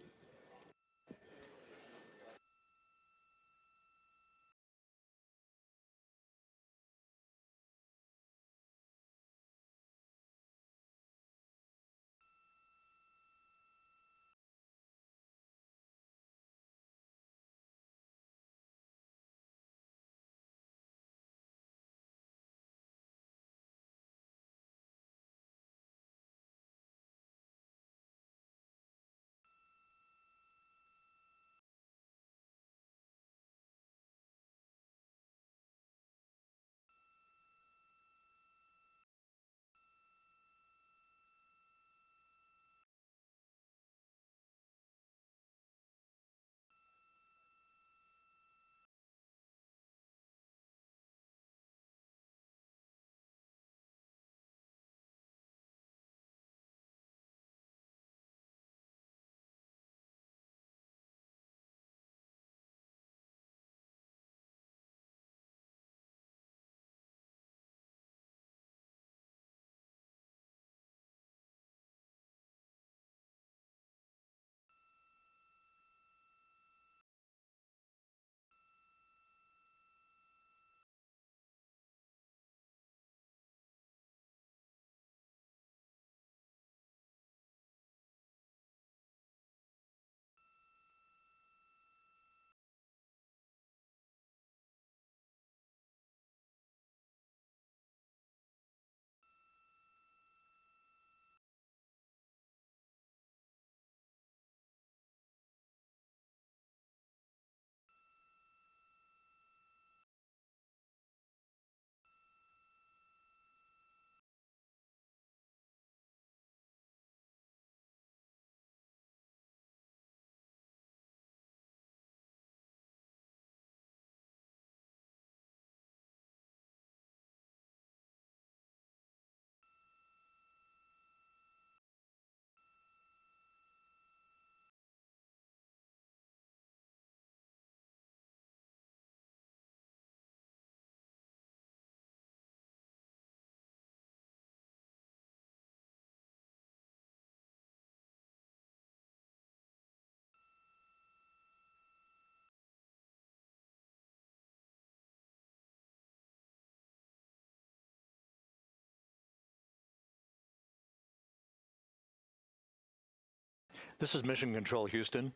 Speaker 1: This is Mission Control Houston.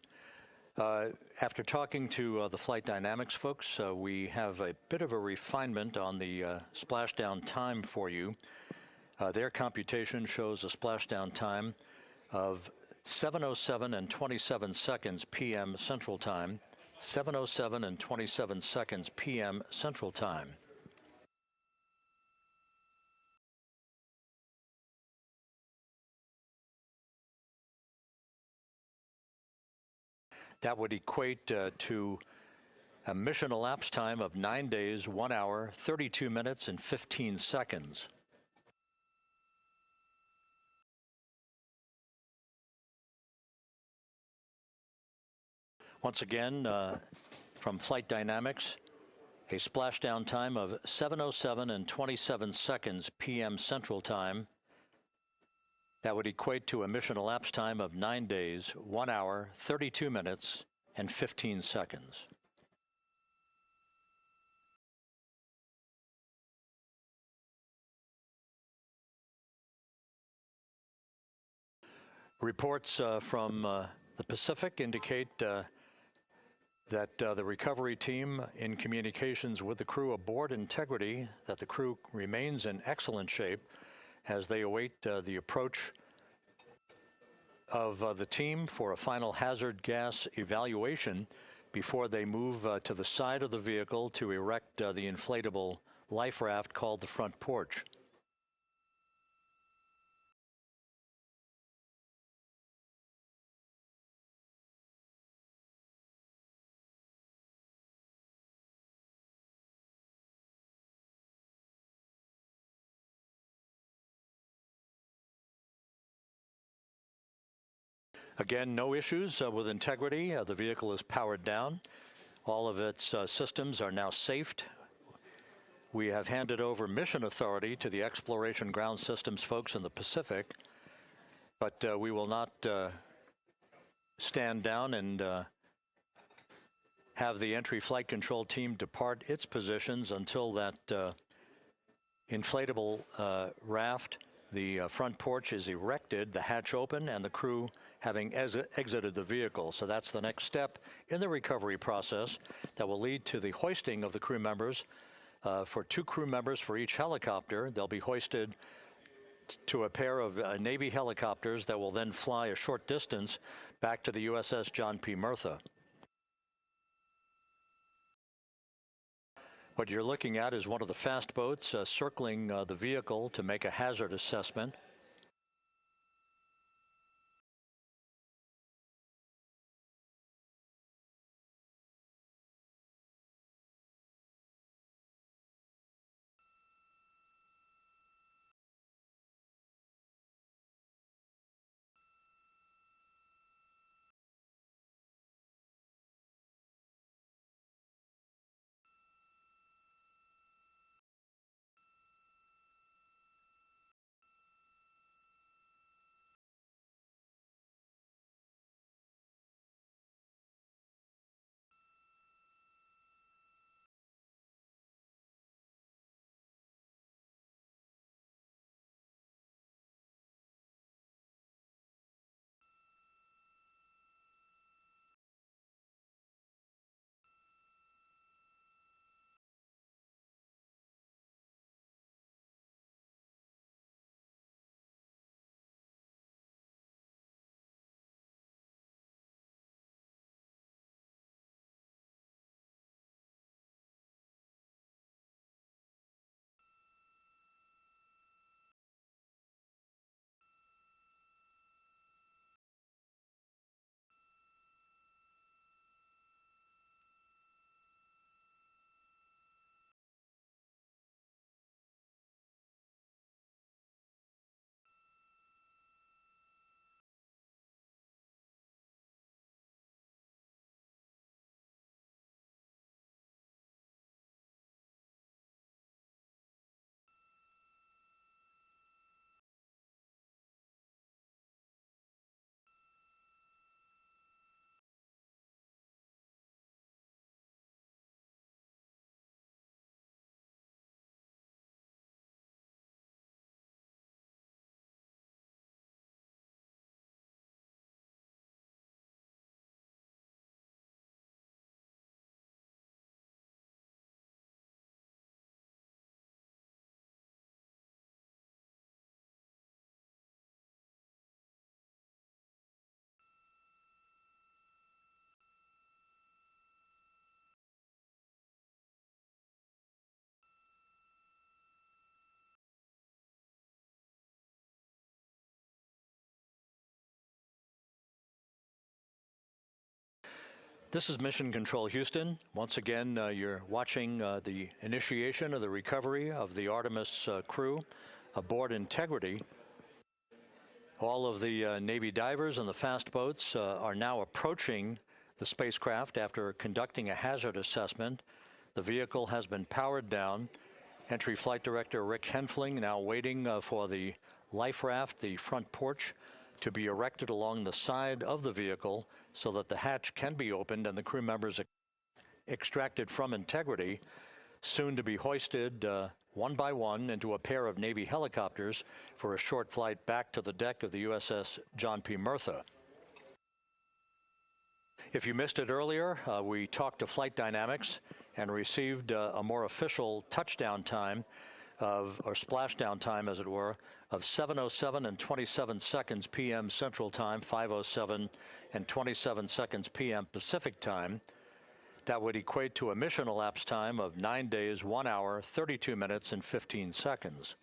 Speaker 1: After talking to the flight dynamics folks, we have a bit of a refinement on the splashdown time for you. Their computation shows a splashdown time of 7:07 and 27 seconds p.m. Central Time, 7:07 and 27 seconds p.m. Central Time. That would equate to a mission elapsed time of 9 days, 1 hour, 32 minutes, and 15 seconds. Once again, from Flight Dynamics, a splashdown time of 7:07 and 27 seconds p.m. Central Time. That would equate to a mission elapsed time of 9 days, 1 hour, 32 minutes, and 15 seconds. Reports from the Pacific indicate that the recovery team in communications with the crew aboard Integrity, that the crew remains in excellent shape as they await the approach of the team for a final hazard gas evaluation before they move to the side of the vehicle to erect the inflatable life raft called the front porch. Again, no issues with Integrity. The vehicle is powered down. All of its systems are now safed. We have handed over mission authority to the Exploration Ground Systems folks in the Pacific, but we will not stand down and have the entry flight control team depart its positions until that inflatable raft, the front porch, is erected, the hatch open, and the crew having exited the vehicle. So that's the next step in the recovery process that will lead to the hoisting of the crew members. For 2 crew members for each helicopter, they'll be hoisted to a pair of Navy helicopters that will then fly a short distance back to the USS John P. Murtha. What you're looking at is one of the fast boats circling the vehicle to make a hazard assessment. This is Mission Control Houston. Once again, you're watching the initiation of the recovery of the Artemis crew aboard Integrity. All of the Navy divers and the fast boats are now approaching the spacecraft after conducting a hazard assessment. The vehicle has been powered down. Entry Flight Director Rick Henfling now waiting for the life raft, the front porch, to be erected along the side of the vehicle so that the hatch can be opened and the crew members extracted from Integrity, soon to be hoisted one by one into a pair of Navy helicopters for a short flight back to the deck of the USS John P. Murtha. If you missed it earlier, we talked to Flight Dynamics and received a more official touchdown time or splashdown time, as it were, of 7:07 and 27 seconds p.m. Central Time, 5:07 and 27 seconds p.m. Pacific Time. That would equate to a mission elapsed time of 9 days, 1 hour, 32 minutes, and 15 seconds.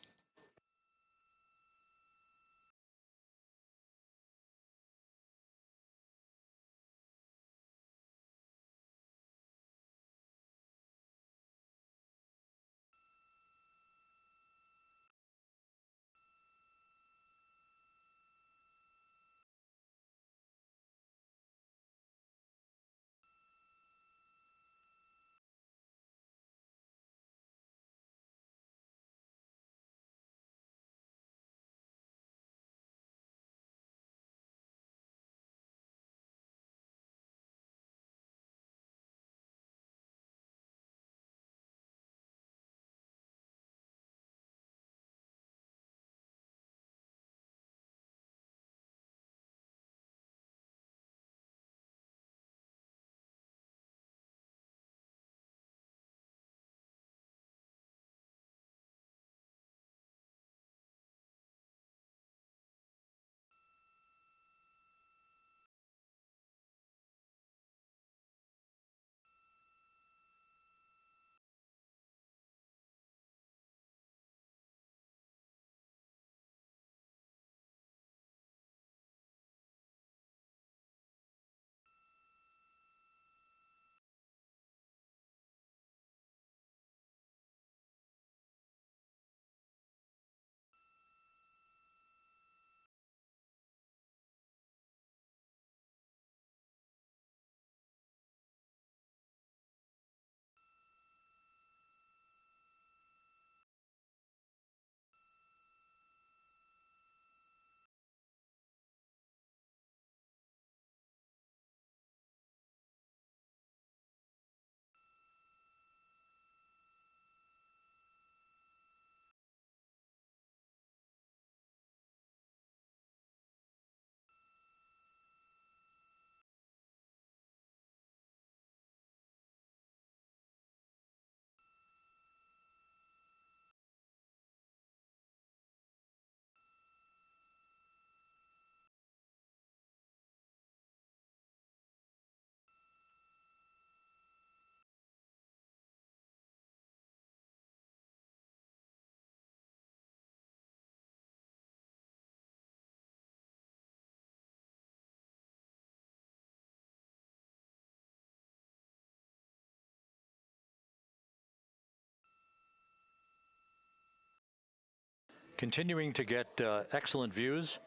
Speaker 1: Continuing to get excellent views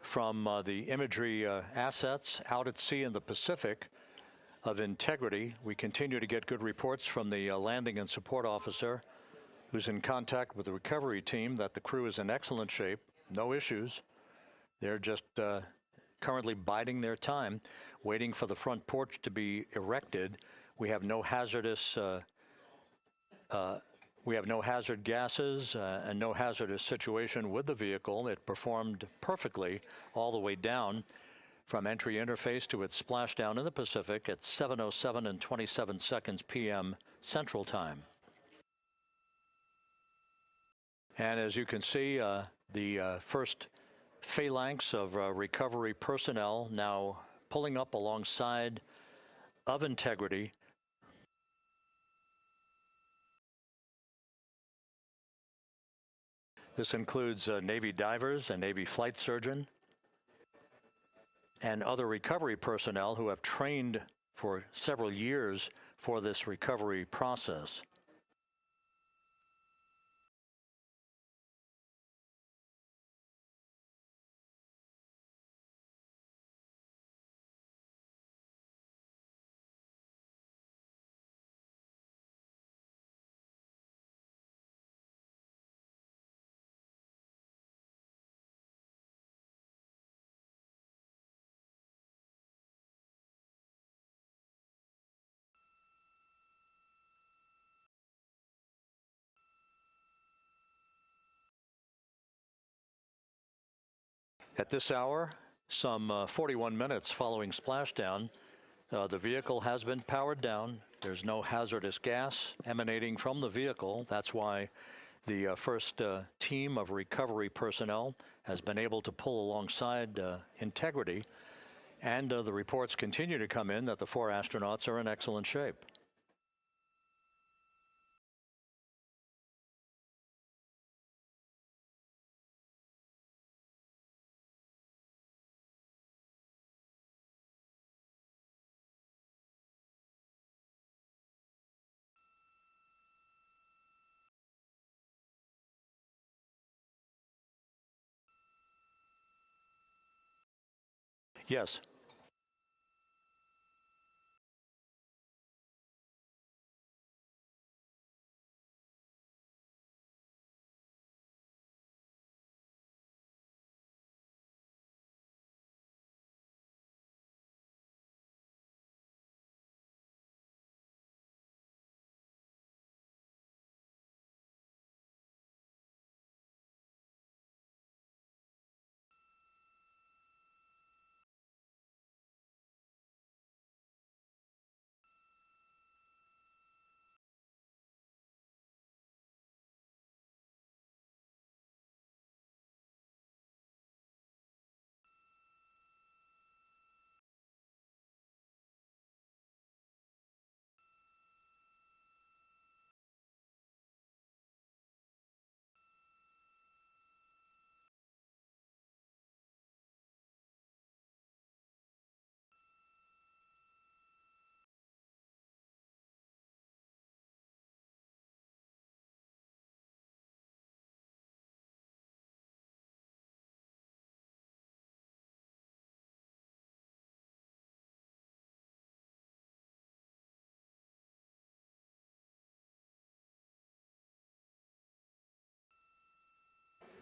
Speaker 1: from the imagery assets out at sea in the Pacific of integrity. We continue to get good reports from the landing and support officer, who's in contact with the recovery team, that the crew is in excellent shape, no issues. They're just currently biding their time, waiting for the front porch to be erected. We have no hazardous hazard gases and no hazardous situation with the vehicle. It performed perfectly all the way down from entry interface to its splashdown in the Pacific at 7:07 and 27 seconds p.m. Central Time. And as you can see, the first phalanx of recovery personnel now pulling up alongside of integrity. This includes Navy divers, a Navy flight surgeon, and other recovery personnel who have trained for several years for this recovery process. At this hour, some 41 minutes following splashdown, The vehicle has been powered down. There's no hazardous gas emanating from the vehicle. That's why the first team of recovery personnel has been able to pull alongside Integrity. And the reports continue to come in that the 4 astronauts are in excellent shape. Yes.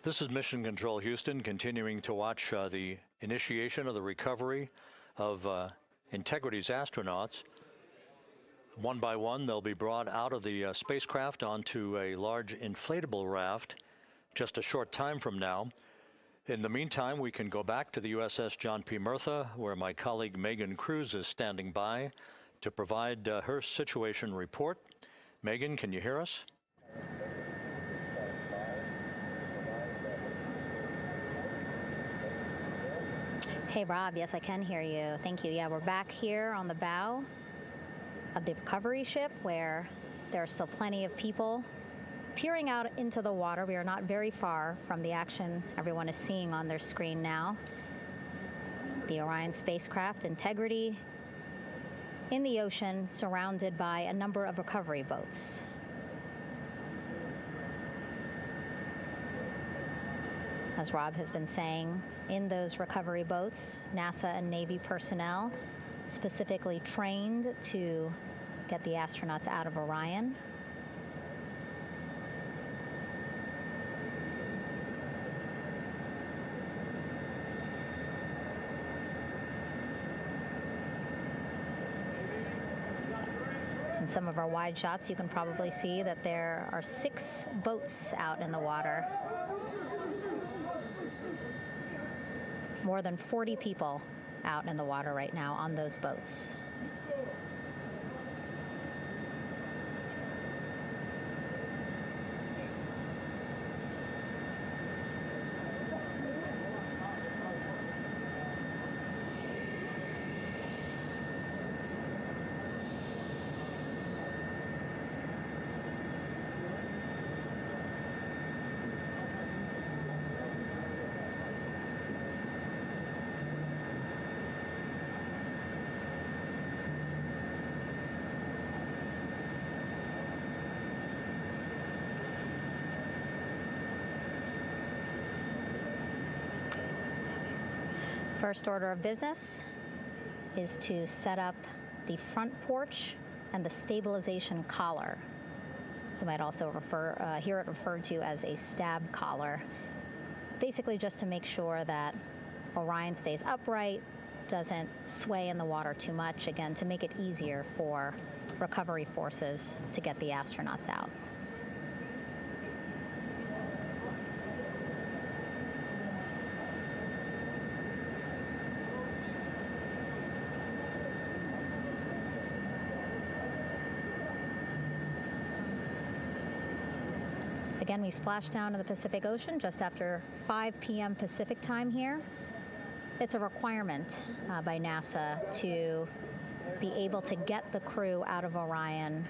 Speaker 1: This is Mission Control Houston, continuing to watch the initiation of the recovery of Integrity's astronauts. One by one, they'll be brought out of the spacecraft onto a large inflatable raft just a short time from now. In the meantime, we can go back to the USS John P. Murtha, where my colleague Megan Cruz is standing by to provide her situation report. Megan, can you hear us?
Speaker 11: Hey, Rob. Yes, I can hear you. Thank you. Yeah, we're back here on the bow of the recovery ship where there are still plenty of people peering out into the water. We are not very far from the action everyone is seeing on their screen now. The Orion spacecraft, Integrity, in the ocean, surrounded by a number of recovery boats. As Rob has been saying, in those recovery boats, NASA and Navy personnel specifically trained to get the astronauts out of Orion. In some of our wide shots, you can probably see that there are 6 boats out in the water. More than 40 people out in the water right now on those boats. First order of business is to set up the front porch and the stabilization collar. You might also hear it referred to as a stab collar. Basically just to make sure that Orion stays upright, doesn't sway in the water too much, again, to make it easier for recovery forces to get the astronauts out. Again, we splashed down in the Pacific Ocean just after 5 p.m. Pacific time here. It's a requirement by NASA to be able to get the crew out of Orion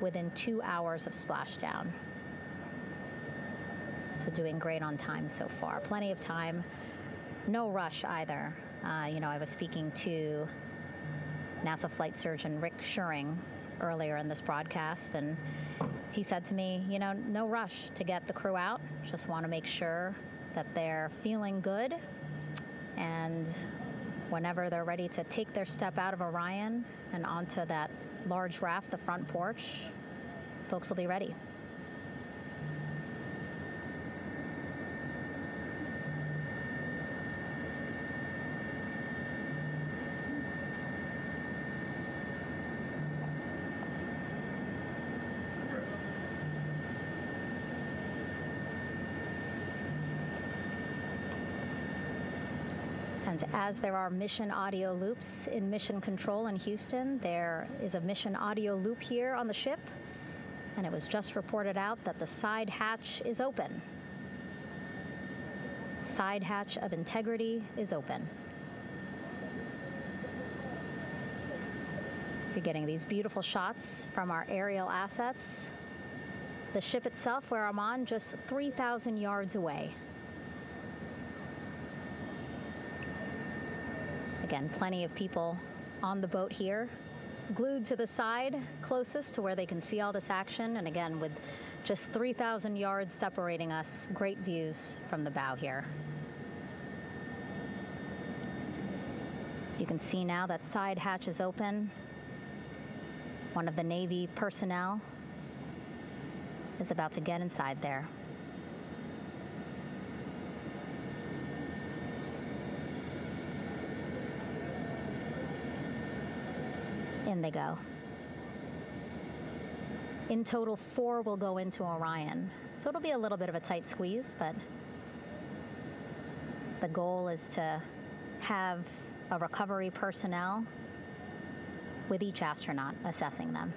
Speaker 11: within 2 hours of splashdown. So doing great on time so far. Plenty of time. No rush either. I was speaking to NASA flight surgeon Rick Schuring earlier in this broadcast, and he said to me, no rush to get the crew out. Just want to make sure that they're feeling good, and whenever they're ready to take their step out of Orion and onto that large raft, the front porch, folks will be ready. And as there are mission audio loops in Mission Control in Houston, there is a mission audio loop here on the ship, and it was just reported out that the side hatch is open. Side hatch of integrity is open. You're getting these beautiful shots from our aerial assets. The ship itself, where I'm on, just 3,000 yards away. Again, plenty of people on the boat here, glued to the side closest to where they can see all this action. And again, with just 3,000 yards separating us, great views from the bow here. You can see now that side hatch is open. One of the Navy personnel is about to get inside there. In they go. In total, 4 will go into Orion. So it'll be a little bit of a tight squeeze, but the goal is to have a recovery personnel with each astronaut assessing them.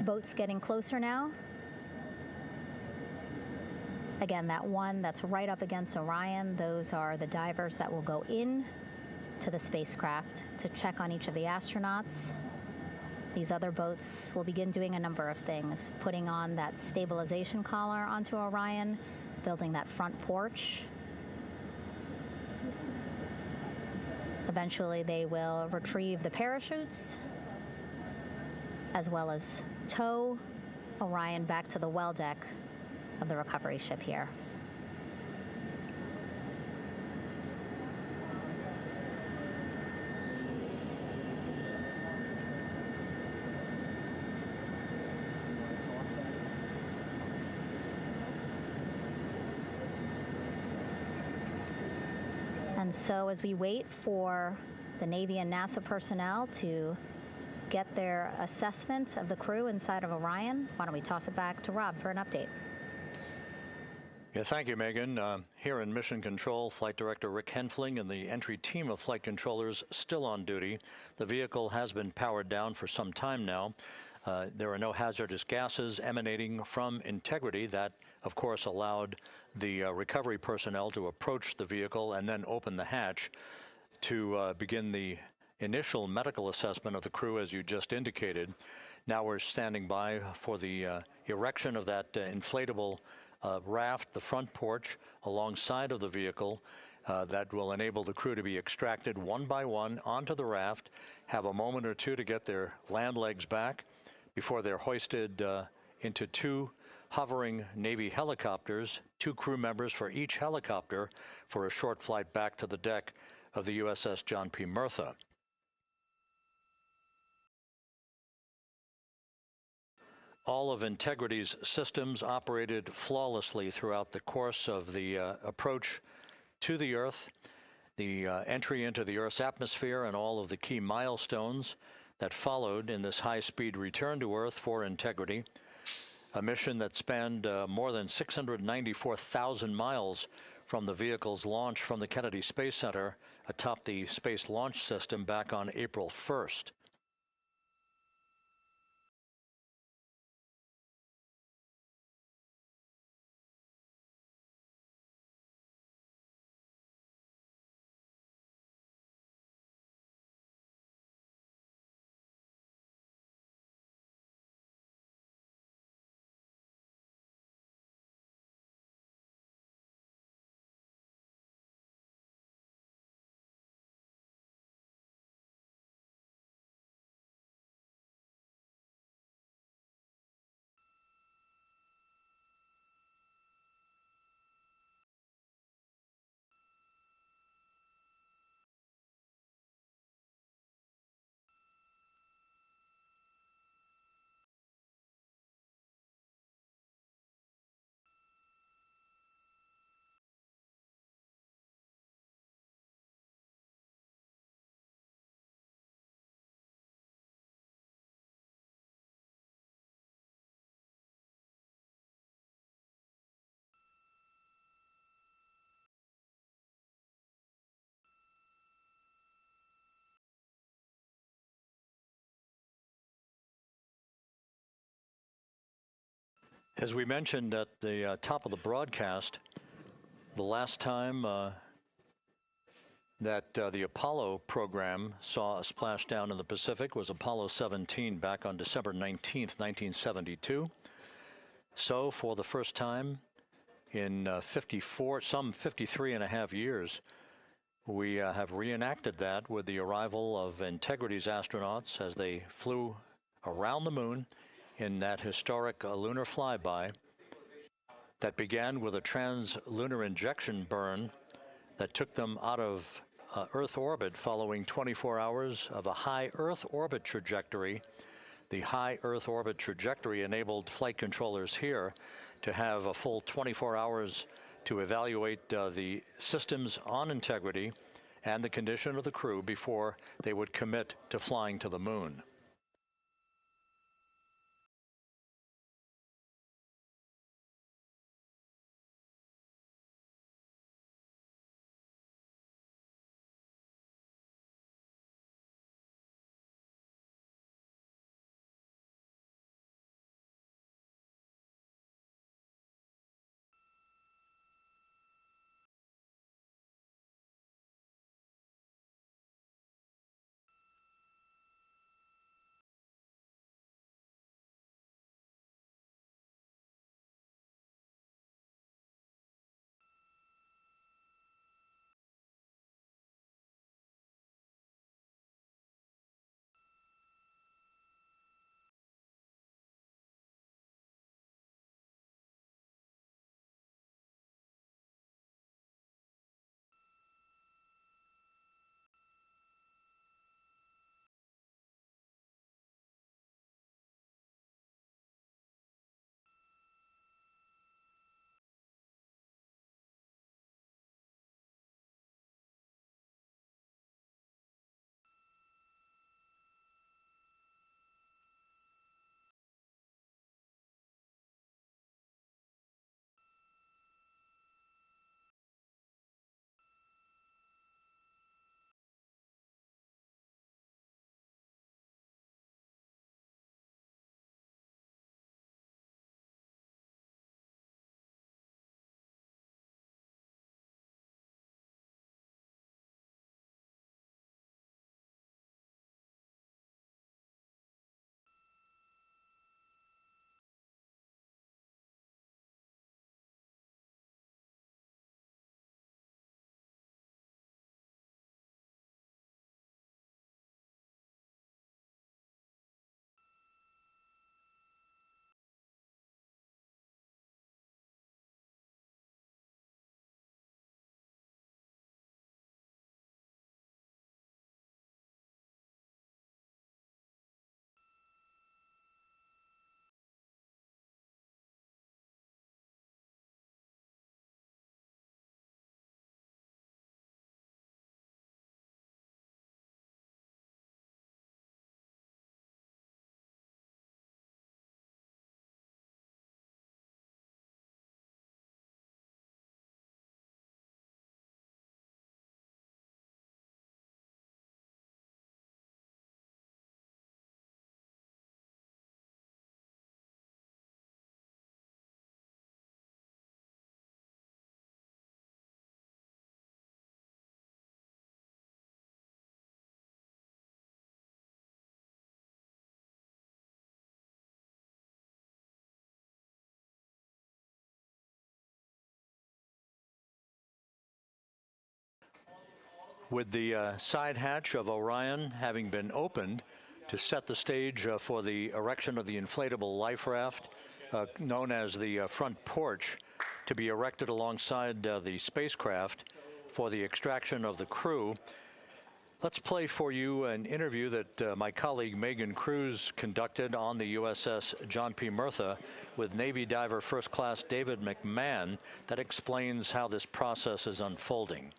Speaker 11: Boats getting closer now. Again, that one that's right up against Orion, those are the divers that will go in to the spacecraft to check on each of the astronauts. These other boats will begin doing a number of things, putting on that stabilization collar onto Orion, building that front porch. Eventually, they will retrieve the parachutes, as well as tow Orion back to the well deck of the recovery ship here. And so as we wait for the Navy and NASA personnel to get their assessment of the crew inside of Orion, why don't we toss it back to Rob for an update?
Speaker 1: Yeah, thank you, Megan. Here in Mission Control, Flight Director Rick Henfling and the entry team of flight controllers still on duty. The vehicle has been powered down for some time now. There are no hazardous gases emanating from integrity. That, of course, allowed the recovery personnel to approach the vehicle and then open the hatch to begin the initial medical assessment of the crew, as you just indicated. Now we're standing by for the erection of that inflatable raft, the front porch, alongside of the vehicle that will enable the crew to be extracted one by one onto the raft, have a moment or two to get their land legs back before they're hoisted into 2 hovering Navy helicopters, 2 crew members for each helicopter, for a short flight back to the deck of the USS John P. Murtha. All of Integrity's systems operated flawlessly throughout the course of the approach to the Earth, the entry into the Earth's atmosphere, and all of the key milestones that followed in this high-speed return to Earth for integrity. A mission that spanned more than 694,000 miles from the vehicle's launch from the Kennedy Space Center atop the Space Launch System back on April 1st. As we mentioned at the top of the broadcast, the last time that the Apollo program saw a splashdown in the Pacific was Apollo 17 back on December 19th, 1972. So for the first time in 53 and a half years, we have reenacted that with the arrival of Integrity's astronauts as they flew around the moon in that historic lunar flyby that began with a trans-lunar injection burn that took them out of Earth orbit following 24 hours of a high Earth orbit trajectory. The high Earth orbit trajectory enabled flight controllers here to have a full 24 hours to evaluate the systems on Integrity and the condition of the crew before they would commit to flying to the moon. With the side hatch of Orion having been opened to set the stage for the erection of the inflatable life raft, known as the front porch, to be erected alongside the spacecraft for the extraction of the crew. Let's play for you an interview that my colleague Megan Cruz conducted on the USS John P. Murtha with Navy diver First Class David McMahon that explains how this process is unfolding.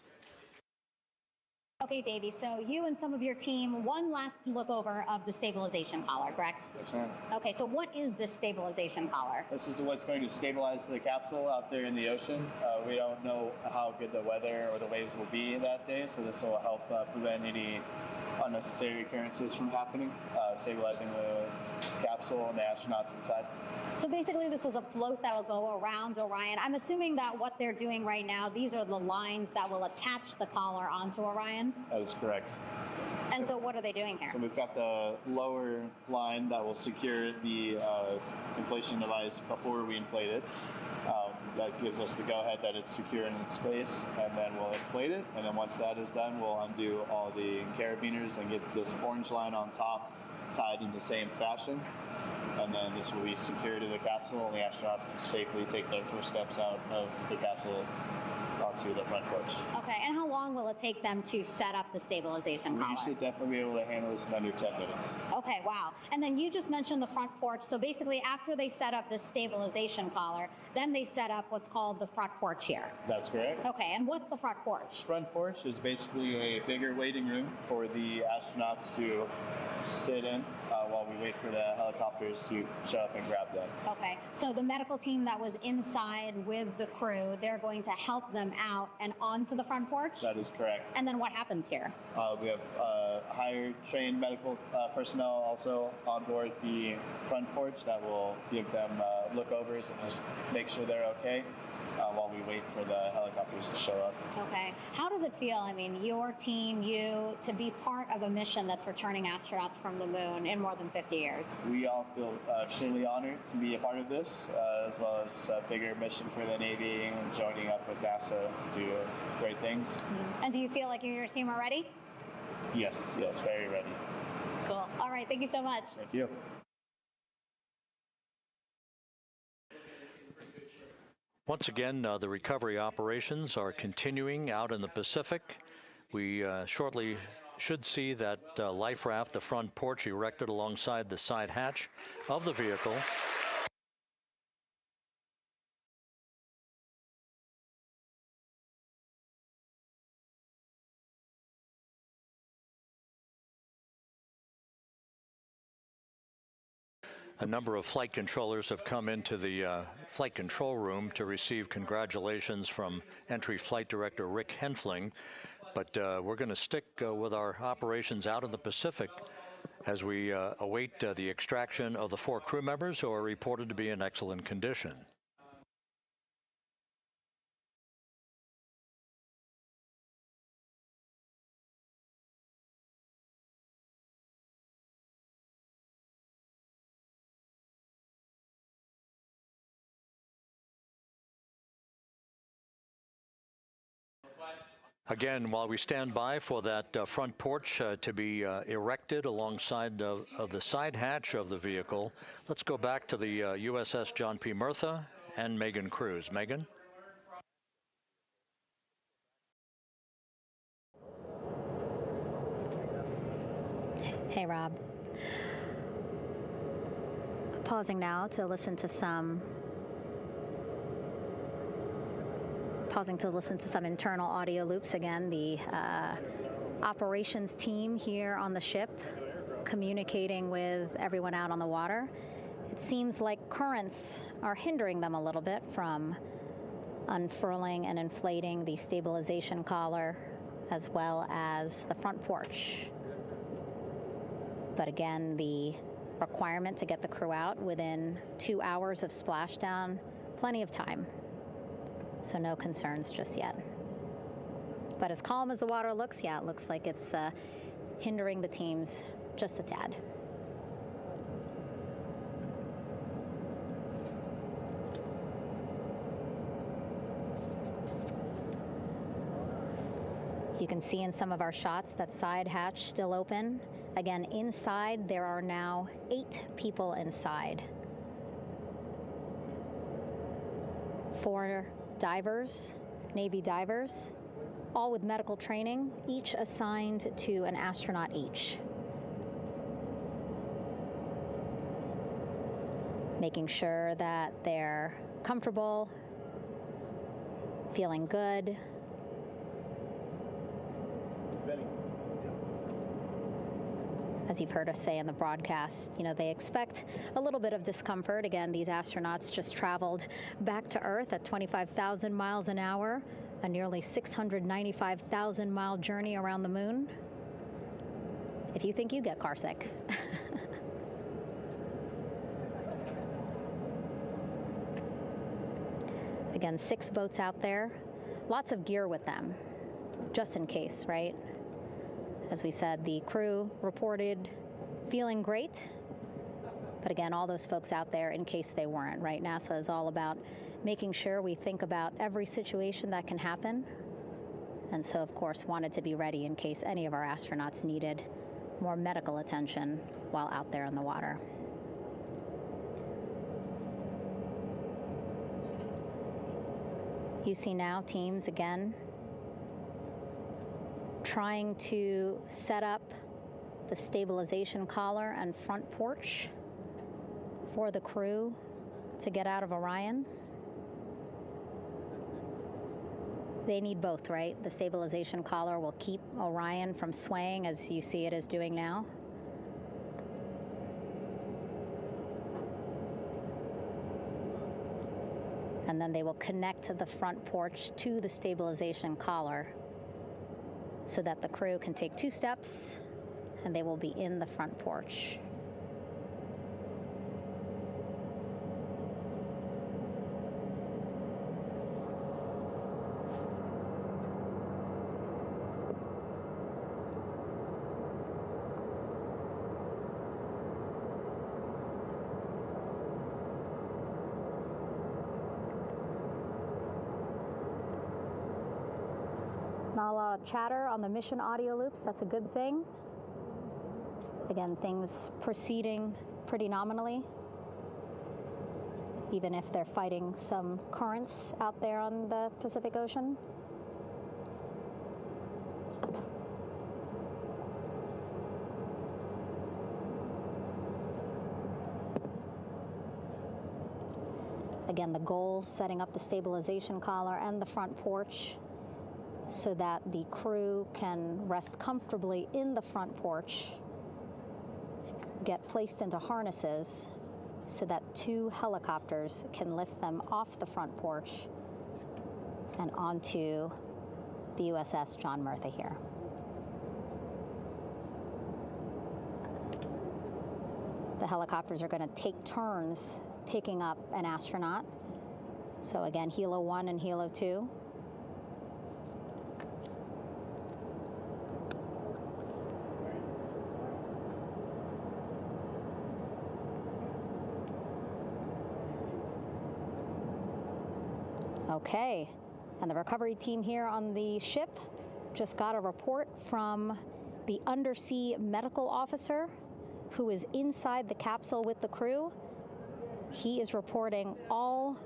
Speaker 11: Okay, Davey, so you and some of your team, one last look over of the stabilization collar, correct?
Speaker 17: Yes, ma'am.
Speaker 11: Okay, so what is this stabilization collar?
Speaker 17: This is what's going to stabilize the capsule out there in the ocean. We don't know how good the weather or the waves will be that day, so this will help prevent any unnecessary occurrences from happening, stabilizing the capsule and the astronauts inside.
Speaker 11: So basically this is a float that will go around Orion. I'm assuming that what they're doing right now, these are the lines that will attach the collar onto Orion?
Speaker 17: That is correct.
Speaker 11: And so what are they doing here?
Speaker 17: So we've got the lower line that will secure the inflation device before we inflate it. That gives us the go-ahead that it's secure in its space, and then we'll inflate it. And then once that is done, we'll undo all the carabiners and get this orange line on top tied in the same fashion. And then this will be secure to the capsule, and the astronauts can safely take their first steps out of the capsule onto the front porch.
Speaker 11: Okay, and how long will it take them to set up the stabilization collar?
Speaker 17: We should definitely be able to handle this in under 10 minutes.
Speaker 11: Okay, wow. And then you just mentioned the front porch. So basically after they set up this stabilization collar, then they set up what's called the front porch here.
Speaker 17: That's correct.
Speaker 11: Okay, and what's the front porch?
Speaker 17: Front porch is basically a bigger waiting room for the astronauts to sit in while we wait for the helicopters to show up and grab them.
Speaker 11: Okay, so the medical team that was inside with the crew, they're going to help them out and onto the front porch?
Speaker 17: That is correct.
Speaker 11: And then what happens here?
Speaker 17: We have higher trained medical personnel also on board the front porch that will give them lookovers and just make sure they're okay while we wait for the helicopters to show up.
Speaker 11: Okay. How does it feel, I mean, your team, you, to be part of a mission that's returning astronauts from the moon in more than 50 years?
Speaker 17: We all feel extremely honored to be a part of this, as well as a bigger mission for the Navy and joining up with NASA to do great things.
Speaker 11: Mm-hmm. And do you feel like you and your team are ready?
Speaker 17: Yes, very ready.
Speaker 11: Cool. All right, thank you so much.
Speaker 17: Thank you.
Speaker 1: Once again, the recovery operations are continuing out in the Pacific. We shortly should see that life raft, the front porch, erected alongside the side hatch of the vehicle. A number of flight controllers have come into the flight control room to receive congratulations from Entry Flight Director Rick Henfling. But we're going to stick with our operations out in the Pacific as we await the extraction of the 4 crew members who are reported to be in excellent condition. Again, while we stand by for that front porch to be erected alongside of the side hatch of the vehicle, let's go back to the USS John P. Murtha and Megan Cruz. Megan?
Speaker 11: Hey, Rob. Pausing now to listen to some internal audio loops. Again, the operations team here on the ship communicating with everyone out on the water. It seems like currents are hindering them a little bit from unfurling and inflating the stabilization collar as well as the front porch. But again, the requirement to get the crew out within 2 hours of splashdown, plenty of time. So no concerns just yet. But as calm as the water looks, yeah, it looks like it's hindering the teams just a tad. You can see in some of our shots that side hatch still open. Again, inside there are now 8 people inside. 4 divers, Navy divers, all with medical training, each assigned to an astronaut each. Making sure that they're comfortable, feeling good. As you've heard us say in the broadcast, you know, they expect a little bit of discomfort. Again, these astronauts just traveled back to Earth at 25,000 miles an hour, a nearly 695,000-mile journey around the moon. If you think you get carsick. Again, 6 boats out there, lots of gear with them, just in case, right? As we said, the crew reported feeling great, but again, all those folks out there in case they weren't, right? NASA is all about making sure we think about every situation that can happen, and so, of course, wanted to be ready in case any of our astronauts needed more medical attention while out there in the water. You see now teams, again, trying to set up the stabilization collar and front porch for the crew to get out of Orion. They need both, right? The stabilization collar will keep Orion from swaying as you see it is doing now. And then they will connect the front porch to the stabilization collar so that the crew can take 2 steps and they will be in the front porch. Not a lot of chatter on the mission audio loops. That's a good thing. Again, things proceeding pretty nominally, even if they're fighting some currents out there on the Pacific Ocean. Again, the goal, setting up the stabilization collar and the front porch so that the crew can rest comfortably in the front porch, get placed into harnesses so that 2 helicopters can lift them off the front porch and onto the USS John Murtha here. The helicopters are going to take turns picking up an astronaut. So again, Helo 1 and Helo 2. Okay, and the recovery team here on the ship just got a report from the undersea medical officer who is inside the capsule with the crew. He is reporting all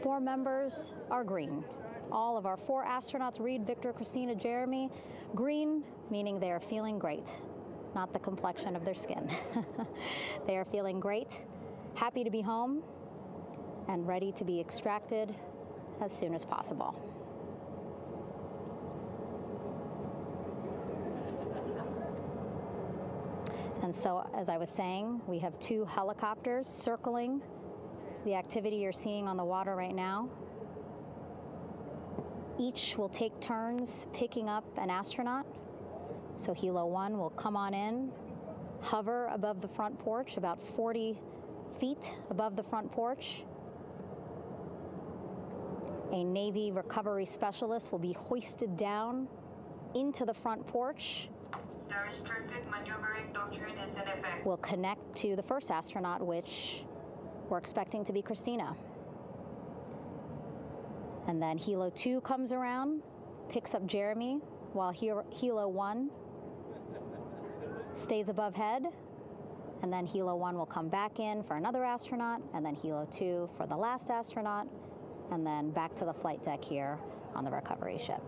Speaker 11: 4 members are green. All of our 4 astronauts, Reed, Victor, Christina, Jeremy, green, meaning they are feeling great, not the complexion of their skin. They are feeling great, happy to be home, and ready to be extracted as soon as possible. And so, as I was saying, we have 2 helicopters circling the activity you're seeing on the water right now. Each will take turns picking up an astronaut. So Helo 1 will come on in, hover above the front porch, about 40 feet above the front porch. A Navy recovery specialist will be hoisted down into the front porch.
Speaker 18: The restricted maneuvering doctrine is in effect.
Speaker 11: Will connect to the first astronaut, which we're expecting to be Christina. And then Helo 2 comes around, picks up Jeremy, while Helo 1 stays above head, and then Helo 1 will come back in for another astronaut, and then Helo 2 for the last astronaut, and then back to the flight deck here on the recovery ship.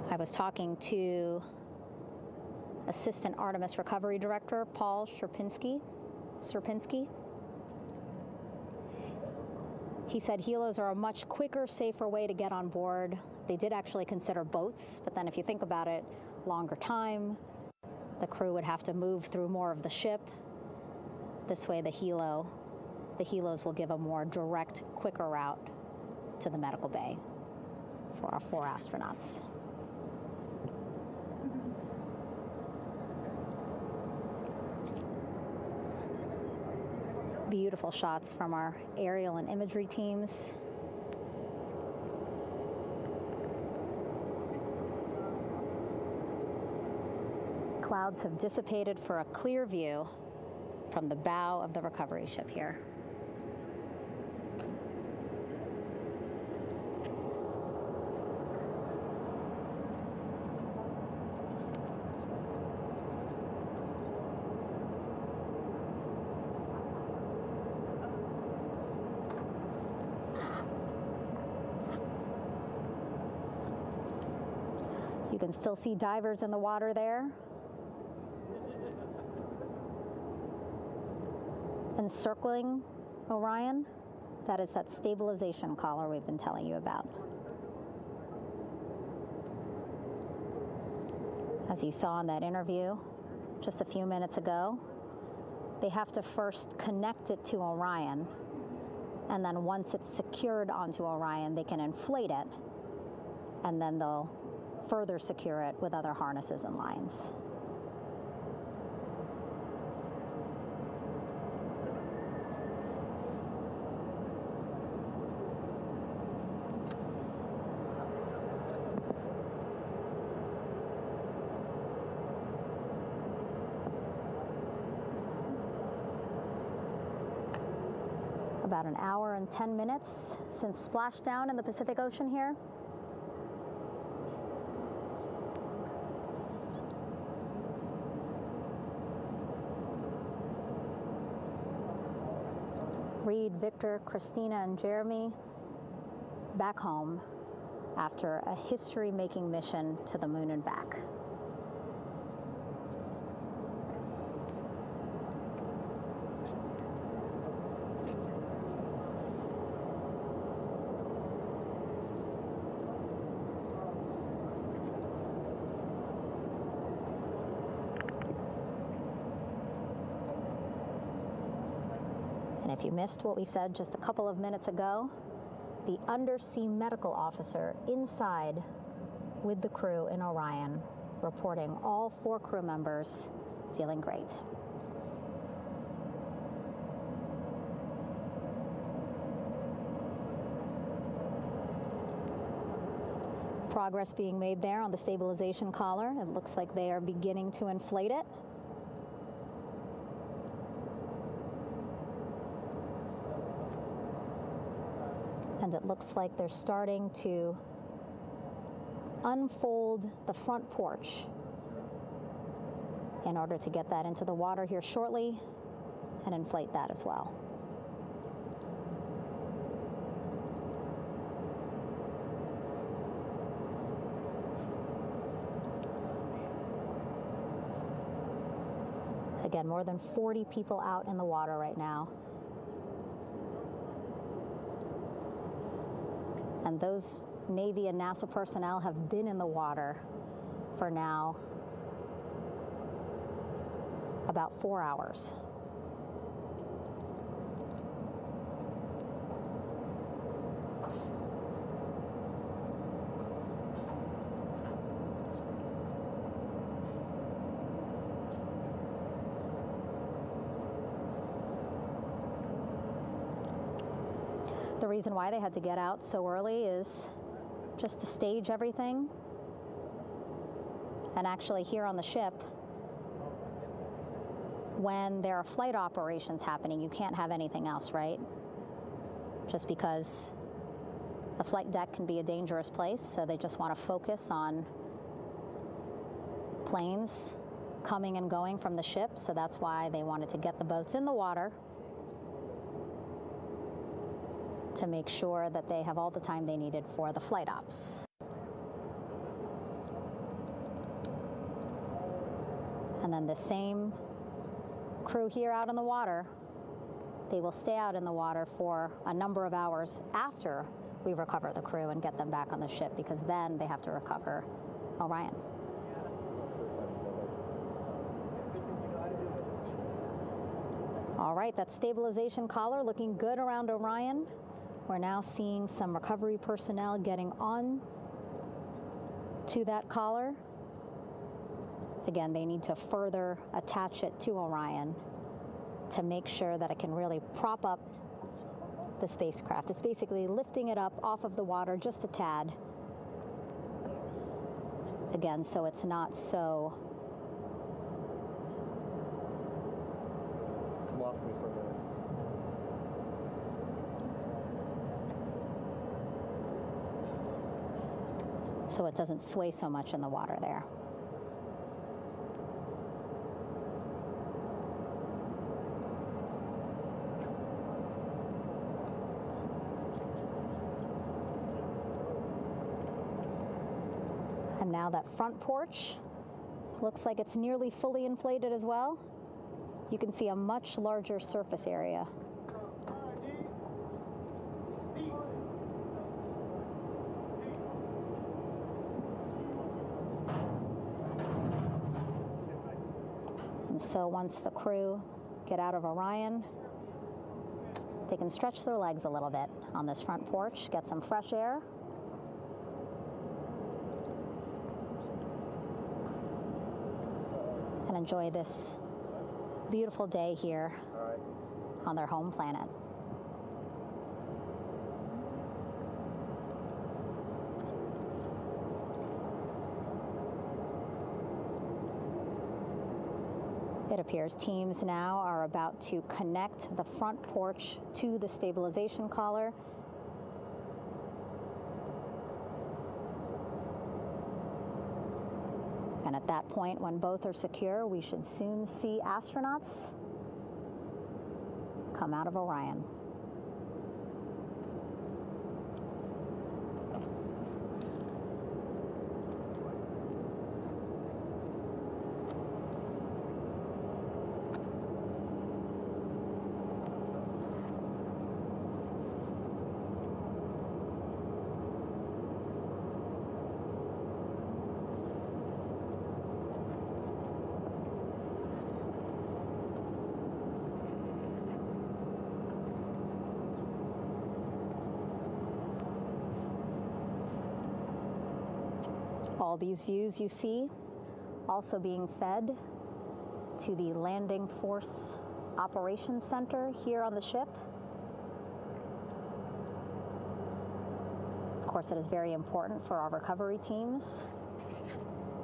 Speaker 11: I was talking to Assistant Artemis Recovery Director Paul Sierpinski. He said helos are a much quicker, safer way to get on board. They did actually consider boats, but then if you think about it, longer time, the crew would have to move through more of the ship. This way the helos will give a more direct, quicker route to the medical bay for our 4 astronauts. Beautiful shots from our aerial and imagery teams. Clouds have dissipated for a clear view from the bow of the recovery ship here. You can still see divers in the water there. Encircling Orion, that is that stabilization collar we've been telling you about. As you saw in that interview just a few minutes ago, they have to first connect it to Orion, and then once it's secured onto Orion, they can inflate it, and then they'll further secure it with other harnesses and lines. About an hour and 10 minutes since splashdown in the Pacific Ocean here. Reed, Victor, Christina, and Jeremy back home after a history-making mission to the moon and back. If you missed what we said just a couple of minutes ago, the undersea medical officer inside with the crew in Orion, reporting all 4 crew members feeling great. Progress being made there on the stabilization collar. It looks like they are beginning to inflate it. And it looks like they're starting to unfold the front porch in order to get that into the water here shortly and inflate that as well. Again, more than 40 people out in the water right now. And those Navy and NASA personnel have been in the water for now about 4 hours. The reason why they had to get out so early is just to stage everything. And actually here on the ship, when there are flight operations happening, you can't have anything else, right? Just because the flight deck can be a dangerous place, so they just want to focus on planes coming and going from the ship, so that's why they wanted to get the boats in the water to make sure that they have all the time they needed for the flight ops. And then the same crew here out in the water, they will stay out in the water for a number of hours after we recover the crew and get them back on the ship, because then they have to recover Orion. All right, that stabilization collar looking good around Orion. We're now seeing some recovery personnel getting on to that collar. Again, they need to further attach it to Orion to make sure that it can really prop up the spacecraft. It's basically lifting it up off of the water just a tad. Again, so it's not so
Speaker 10: come off me for a minute.
Speaker 11: so it doesn't sway so much in the water there. And now that front porch looks like it's nearly fully inflated as well. You can see a much larger surface area. And so once the crew get out of Orion, they can stretch their legs a little bit on this front porch, get some fresh air. And enjoy this beautiful day here on their home planet. It appears teams now are about to connect the front porch to the stabilization collar. And at that point, when both are secure, we should soon see astronauts come out of Orion. All these views you see also being fed to the Landing Force Operations Center here on the ship. Of course, it is very important for our recovery teams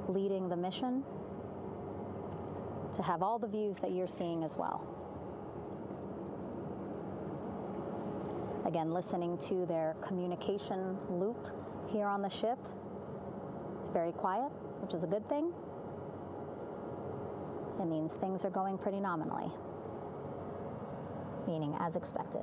Speaker 11: leading the mission to have all the views that you're seeing as well. Again, listening to their communication loop here on the ship. Very quiet, which is a good thing. It means things are going pretty nominally, meaning as expected.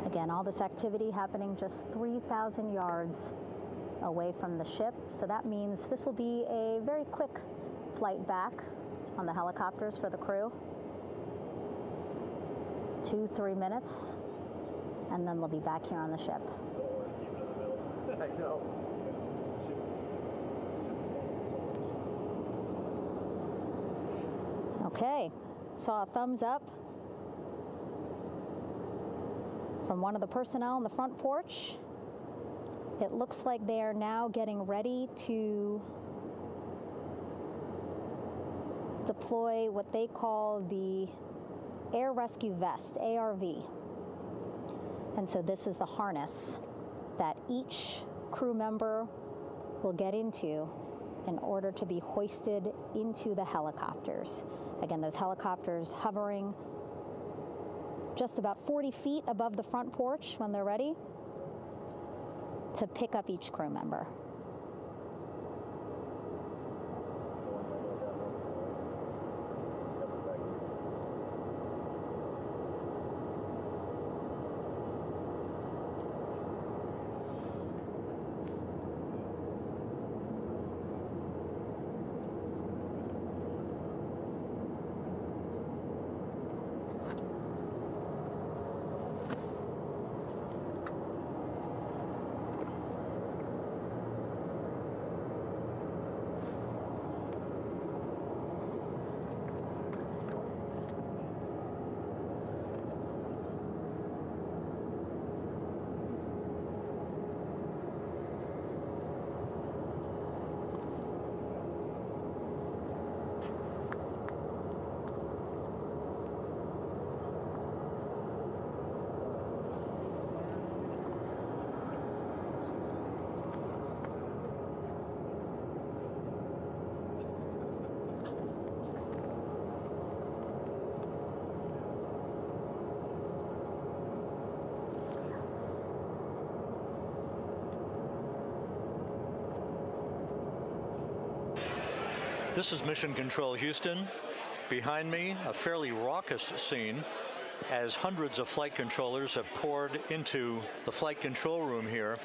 Speaker 11: Again, all this activity happening just 3,000 yards away from the ship. So that means this will be a very quick flight back on the helicopters for the crew. 2-3 minutes, and then they'll be back here on the ship.
Speaker 10: I know.
Speaker 11: Okay, saw a thumbs up from one of the personnel on the front porch. It looks like they are now getting ready to deploy what they call the Air Rescue Vest, ARV. And so this is the harness that each crew member will get into in order to be hoisted into the helicopters. Again, those helicopters hovering just about 40 feet above the front porch when they're ready to pick up each crew member.
Speaker 1: This is Mission Control Houston. Behind me, a fairly raucous scene as hundreds of flight controllers have poured into the flight control room here.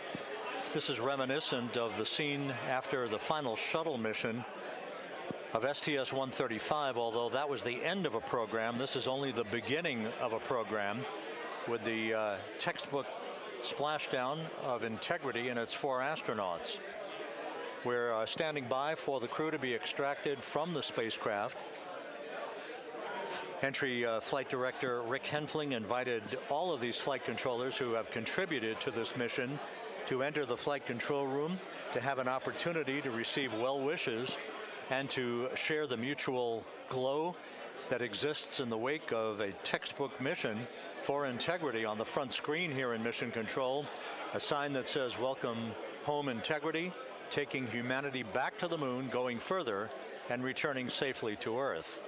Speaker 1: This is reminiscent of the scene after the final shuttle mission of STS-135, although that was the end of a program. This is only the beginning of a program with the textbook splashdown of Integrity and its 4 astronauts. We're standing by for the crew to be extracted from the spacecraft. Entry Flight Director Rick Henfling invited all of these flight controllers who have contributed to this mission to enter the flight control room to have an opportunity to receive well wishes and to share the mutual glow that exists in the wake of a textbook mission for Integrity. On the front screen here in Mission Control, a sign that says "Welcome Home, Integrity," taking humanity back to the moon, going further, and returning safely to Earth.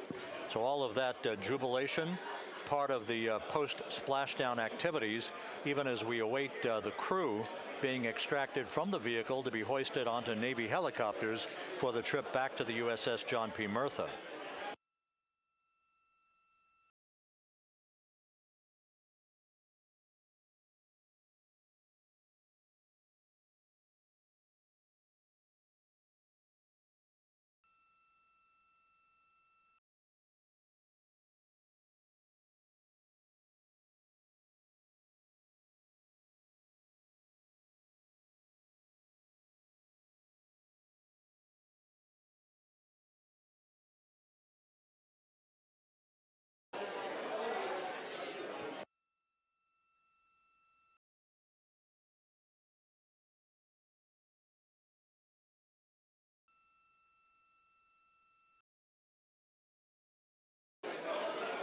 Speaker 1: So all of that jubilation, part of the post-splashdown activities, even as we await the crew being extracted from the vehicle to be hoisted onto Navy helicopters for the trip back to the USS John P. Murtha.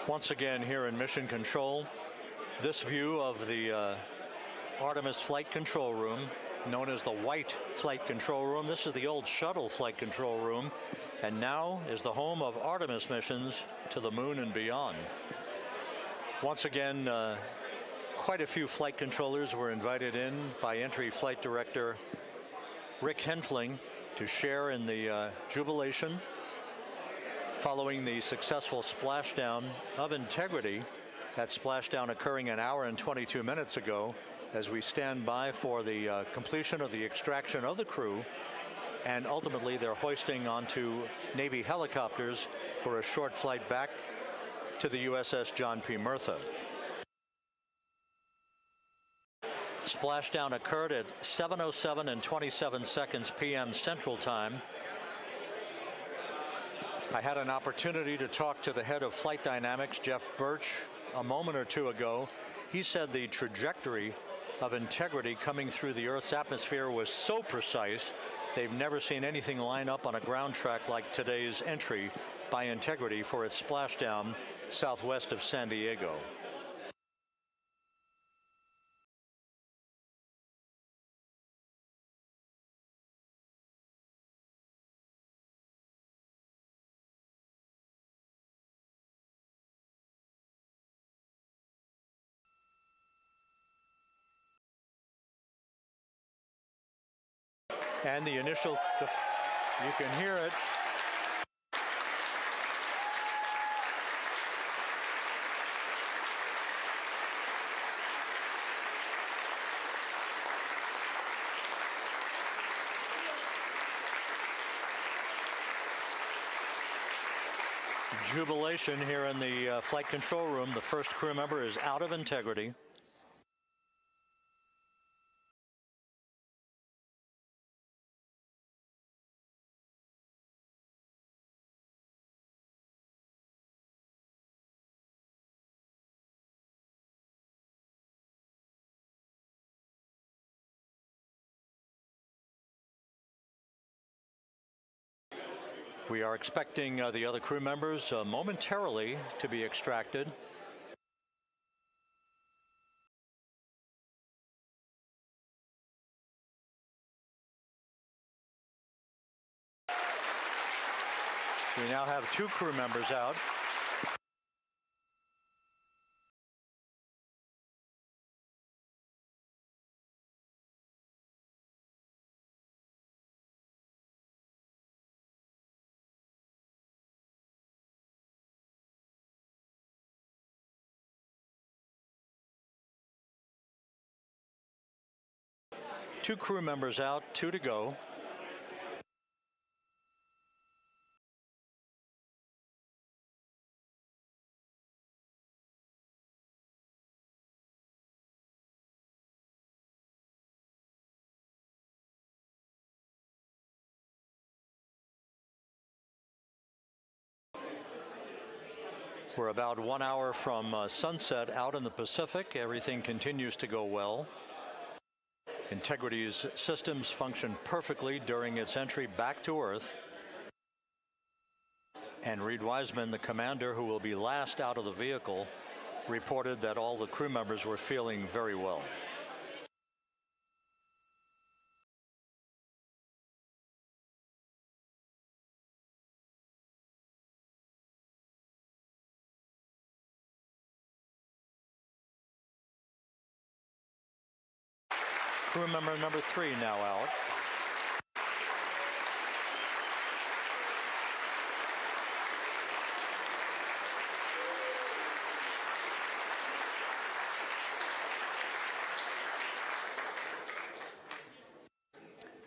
Speaker 1: Once again here in Mission Control, this view of the Artemis Flight Control Room, known as the White Flight Control Room. This is the old shuttle flight control room, and now is the home of Artemis missions to the moon and beyond. Once again, quite a few flight controllers were invited in by Entry Flight Director Rick Henfling to share in the jubilation following the successful splashdown of Integrity. That splashdown occurring an hour and 22 minutes ago, as we stand by for the completion of the extraction of the crew, and ultimately they're hoisting onto Navy helicopters for a short flight back to the USS John P. Murtha. Splashdown occurred at 7:07 and 27 seconds p.m. Central Time. I had an opportunity to talk to the head of flight dynamics, Jeff Birch, a moment or two ago. He said the trajectory of Integrity coming through the Earth's atmosphere was so precise, they've never seen anything line up on a ground track like today's entry by Integrity for its splashdown southwest of San Diego. And the initial, you can hear it. Jubilation here in the flight control room. The first crew member is out of Integrity. We are expecting the other crew members momentarily to be extracted. We now have 2 crew members out. Two crew members out, 2 to go. We're about 1 hour from sunset out in the Pacific. Everything continues to go well. Integrity's systems function perfectly during its entry back to Earth. And Reed Wiseman, the commander who will be last out of the vehicle, reported that all the crew members were feeling very well. Crew member number 3 now out.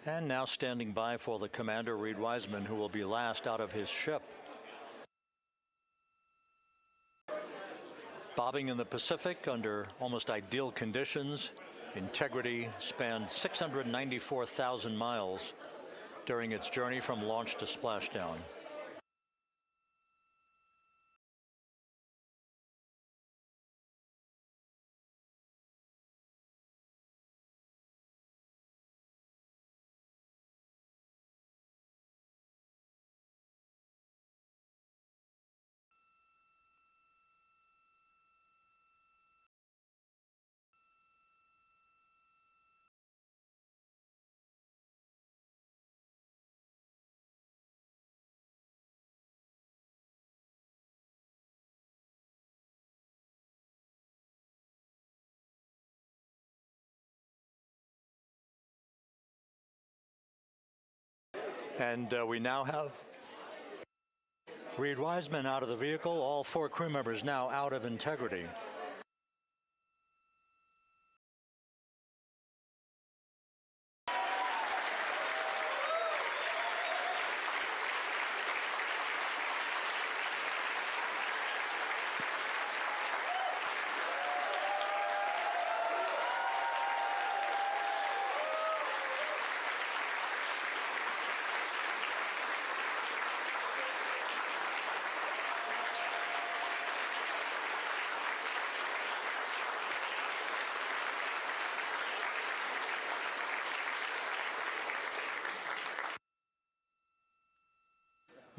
Speaker 1: And now standing by for the commander, Reed Wiseman, who will be last out of his ship. Bobbing in the Pacific under almost ideal conditions, Integrity spanned 694,000 miles during its journey from launch to splashdown. And we now have Reed Wiseman out of the vehicle. All 4 crew members now out of Integrity.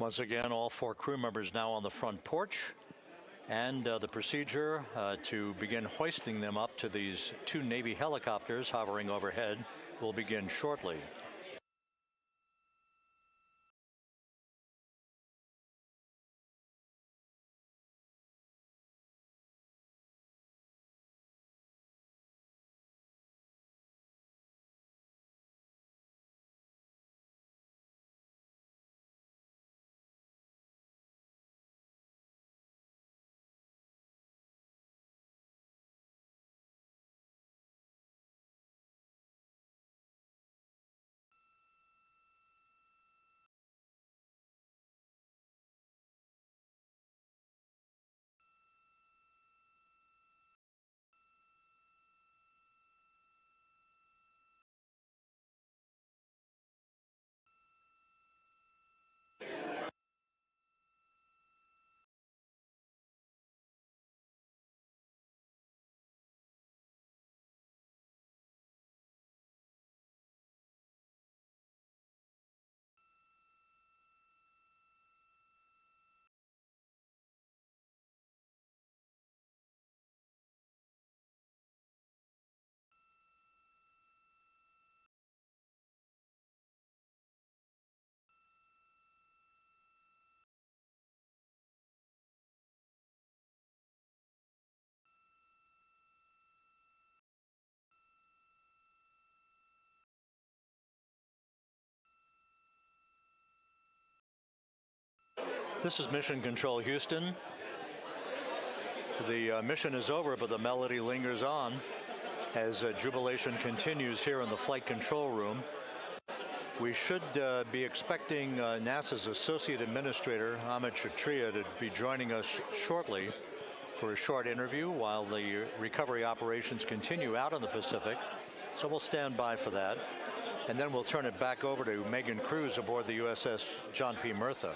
Speaker 1: Once again, all 4 crew members now on the front porch, and the procedure to begin hoisting them up to these 2 Navy helicopters hovering overhead will begin shortly. This is Mission Control Houston. The mission is over, but the melody lingers on as jubilation continues here in the flight control room. We should be expecting NASA's Associate Administrator, Amit Kshatriya, to be joining us shortly for a short interview while the recovery operations continue out in the Pacific. So we'll stand by for that. And then we'll turn it back over to Megan Cruz aboard the USS John P. Murtha.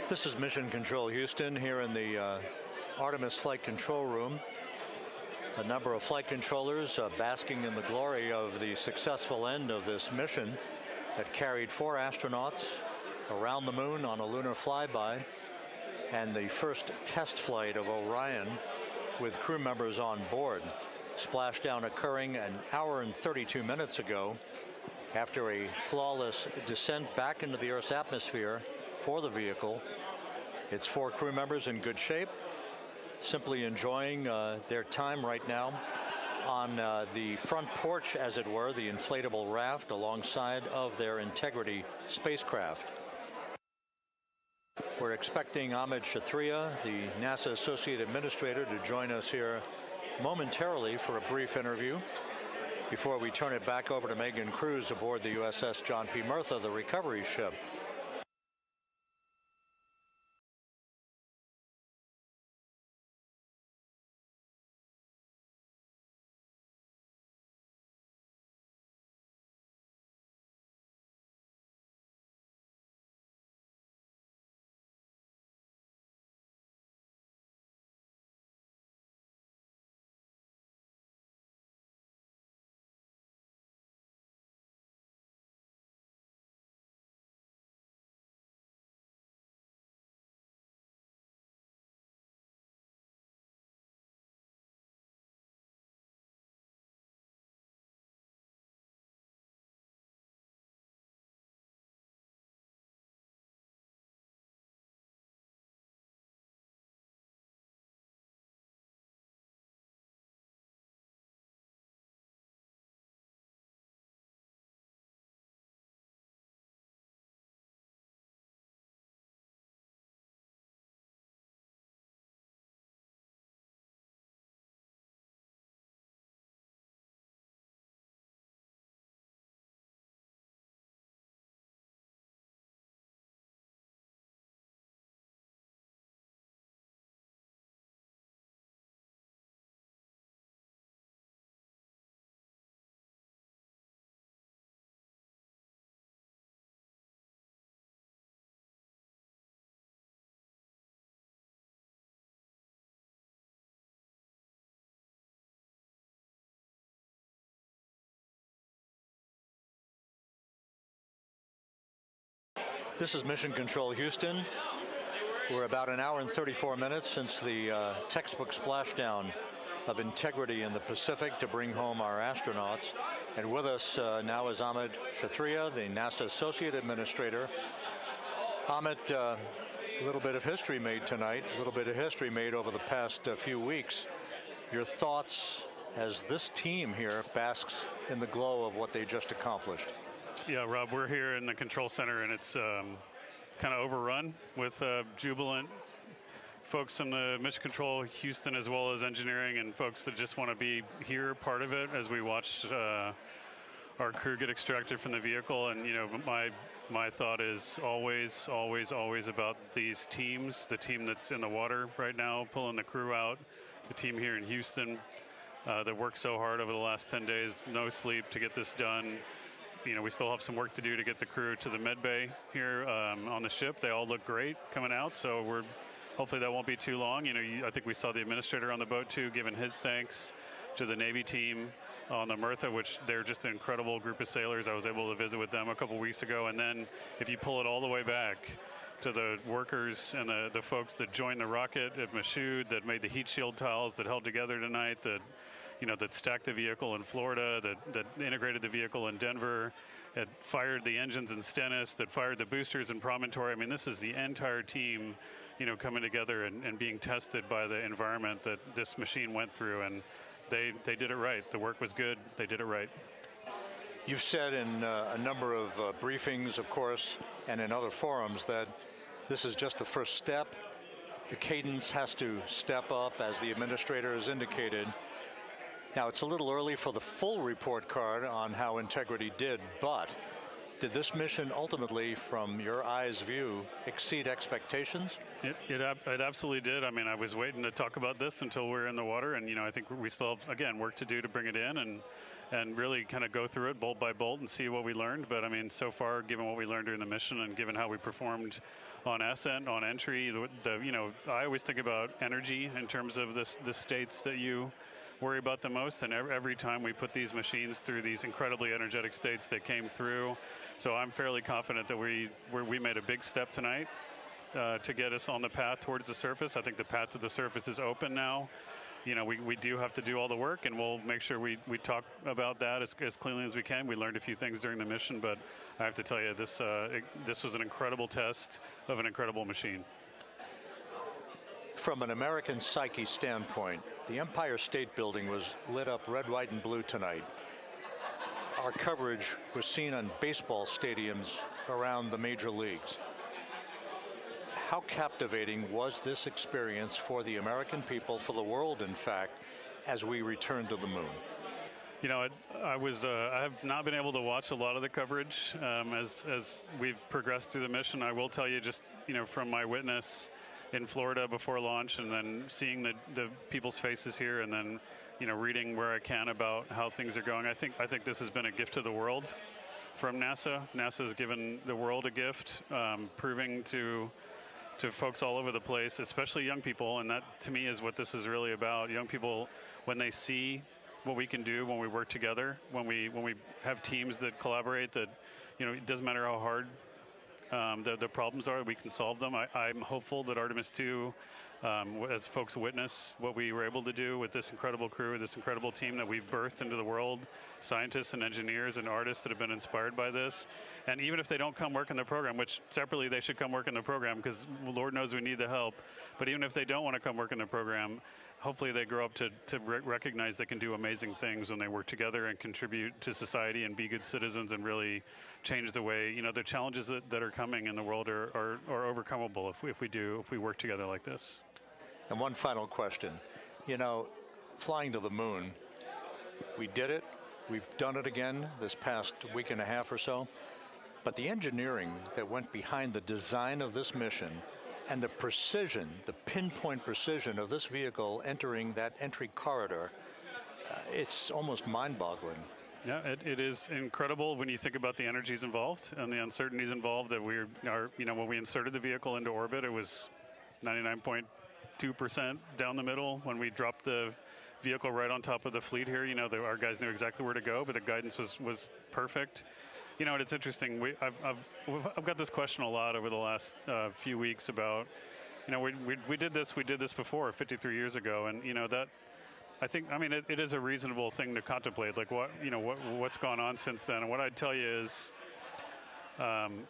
Speaker 1: This is Mission Control Houston here in the Artemis flight control room. A number of flight controllers basking in the glory of the successful end of this mission that carried 4 astronauts around the moon on a lunar flyby, and the first test flight of Orion with crew members on board. Splashdown occurring an hour and 32 minutes ago after a flawless descent back into the Earth's atmosphere for the vehicle. Its 4 crew members in good shape, simply enjoying their time right now on the front porch, as it were, the inflatable raft alongside of their Integrity spacecraft. We're expecting Amit Kshatriya, the NASA Associate Administrator, to join us here momentarily for a brief interview before we turn it back over to Megan Cruz aboard the USS John P. Murtha, the recovery ship. This is Mission Control Houston. We're about an hour and 34 minutes since the textbook splashdown of integrity in the Pacific to bring home our astronauts. And with us now is Amit Kshatriya, the NASA Associate Administrator. Amit, a little bit of history made tonight, a little bit of history made over the past few weeks. Your thoughts as this team here basks in the glow of what they just accomplished?
Speaker 19: Yeah, Rob, we're here in the control center, and it's kind of overrun with jubilant folks in the Mission Control Houston, as well as engineering, and folks that just want to be here, part of it, as we watch our crew get extracted from the vehicle. And you know, my thought is always about these teams. The team that's in the water right now, pulling the crew out. The team here in Houston that worked so hard over the last 10 days, no sleep to get this done. You know, we still have some work to do to get the crew to the med bay here on the ship. They all look great coming out, so hopefully that won't be too long. You know, I think we saw the administrator on the boat too, giving his thanks to the Navy team on the Mirtha, which they're just an incredible group of sailors. I was able to visit with them a couple weeks ago. And then if you pull it all the way back to the workers and the folks that joined the rocket at Michoud, that made the heat shield tiles that held together tonight, that stacked the vehicle in Florida, that integrated the vehicle in Denver, that fired the engines in Stennis, that fired the boosters in Promontory. I mean, this is the entire team, coming together and being tested by the environment that this machine went through, and they did it right. The work was good. They did it right.
Speaker 1: You've said in a number of briefings, of course, and in other forums that this is just the first step. The cadence has to step up, as the administrator has indicated. Now, it's a little early for the full report card on how Integrity did, but did this mission ultimately, from your eyes view, exceed expectations?
Speaker 19: It absolutely did. I mean, I was waiting to talk about this until we're in the water, and I think we still have, again, work to do to bring it in and really kind of go through it bolt by bolt and see what we learned. But I mean, so far, given what we learned during the mission and given how we performed on ascent, on entry, I always think about energy in terms of the states that you worry about the most, and every time we put these machines through these incredibly energetic states, they came through. So I'm fairly confident that we made a big step tonight to get us on the path towards the surface. I think the path to the surface is open now. We do have to do all the work, and we'll make sure we talk about that as cleanly as we can. We learned a few things during the mission, but I have to tell you, this was an incredible test of an incredible machine.
Speaker 1: From an American psyche standpoint, the Empire State Building was lit up red, white, and blue tonight. Our coverage was seen on baseball stadiums around the major leagues. How captivating was this experience for the American people, for the world, in fact, as we returned to the moon?
Speaker 19: I have not been able to watch a lot of the coverage as we've progressed through the mission. I will tell you, just from my witness in Florida before launch, and then seeing the people's faces here, and then reading where I can about how things are going. I think this has been a gift to the world from NASA. NASA has given the world a gift, proving to folks all over the place, especially young people, and that to me is what this is really about. Young people, when they see what we can do when we work together, when we have teams that collaborate, that it doesn't matter how hard the problems are, we can solve them. I'm hopeful that Artemis II, as folks witness what we were able to do with this incredible crew, this incredible team that we've birthed into the world, scientists and engineers and artists that have been inspired by this. And even if they don't come work in the program, which separately they should come work in the program, because Lord knows we need the help, but even if they don't want to come work in the program, hopefully they grow up to recognize they can do amazing things when they work together and contribute to society and be good citizens and really change the way, the challenges that are coming in the world are overcomable if we work together like this.
Speaker 1: And one final question. Flying to the moon, we did it. We've done it again this past week and a half or so. But the engineering that went behind the design of this mission and the precision, the pinpoint precision of this vehicle entering that entry corridor, it's almost mind-boggling.
Speaker 19: Yeah, it is incredible when you think about the energies involved and the uncertainties involved. That when we inserted the vehicle into orbit, it was 99.2% down the middle. When we dropped the vehicle right on top of the fleet here, our guys knew exactly where to go, but the guidance was perfect. You know, it's interesting. I've got this question a lot over the last few weeks about, you know, we did this before 53 years ago, and you know that. I mean, it is a reasonable thing to contemplate, like what's gone on since then. And what I'd tell you is,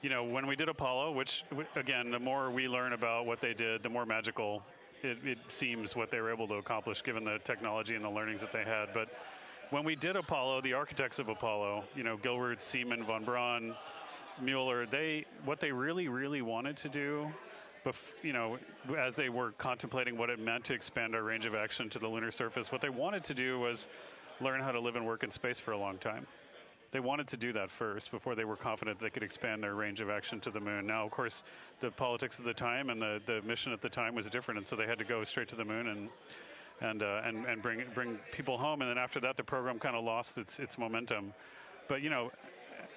Speaker 19: you know, when we did Apollo, which again, the more we learn about what they did, the more magical it seems what they were able to accomplish given the technology and the learnings that they had. But when we did Apollo, the architects of Apollo, you know, Gilbert, Seaman, von Braun, Mueller, what they really wanted to do, you know, as they were contemplating what it meant to expand our range of action to the lunar surface, what they wanted to do was learn how to live and work in space for a long time. They wanted to do that first before they were confident they could expand their range of action to the moon. Now, of course, the politics of the time and the mission at the time was different, and so they had to go straight to the moon and bring people home. And then after that, the program kind of lost its momentum. But you know,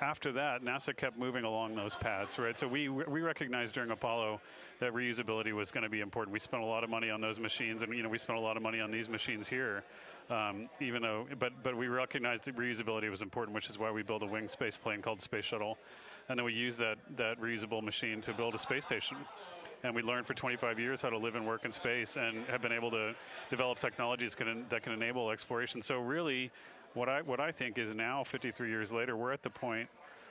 Speaker 19: after that, NASA kept moving along those paths, right? So we recognized during Apollo that reusability was going to be important. We spent a lot of money on those machines, and you know, we spent a lot of money on these machines here, even though, but we recognized that reusability was important, which is why we built a winged space plane called Space Shuttle, and then we used that reusable machine to build a space station. And we learned for 25 years how to live and work in space, and have been able to develop technologies that can enable exploration. So really, what I think is now, 53 years later, we're at the point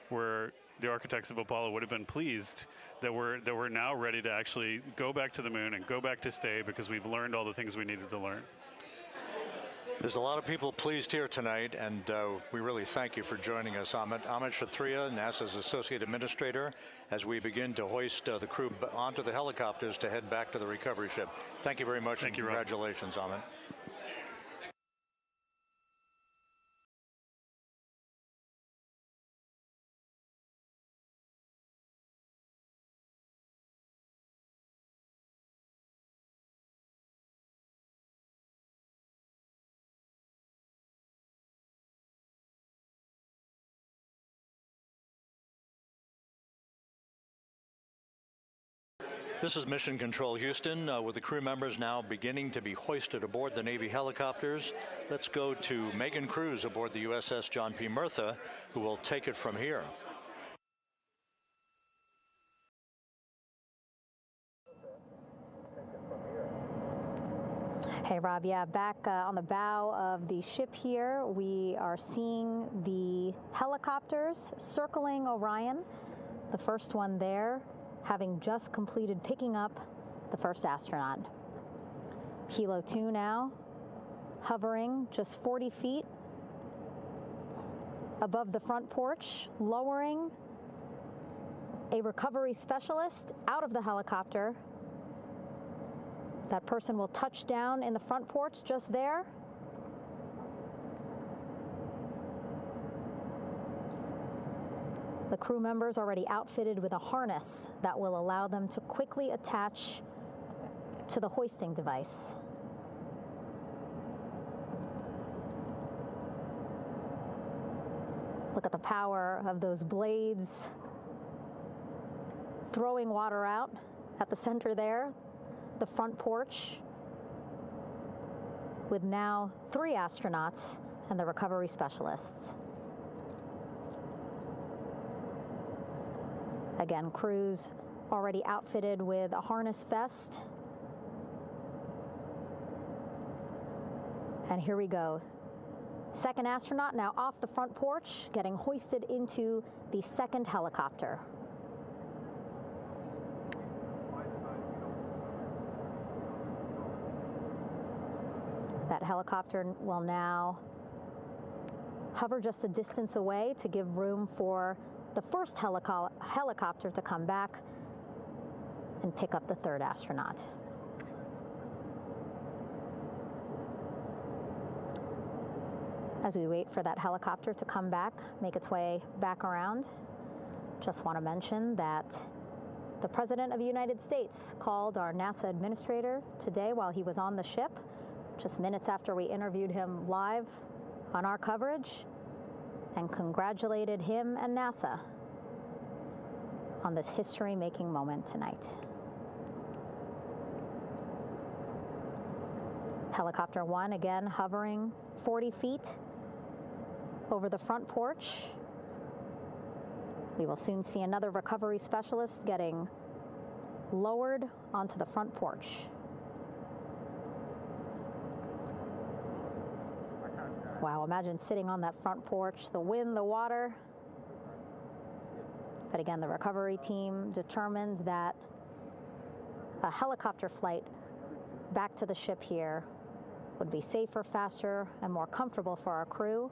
Speaker 19: where the architects of Apollo would have been pleased that we're now ready to actually go back to the moon and go back to stay, because we've learned all the things we needed to learn.
Speaker 1: There's a lot of people pleased here tonight, and we really thank you for joining us. Ahmed Shathria, NASA's Associate Administrator, as we begin to hoist the crew onto the helicopters to head back to the recovery ship. Thank you very much.
Speaker 19: Thank you,
Speaker 1: congratulations, Ahmed. This is Mission Control Houston, with the crew members now beginning to be hoisted aboard the Navy helicopters. Let's go to Megan Cruz aboard the USS John P. Murtha, who will take it from here.
Speaker 11: Hey, Rob. Yeah, back on the bow of the ship here, we are seeing the helicopters circling Orion. The first one there, having just completed picking up the first astronaut. Helo 2 now, hovering just 40 feet above the front porch, lowering a recovery specialist out of the helicopter. That person will touch down in the front porch just there. The crew members already outfitted with a harness that will allow them to quickly attach to the hoisting device. Look at the power of those blades throwing water out at the center there, the front porch, with now 3 astronauts and the recovery specialists. Again, crews already outfitted with a harness vest. And here we go. Second astronaut now off the front porch, getting hoisted into the second helicopter. That helicopter will now hover just a distance away to give room for the first helicopter to come back and pick up the third astronaut. As we wait for that helicopter to come back, make its way back around, just want to mention that the President of the United States called our NASA administrator today while he was on the ship, just minutes after we interviewed him live on our coverage, and congratulated him and NASA on this history-making moment tonight. Helicopter 1 again hovering 40 feet over the front porch. We will soon see another recovery specialist getting lowered onto the front porch. Wow, imagine sitting on that front porch, the wind, the water. But again, the recovery team determined that a helicopter flight back to the ship here would be safer, faster, and more comfortable for our crew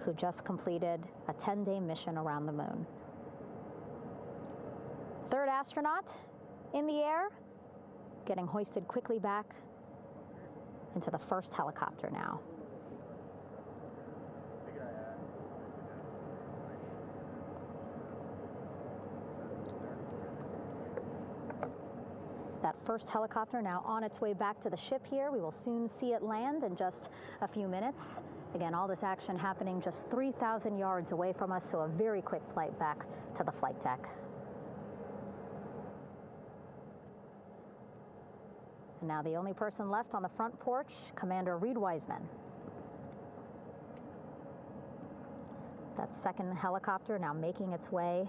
Speaker 11: who just completed a 10-day mission around the moon. Third astronaut in the air, getting hoisted quickly back into the first helicopter now. That first helicopter now on its way back to the ship here. We will soon see it land in just a few minutes. Again, all this action happening just 3,000 yards away from us, so a very quick flight back to the flight deck. And now the only person left on the front porch, Commander Reed Wiseman. That second helicopter now making its way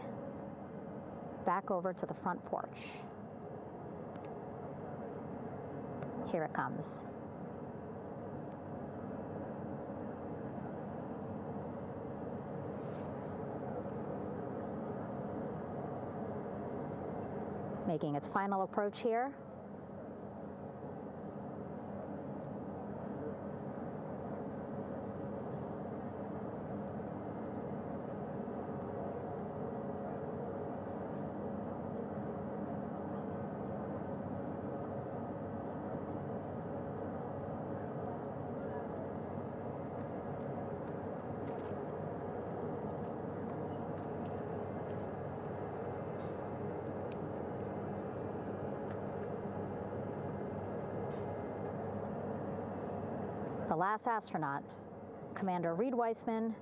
Speaker 11: back over to the front porch. Here it comes. Making its final approach here. The last astronaut, Commander Reed Wiseman,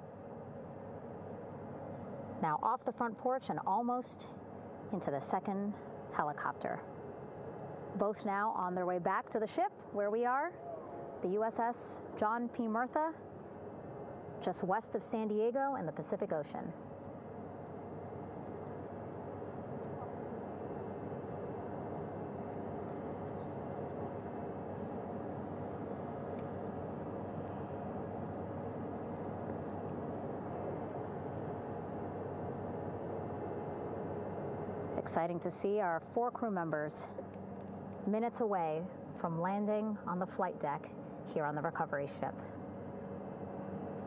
Speaker 11: now off the front porch and almost into the second helicopter. Both now on their way back to the ship where we are, the USS John P. Murtha, just west of San Diego in the Pacific Ocean. Exciting to see our 4 crew members minutes away from landing on the flight deck here on the recovery ship.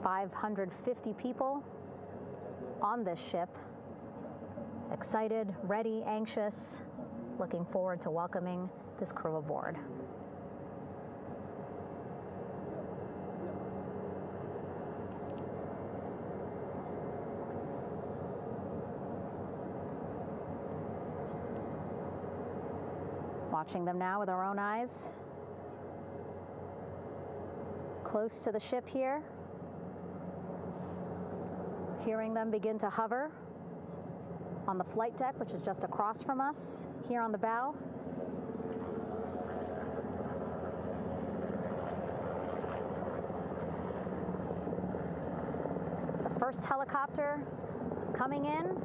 Speaker 11: 550 people on this ship, excited, ready, anxious, looking forward to welcoming this crew aboard. Watching them now with our own eyes. Close to the ship here. Hearing them begin to hover on the flight deck, which is just across from us, here on the bow. The first helicopter coming in.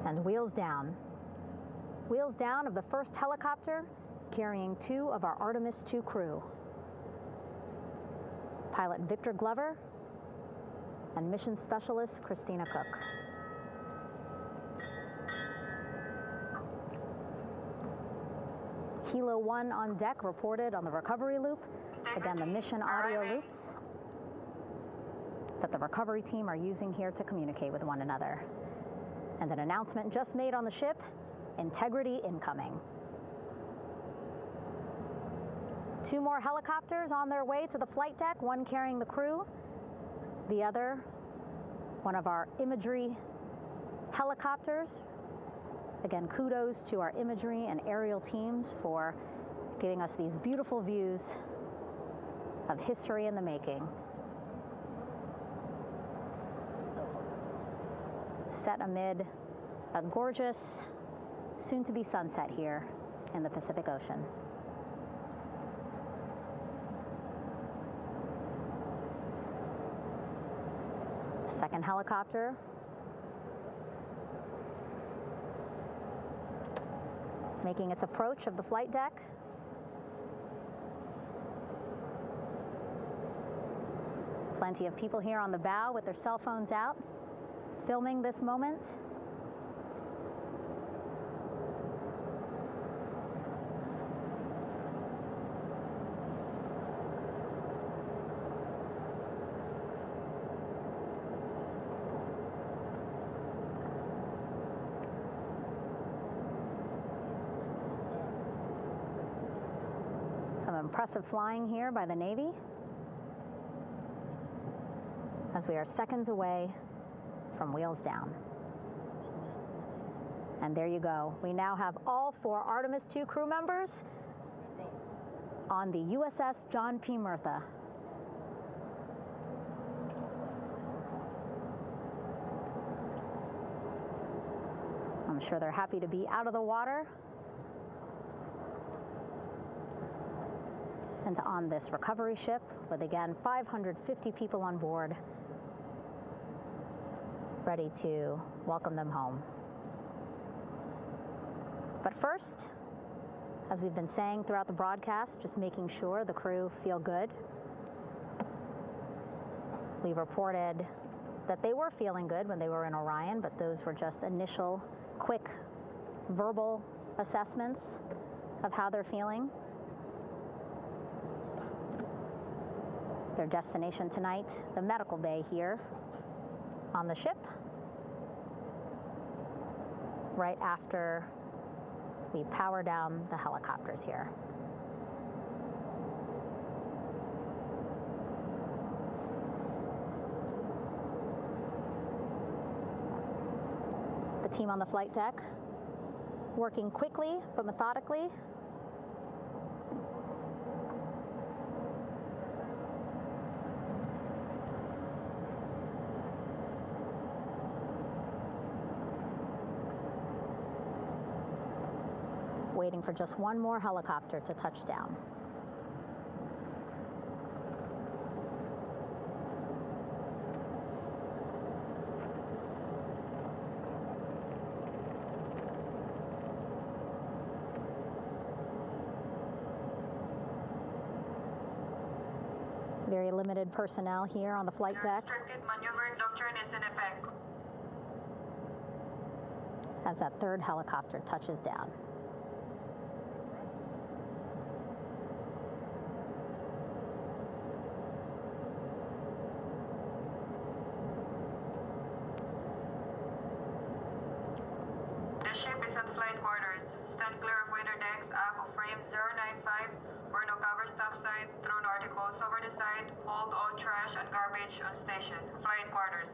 Speaker 11: And wheels down. Wheels down of the first helicopter carrying 2 of our Artemis II crew. Pilot Victor Glover and mission specialist Christina Cook. Hilo 1 on deck reported on the recovery loop. Again, the mission audio loops that the recovery team are using here to communicate with one another. And an announcement just made on the ship, integrity incoming. 2 more helicopters on their way to the flight deck, one carrying the crew, the other, one of our imagery helicopters. Again, kudos to our imagery and aerial teams for giving us these beautiful views of history in the making. Set amid a gorgeous, soon-to-be sunset here in the Pacific Ocean. The second helicopter making its approach of the flight deck. Plenty of people here on the bow with their cell phones out, filming this moment. Some impressive flying here by the Navy, as we are seconds away from wheels down. And there you go. We now have all 4 Artemis II crew members on the USS John P. Murtha. I'm sure they're happy to be out of the water and on this recovery ship with, again, 550 people on board, ready to welcome them home. But first, as we've been saying throughout the broadcast, just making sure the crew feel good. We reported that they were feeling good when they were in Orion, but those were just initial, quick, verbal assessments of how they're feeling. Their destination tonight, the medical bay here on the ship, right after we power down the helicopters here. The team on the flight deck working quickly but methodically. Waiting for just one more helicopter to touch down. Very limited personnel here on the flight deck.
Speaker 18: Restricted maneuvering doctrine is in effect.
Speaker 11: As that third helicopter touches down.
Speaker 18: The ship is at flight quarters. Stand clear of waiter decks, aft of frame 095. Burn no covers topside. Thrown articles over the side. Hold all trash and garbage on station. Flight quarters.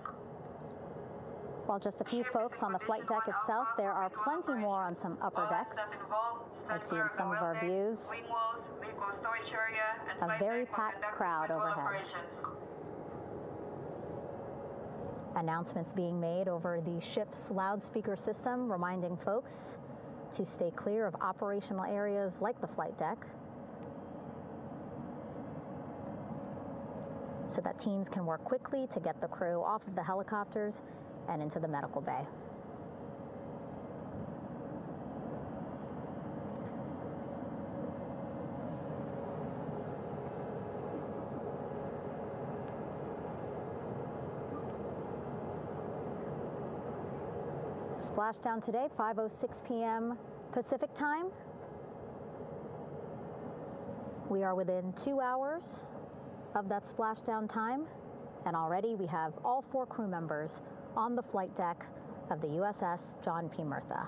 Speaker 11: While just a few folks on the flight deck itself, there are plenty more on some upper decks. I see in some of our views a very packed crowd overhead. Announcements being made over the ship's loudspeaker system, reminding folks to stay clear of operational areas like the flight deck, so that teams can work quickly to get the crew off of the helicopters and into the medical bay. Splashdown today, 5:06 p.m. Pacific time. We are within 2 hours of that splashdown time, and already we have all 4 crew members on the flight deck of the USS John P. Murtha.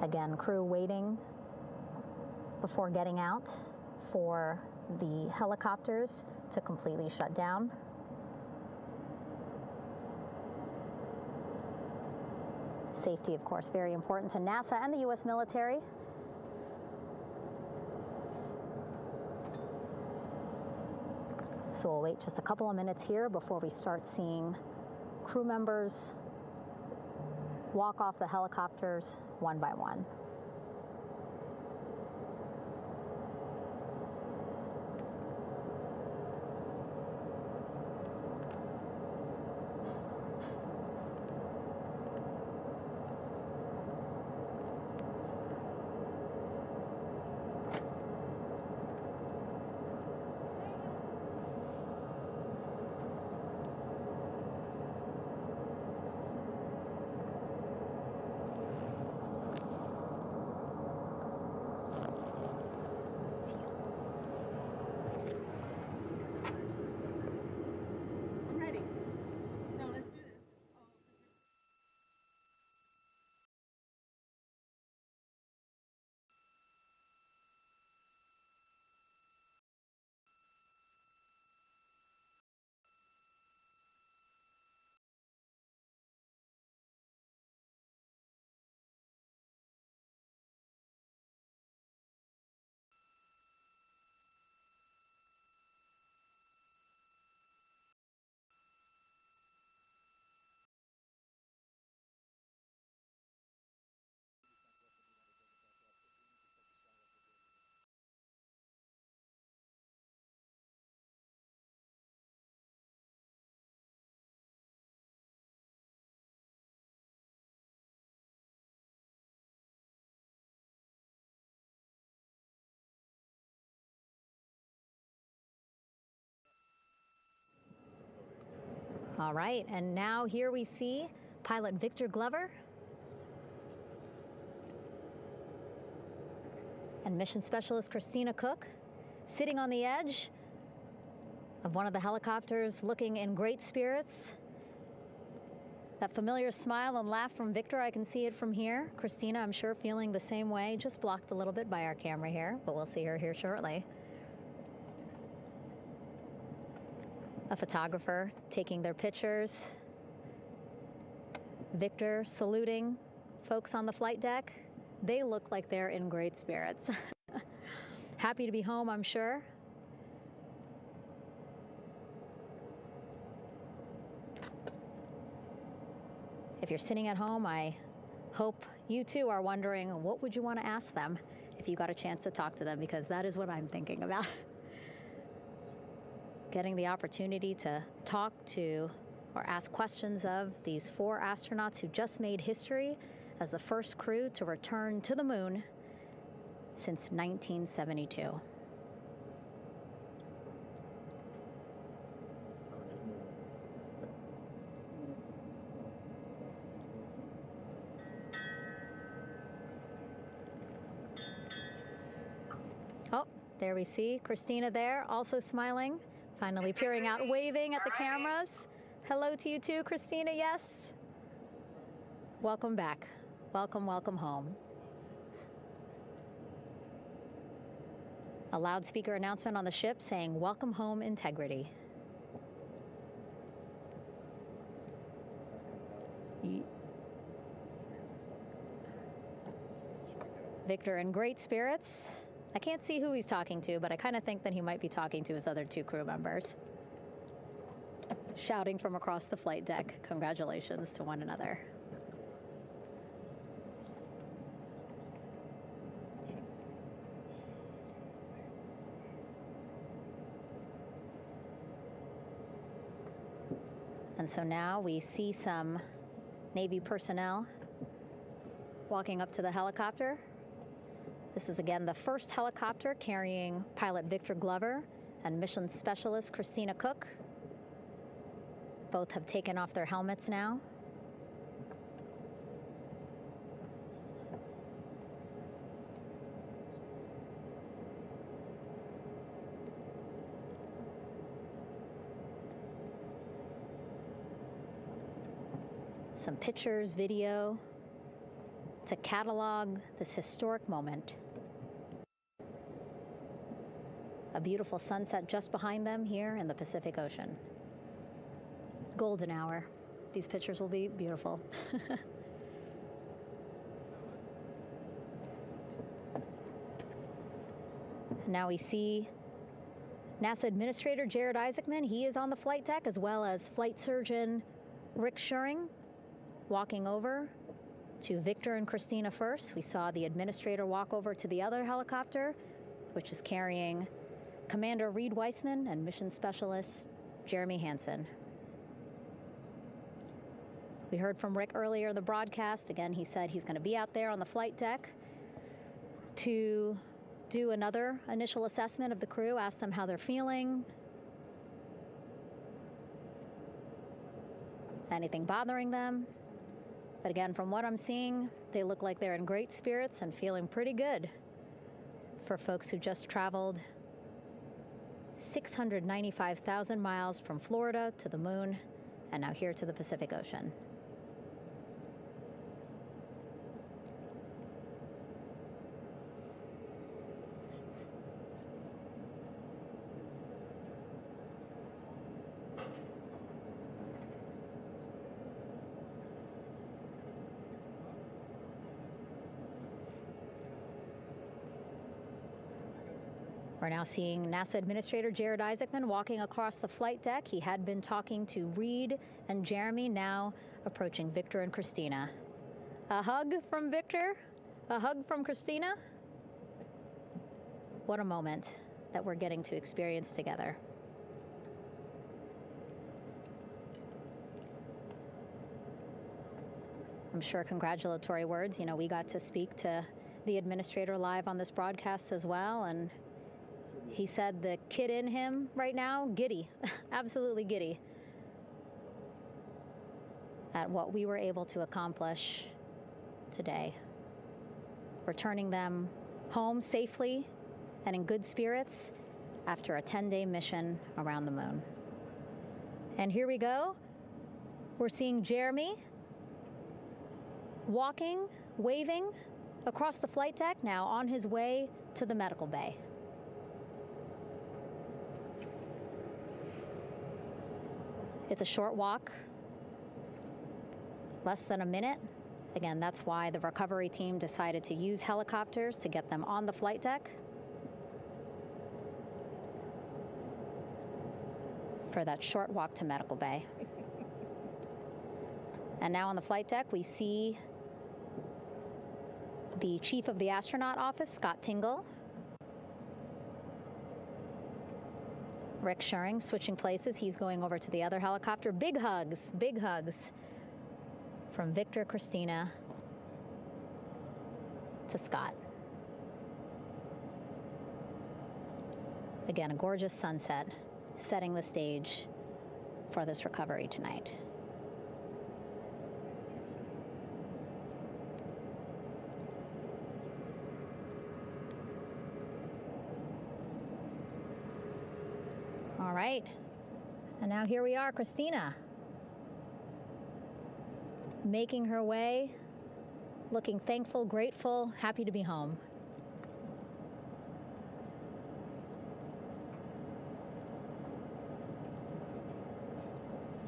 Speaker 11: Again, crew waiting before getting out for the helicopters to completely shut down. Safety, of course, very important to NASA and the U.S. military. So we'll wait just a couple of minutes here before we start seeing crew members walk off the helicopters one by one. All right, and now here we see pilot Victor Glover and mission specialist Christina Cook sitting on the edge of one of the helicopters, looking in great spirits. That familiar smile and laugh from Victor, I can see it from here. Christina, I'm sure, feeling the same way, just blocked a little bit by our camera here, but we'll see her here shortly. A photographer taking their pictures. Victor saluting folks on the flight deck. They look like they're in great spirits. Happy to be home, I'm sure. If you're sitting at home, I hope you too are wondering, what would you want to ask them if you got a chance to talk to them? Because that is what I'm thinking about. Getting the opportunity to talk to or ask questions of these 4 astronauts who just made history as the first crew to return to the moon since 1972. Oh, there we see Christina there, also smiling. Finally peering out, waving at the cameras. Hello to you too, Christina, yes. Welcome back. Welcome, welcome home. A loudspeaker announcement on the ship saying, "Welcome home, Integrity." Victor in great spirits. I can't see who he's talking to, but I kind of think that he might be talking to his other 2 crew members. Shouting from across the flight deck, congratulations to one another. And so now we see some Navy personnel walking up to the helicopter. This is again the first helicopter carrying pilot Victor Glover and mission specialist Christina Cook. Both have taken off their helmets now. Some pictures, video, to catalog this historic moment. A beautiful sunset just behind them here in the Pacific Ocean. Golden hour. These pictures will be beautiful. Now we see NASA Administrator Jared Isaacman. He is on the flight deck, as well as Flight Surgeon Rick Schuring walking over to Victor and Christina first. We saw the administrator walk over to the other helicopter, which is carrying Commander Reed Weissman and Mission Specialist Jeremy Hansen. We heard from Rick earlier in the broadcast. Again, he said he's going to be out there on the flight deck to do another initial assessment of the crew, ask them how they're feeling, anything bothering them. But again, from what I'm seeing, they look like they're in great spirits and feeling pretty good for folks who just traveled 695,000 miles from Florida to the moon and now here to the Pacific Ocean. We're now seeing NASA Administrator Jared Isaacman walking across the flight deck. He had been talking to Reed and Jeremy, now approaching Victor and Christina. A hug from Victor, a hug from Christina. What a moment that we're getting to experience together. I'm sure congratulatory words. You know, we got to speak to the administrator live on this broadcast as well, and he said the kid in him right now, giddy, absolutely giddy at what we were able to accomplish today. Returning them home safely and in good spirits after a 10-day mission around the moon. And here we go. We're seeing Jeremy walking, waving across the flight deck, now on his way to the medical bay. It's a short walk, less than a minute. Again, that's why the recovery team decided to use helicopters to get them on the flight deck for that short walk to medical bay. And now on the flight deck, we see the chief of the astronaut office, Scott Tingle. Rick Schuring switching places. He's going over to the other helicopter. Big hugs from Victor, Christina to Scott. Again, a gorgeous sunset setting the stage for this recovery tonight. All right, and now here we are, Christina, making her way, looking thankful, grateful, happy to be home.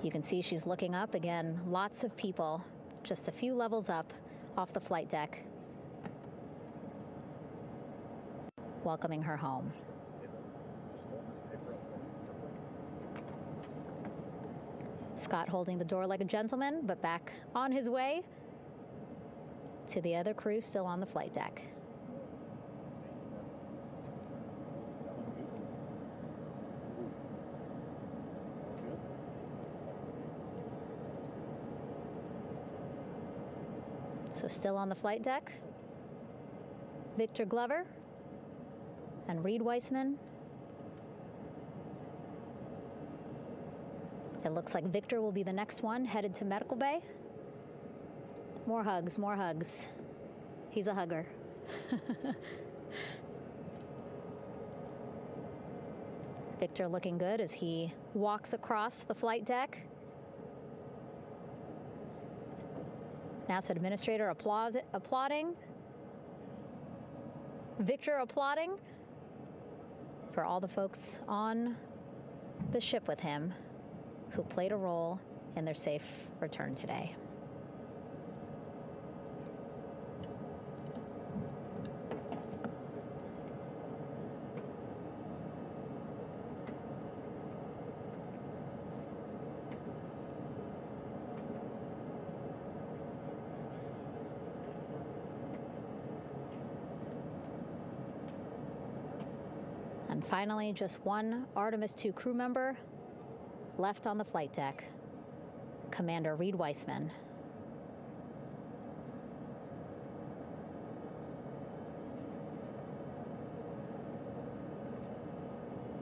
Speaker 11: You can see she's looking up. Again, lots of people, just a few levels up off the flight deck, welcoming her home. Scott holding the door like a gentleman, but back on his way to the other crew still on the flight deck. So still on the flight deck, Victor Glover and Reed Weissman. It looks like Victor will be the next one headed to medical bay. More hugs, more hugs. He's a hugger. Victor looking good as he walks across the flight deck. NASA Administrator applauding. Victor applauding for all the folks on the ship with him who played a role in their safe return today. And finally, just one Artemis II crew member left on the flight deck, Commander Reed Weissman.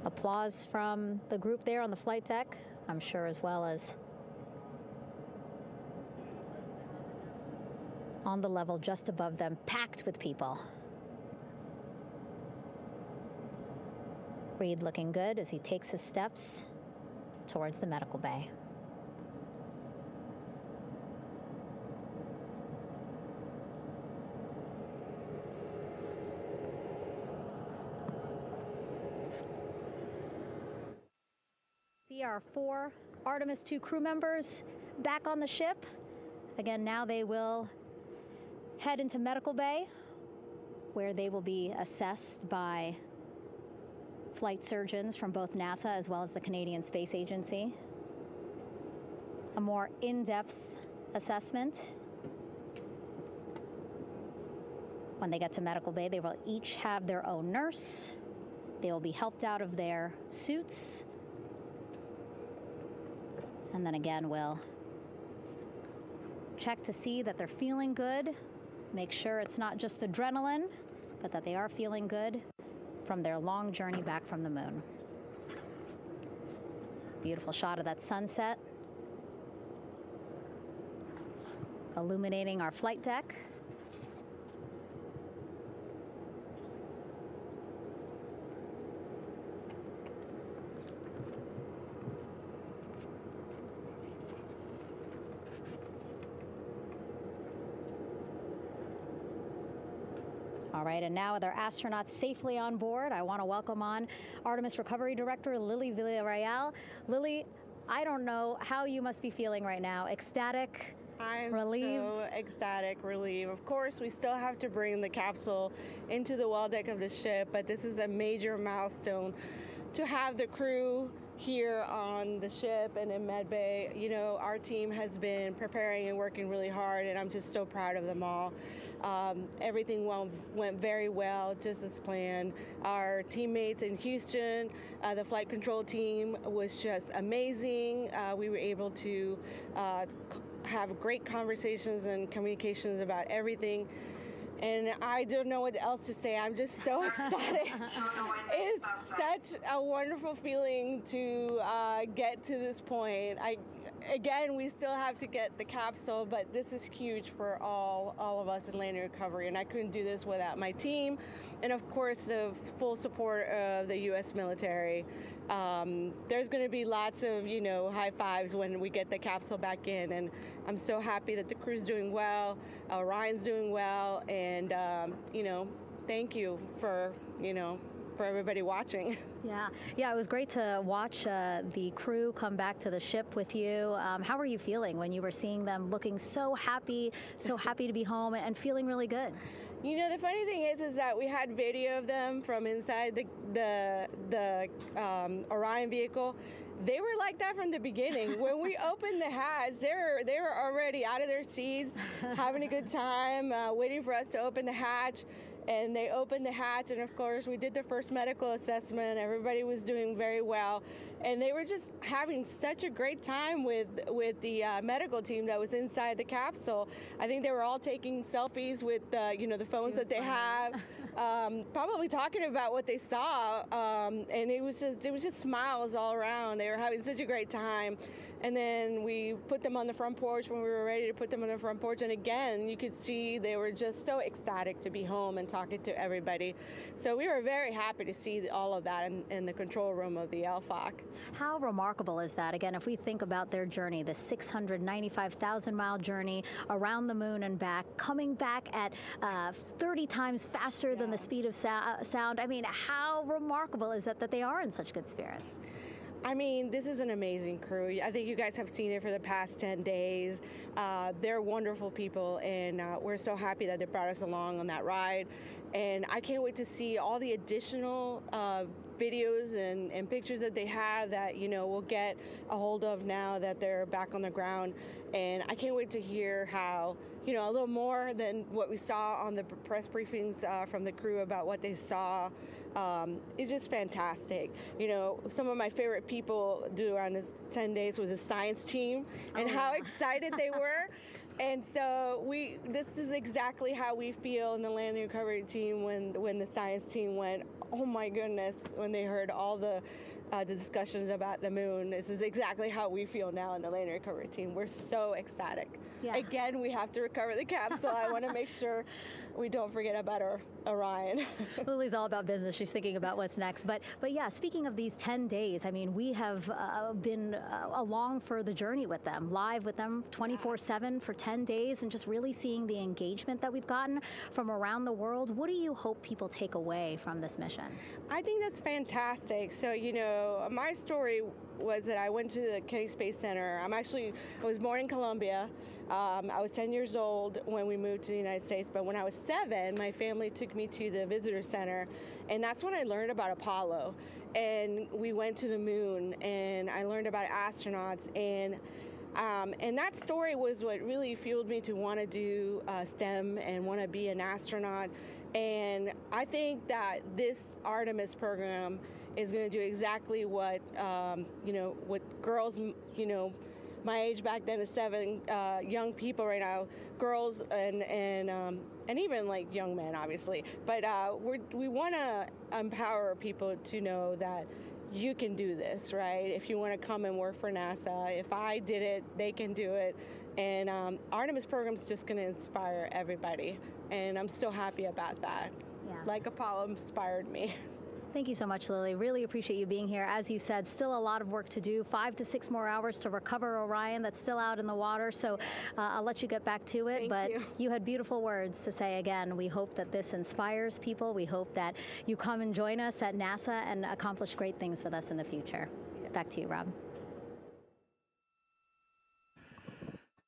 Speaker 11: Applause from the group there on the flight deck, I'm sure, as well as on the level just above them, packed with people. Reed looking good as he takes his steps towards the medical bay. See our 4 Artemis II crew members back on the ship. Again, now they will head into medical bay, where they will be assessed by flight surgeons from both NASA as well as the Canadian Space Agency. A more in-depth assessment. When they get to medical bay, they will each have their own nurse. They will be helped out of their suits. And then again, we'll check to see that they're feeling good. Make sure it's not just adrenaline, but that they are feeling good from their long journey back from the moon. Beautiful shot of that sunset, illuminating our flight deck. All right, and now with our astronauts safely on board, I want to welcome on Artemis Recovery Director Lily Villarreal. Lily, I don't know how you must be feeling right now. Ecstatic, relieved?
Speaker 20: So ecstatic, relieved. Of course, we still have to bring the capsule into the well deck of the ship, but this is a major milestone to have the crew here on the ship and in med bay. You know, our team has been preparing and working really hard, and I'm just so proud of them all. Everything went very well, just as planned. Our teammates in Houston, the flight control team was just amazing. We were able to have great conversations and communications about everything. And I don't know what else to say. I'm just so ecstatic. It's such a wonderful feeling to get to this point. Again, we still have to get the capsule, but this is huge for all of us in landing recovery, and I couldn't do this without my team, and of course the full support of the U.S. military. There's going to be lots of, high fives when we get the capsule back in, and I'm so happy that the crew's doing well, Orion's doing well, and thank you for everybody watching.
Speaker 11: Yeah, it was great to watch the crew come back to the ship with you. How were you feeling when you were seeing them looking so happy to be home and feeling really good?
Speaker 20: The funny thing is that we had video of them from inside the Orion vehicle. They were like that from the beginning. When we opened the hatch, they were already out of their seats, having a good time, waiting for us to open the hatch. And they opened the hatch, and of course we did the first medical assessment. Everybody was doing very well, and they were just having such a great time with the medical team that was inside the capsule. I think they were all taking selfies with the phones that they have, probably talking about what they saw, and it was just smiles all around. They were having such a great time. And then we put them on the front porch when we were ready to put them on the front porch. And again, you could see they were just so ecstatic to be home and talking to everybody. So we were very happy to see all of that in the control room of the LFOC.
Speaker 11: How remarkable is that? Again, if we think about their journey, the 695,000-mile journey around the moon and back, coming back at 30 times faster than the speed of sound. I mean, how remarkable is that they are in such good spirits?
Speaker 20: I mean, this is an amazing crew. I think you guys have seen it for the past 10 days. They're wonderful people, and we're so happy that they brought us along on that ride. And I can't wait to see all the additional videos and pictures that they have that, we'll get a hold of now that they're back on the ground. And I can't wait to hear how, a little more than what we saw on the press briefings from the crew about what they saw It's just fantastic. You know, some of my favorite people around this 10 days was the science team and how excited they were. And so this is exactly how we feel in the landing recovery team when the science team went, oh my goodness, when they heard all the discussions about the moon. This is exactly how we feel now in the landing recovery team. We're so ecstatic. Yeah. Again, we have to recover the capsule. I want to make sure we don't forget about our Orion.
Speaker 11: Lily's all about business. She's thinking about what's next. But yeah, speaking of these 10 days, I mean, we have been along for the journey with them, live with them 24/7 for 10 days, and just really seeing the engagement that we've gotten from around the world. What do you hope people take away from this mission?
Speaker 20: I think that's fantastic. So, you know, my story was that I went to the Kennedy Space Center. I was born in Colombia. I was 10 years old when we moved to the United States, but when I was 7, my family took me to the visitor center, and that's when I learned about Apollo. And we went to the moon, and I learned about astronauts, and that story was what really fueled me to want to do STEM and want to be an astronaut. And I think that this Artemis program is going to do exactly what, what girls, my age back then is 7, young people right now, girls and even like young men, obviously. But we want to empower people to know that you can do this, right? If you want to come and work for NASA, if I did it, they can do it. And Artemis program is just going to inspire everybody. And I'm so happy about that. Yeah. Like Apollo inspired me.
Speaker 11: Thank you so much, Lily. Really appreciate you being here. As you said, still a lot of work to do. 5 to 6 more hours to recover Orion that's still out in the water. So I'll let you get back to it. But you had beautiful words to say again. We hope that this inspires people. We hope that you come and join us at NASA and accomplish great things with us in the future. Back to you, Rob.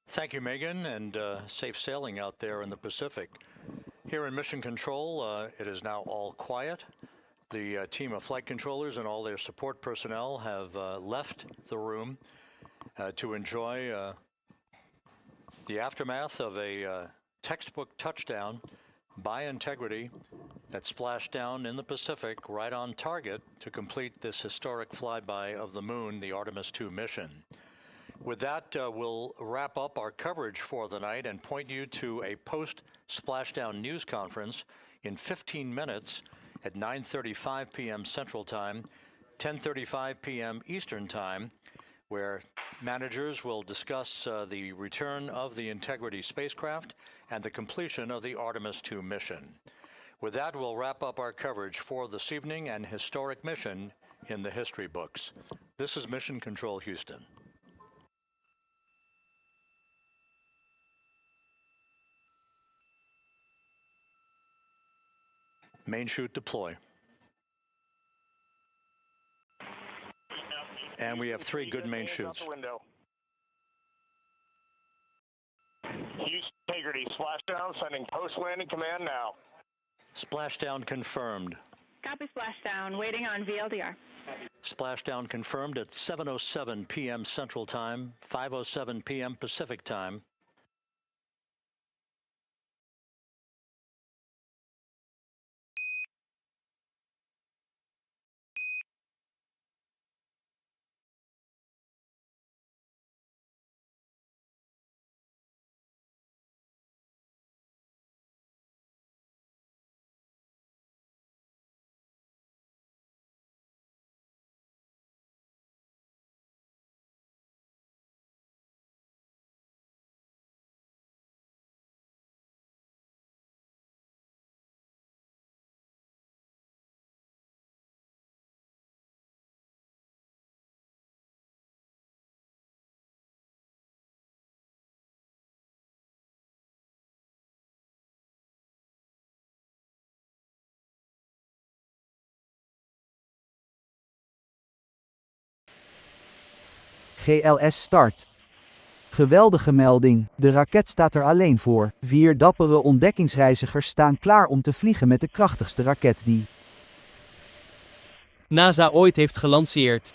Speaker 1: Thank you, Megan, and safe sailing out there in the Pacific. Here in Mission Control, it is now all quiet. The team of flight controllers and all their support personnel have left the room to enjoy the aftermath of a textbook touchdown by Integrity that splashed down in the Pacific right on target to complete this historic flyby of the moon, the Artemis II mission. With that, we'll wrap up our coverage for the night and point you to a post-splashdown news conference in 15 minutes at 9:35 p.m. Central Time, 10:35 p.m. Eastern Time, where managers will discuss the return of the Integrity spacecraft and the completion of the Artemis II mission. With that, we'll wrap up our coverage for this evening and historic mission in the history books. This is Mission Control Houston. Main chute deploy. And we have 3 good main chutes.
Speaker 2: Houston Integrity, splashdown, sending post-landing command now.
Speaker 1: Splashdown confirmed.
Speaker 3: Copy splashdown, waiting on VLDR.
Speaker 1: Splashdown confirmed at 7:07 p.m. Central Time, 5:07 p.m. Pacific Time.
Speaker 21: GLS start. Geweldige melding, de raket staat er alleen voor. 4 dappere ontdekkingsreizigers staan klaar om te vliegen met de krachtigste raket die
Speaker 22: NASA ooit heeft gelanceerd.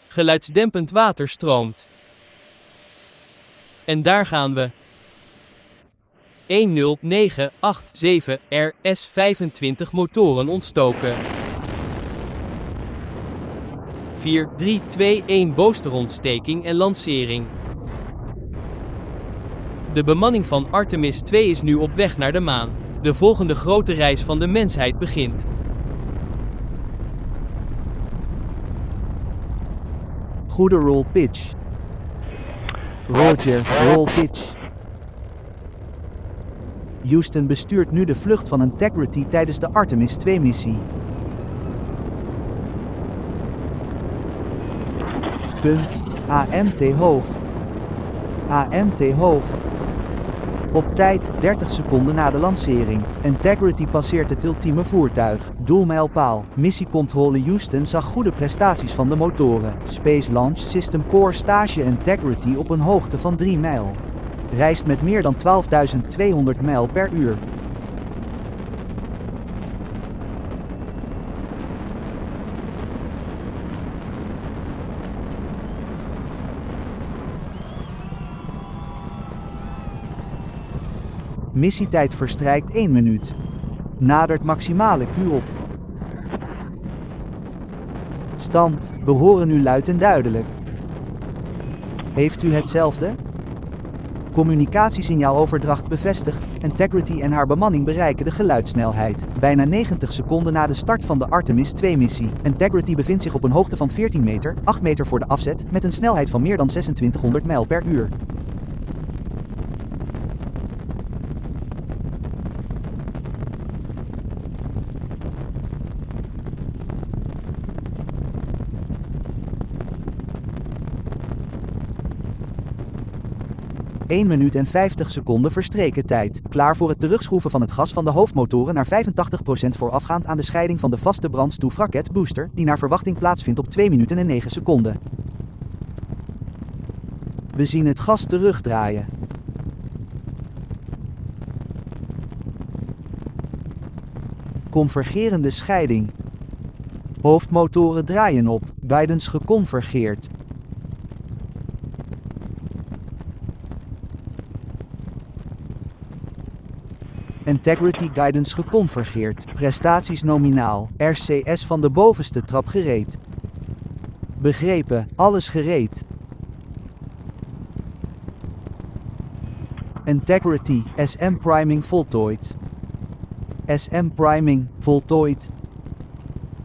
Speaker 22: Geluidsdempend water stroomt. En daar gaan we. 10987 RS-25 motoren ontstoken. 4, 3, 2, 1 boosterontsteking en lancering. De bemanning van Artemis II is nu op weg naar de maan. De volgende grote reis van de mensheid begint.
Speaker 21: Goede roll pitch. Roger, roll pitch. Houston bestuurt nu de vlucht van Integrity tijdens de Artemis II-missie. Punt. AMT hoog. AMT hoog. Op tijd 30 seconden na de lancering. Integrity passeert het ultieme voertuig. Doelmijlpaal. Missiecontrole Houston zag goede prestaties van de motoren. Space Launch System Core stage Integrity op een hoogte van 3 mijl. Reist met meer dan 12.200 mijl per uur. Missietijd verstrijkt 1 minuut. Nadert maximale Q op. Stand, we horen u luid en duidelijk. Heeft u hetzelfde? Communicatiesignaaloverdracht bevestigd, Integrity en haar bemanning bereiken de geluidssnelheid. Bijna 90 seconden na de start van de Artemis II-missie. Integrity bevindt zich op een hoogte van 14 meter, 8 meter voor de afzet, met een snelheid van meer dan 2600 mijl per uur. (1 minuut en 50 seconden verstreken tijd. Klaar voor het terugschroeven van het gas van de hoofdmotoren naar 85% voorafgaand aan de scheiding van de vaste brandstoefraket booster, die naar verwachting plaatsvindt op 2 minuten en 9 seconden. We zien het gas terugdraaien. Convergerende scheiding. Hoofdmotoren draaien op. Guidance geconvergeerd. Integrity Guidance geconvergeerd. Prestaties nominaal. RCS van de bovenste trap gereed. Begrepen, alles gereed. Integrity, SM priming voltooid. SM priming voltooid.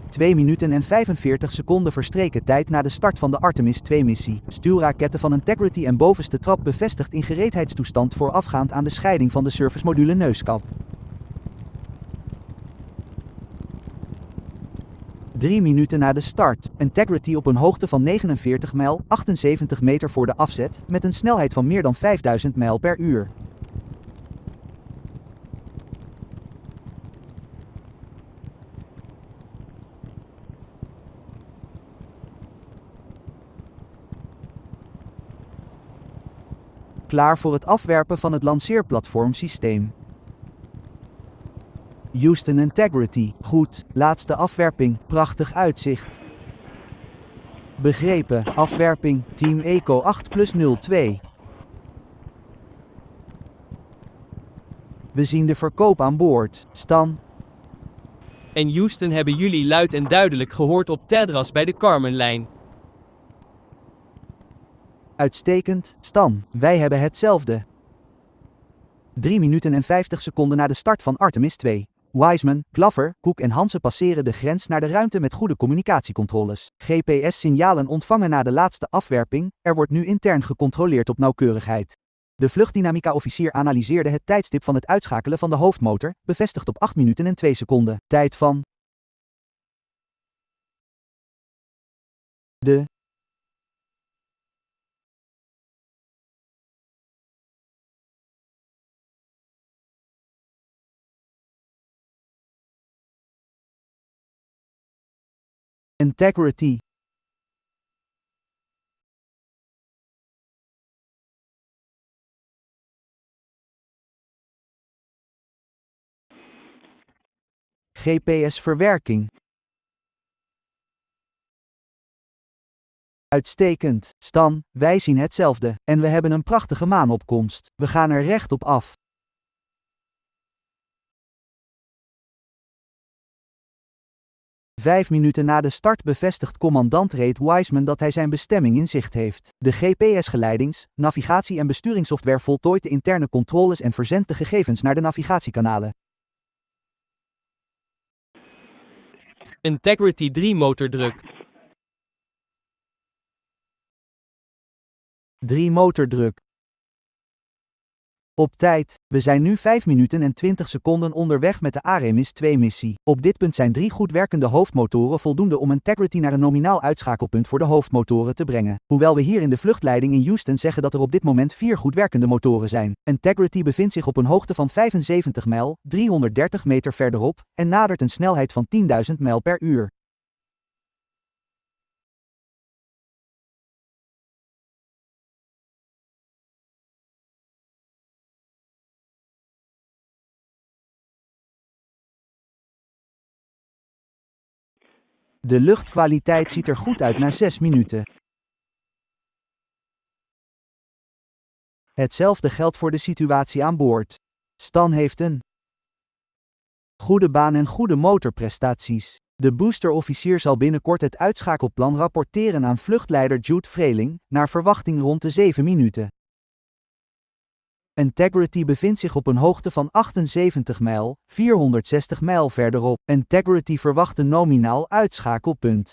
Speaker 21: 2 minuten en 45 seconden verstreken tijd na de start van de Artemis II-missie. Stuurraketten van Integrity en bovenste trap bevestigd in gereedheidstoestand voorafgaand aan de scheiding van de servicemodule neuskap. 3 minuten na de start. Integrity op een hoogte van 49 mijl, 78 meter voor de afzet, met een snelheid van meer dan 5000 mijl per uur. Klaar voor het afwerpen van het lanceerplatformsysteem. Houston Integrity, goed, laatste afwerping, prachtig uitzicht. Begrepen, afwerping, Team Eco 8+02. We zien de verkoop aan boord, Stan.
Speaker 22: En Houston hebben jullie luid en duidelijk gehoord op Tedras bij de Carmenlijn.
Speaker 21: Uitstekend, Stan, wij hebben hetzelfde. 3 minuten en 50 seconden na de start van Artemis II. Wiseman, Claver, Cook en Hansen passeren de grens naar de ruimte met goede communicatiecontroles. GPS-signalen ontvangen na de laatste afwerping, er wordt nu intern gecontroleerd op nauwkeurigheid. De vluchtdynamica-officier analyseerde het tijdstip van het uitschakelen van de hoofdmotor, bevestigd op 8 minuten en 2 seconden. Tijd van de Integrity. GPS-verwerking. Uitstekend, Stan, wij zien hetzelfde, en we hebben een prachtige maanopkomst. We gaan er recht op af. 5 minuten na de start bevestigt commandant Reed Wiseman dat hij zijn bestemming in zicht heeft. De GPS-geleidings, navigatie- en besturingssoftware voltooit de interne controles en verzendt de gegevens naar de navigatiekanalen.
Speaker 22: Integrity 3 motordruk.
Speaker 21: 3 motordruk. Op tijd. We zijn nu 5 minuten en 20 seconden onderweg met de Artemis II missie. Op dit punt zijn 3 goed werkende hoofdmotoren voldoende om Integrity naar een nominaal uitschakelpunt voor de hoofdmotoren te brengen. Hoewel we hier in de vluchtleiding in Houston zeggen dat er op dit moment 4 goed werkende motoren zijn. Integrity bevindt zich op een hoogte van 75 mijl, 330 meter verderop, en nadert een snelheid van 10.000 mijl per uur. De luchtkwaliteit ziet er goed uit na 6 minuten. Hetzelfde geldt voor de situatie aan boord. Stan heeft een goede baan en goede motorprestaties. De boosterofficier zal binnenkort het uitschakelplan rapporteren aan vluchtleider Jude Vreeling, naar verwachting rond de 7 minuten. Integrity bevindt zich op een hoogte van 78 mijl, 460 mijl verderop. Integrity verwacht een nominaal uitschakelpunt.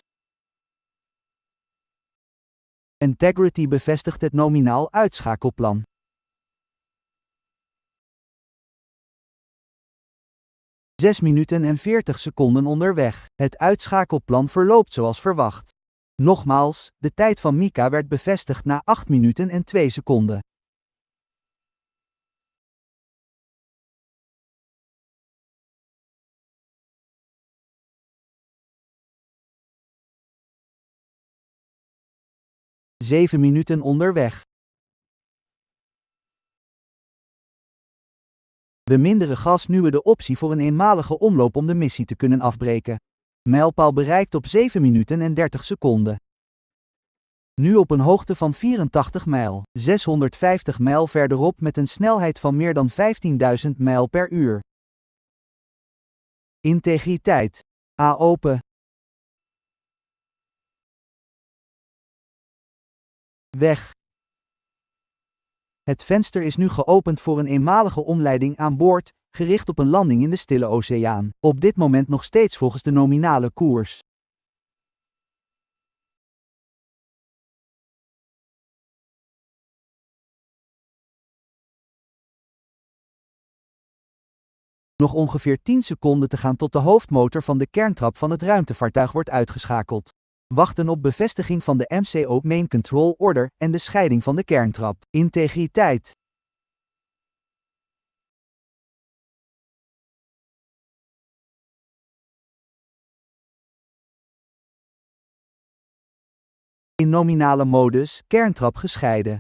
Speaker 21: Integrity bevestigt het nominaal uitschakelplan. " 6 minuten en 40 seconden onderweg. Het uitschakelplan verloopt zoals verwacht. Nogmaals, de tijd van Mika werd bevestigd na 8 minuten en 2 seconden. " 7 minuten onderweg. We minderen gas nu we de optie voor een eenmalige omloop om de missie te kunnen afbreken. Mijlpaal bereikt op 7 minuten en 30 seconden. Nu op een hoogte van 84 mijl, 650 mijl verderop met een snelheid van meer dan 15.000 mijl per uur. Integriteit. A open. Weg. Het venster is nu geopend voor een eenmalige omleiding aan boord, gericht op een landing in de Stille Oceaan. Op dit moment nog steeds volgens de nominale koers. Nog ongeveer 10 seconden te gaan tot de hoofdmotor van de kerntrap van het ruimtevaartuig wordt uitgeschakeld. Wachten op bevestiging van de MCO Main Control Order en de scheiding van de kerntrap. Integriteit. In nominale modus, kerntrap gescheiden.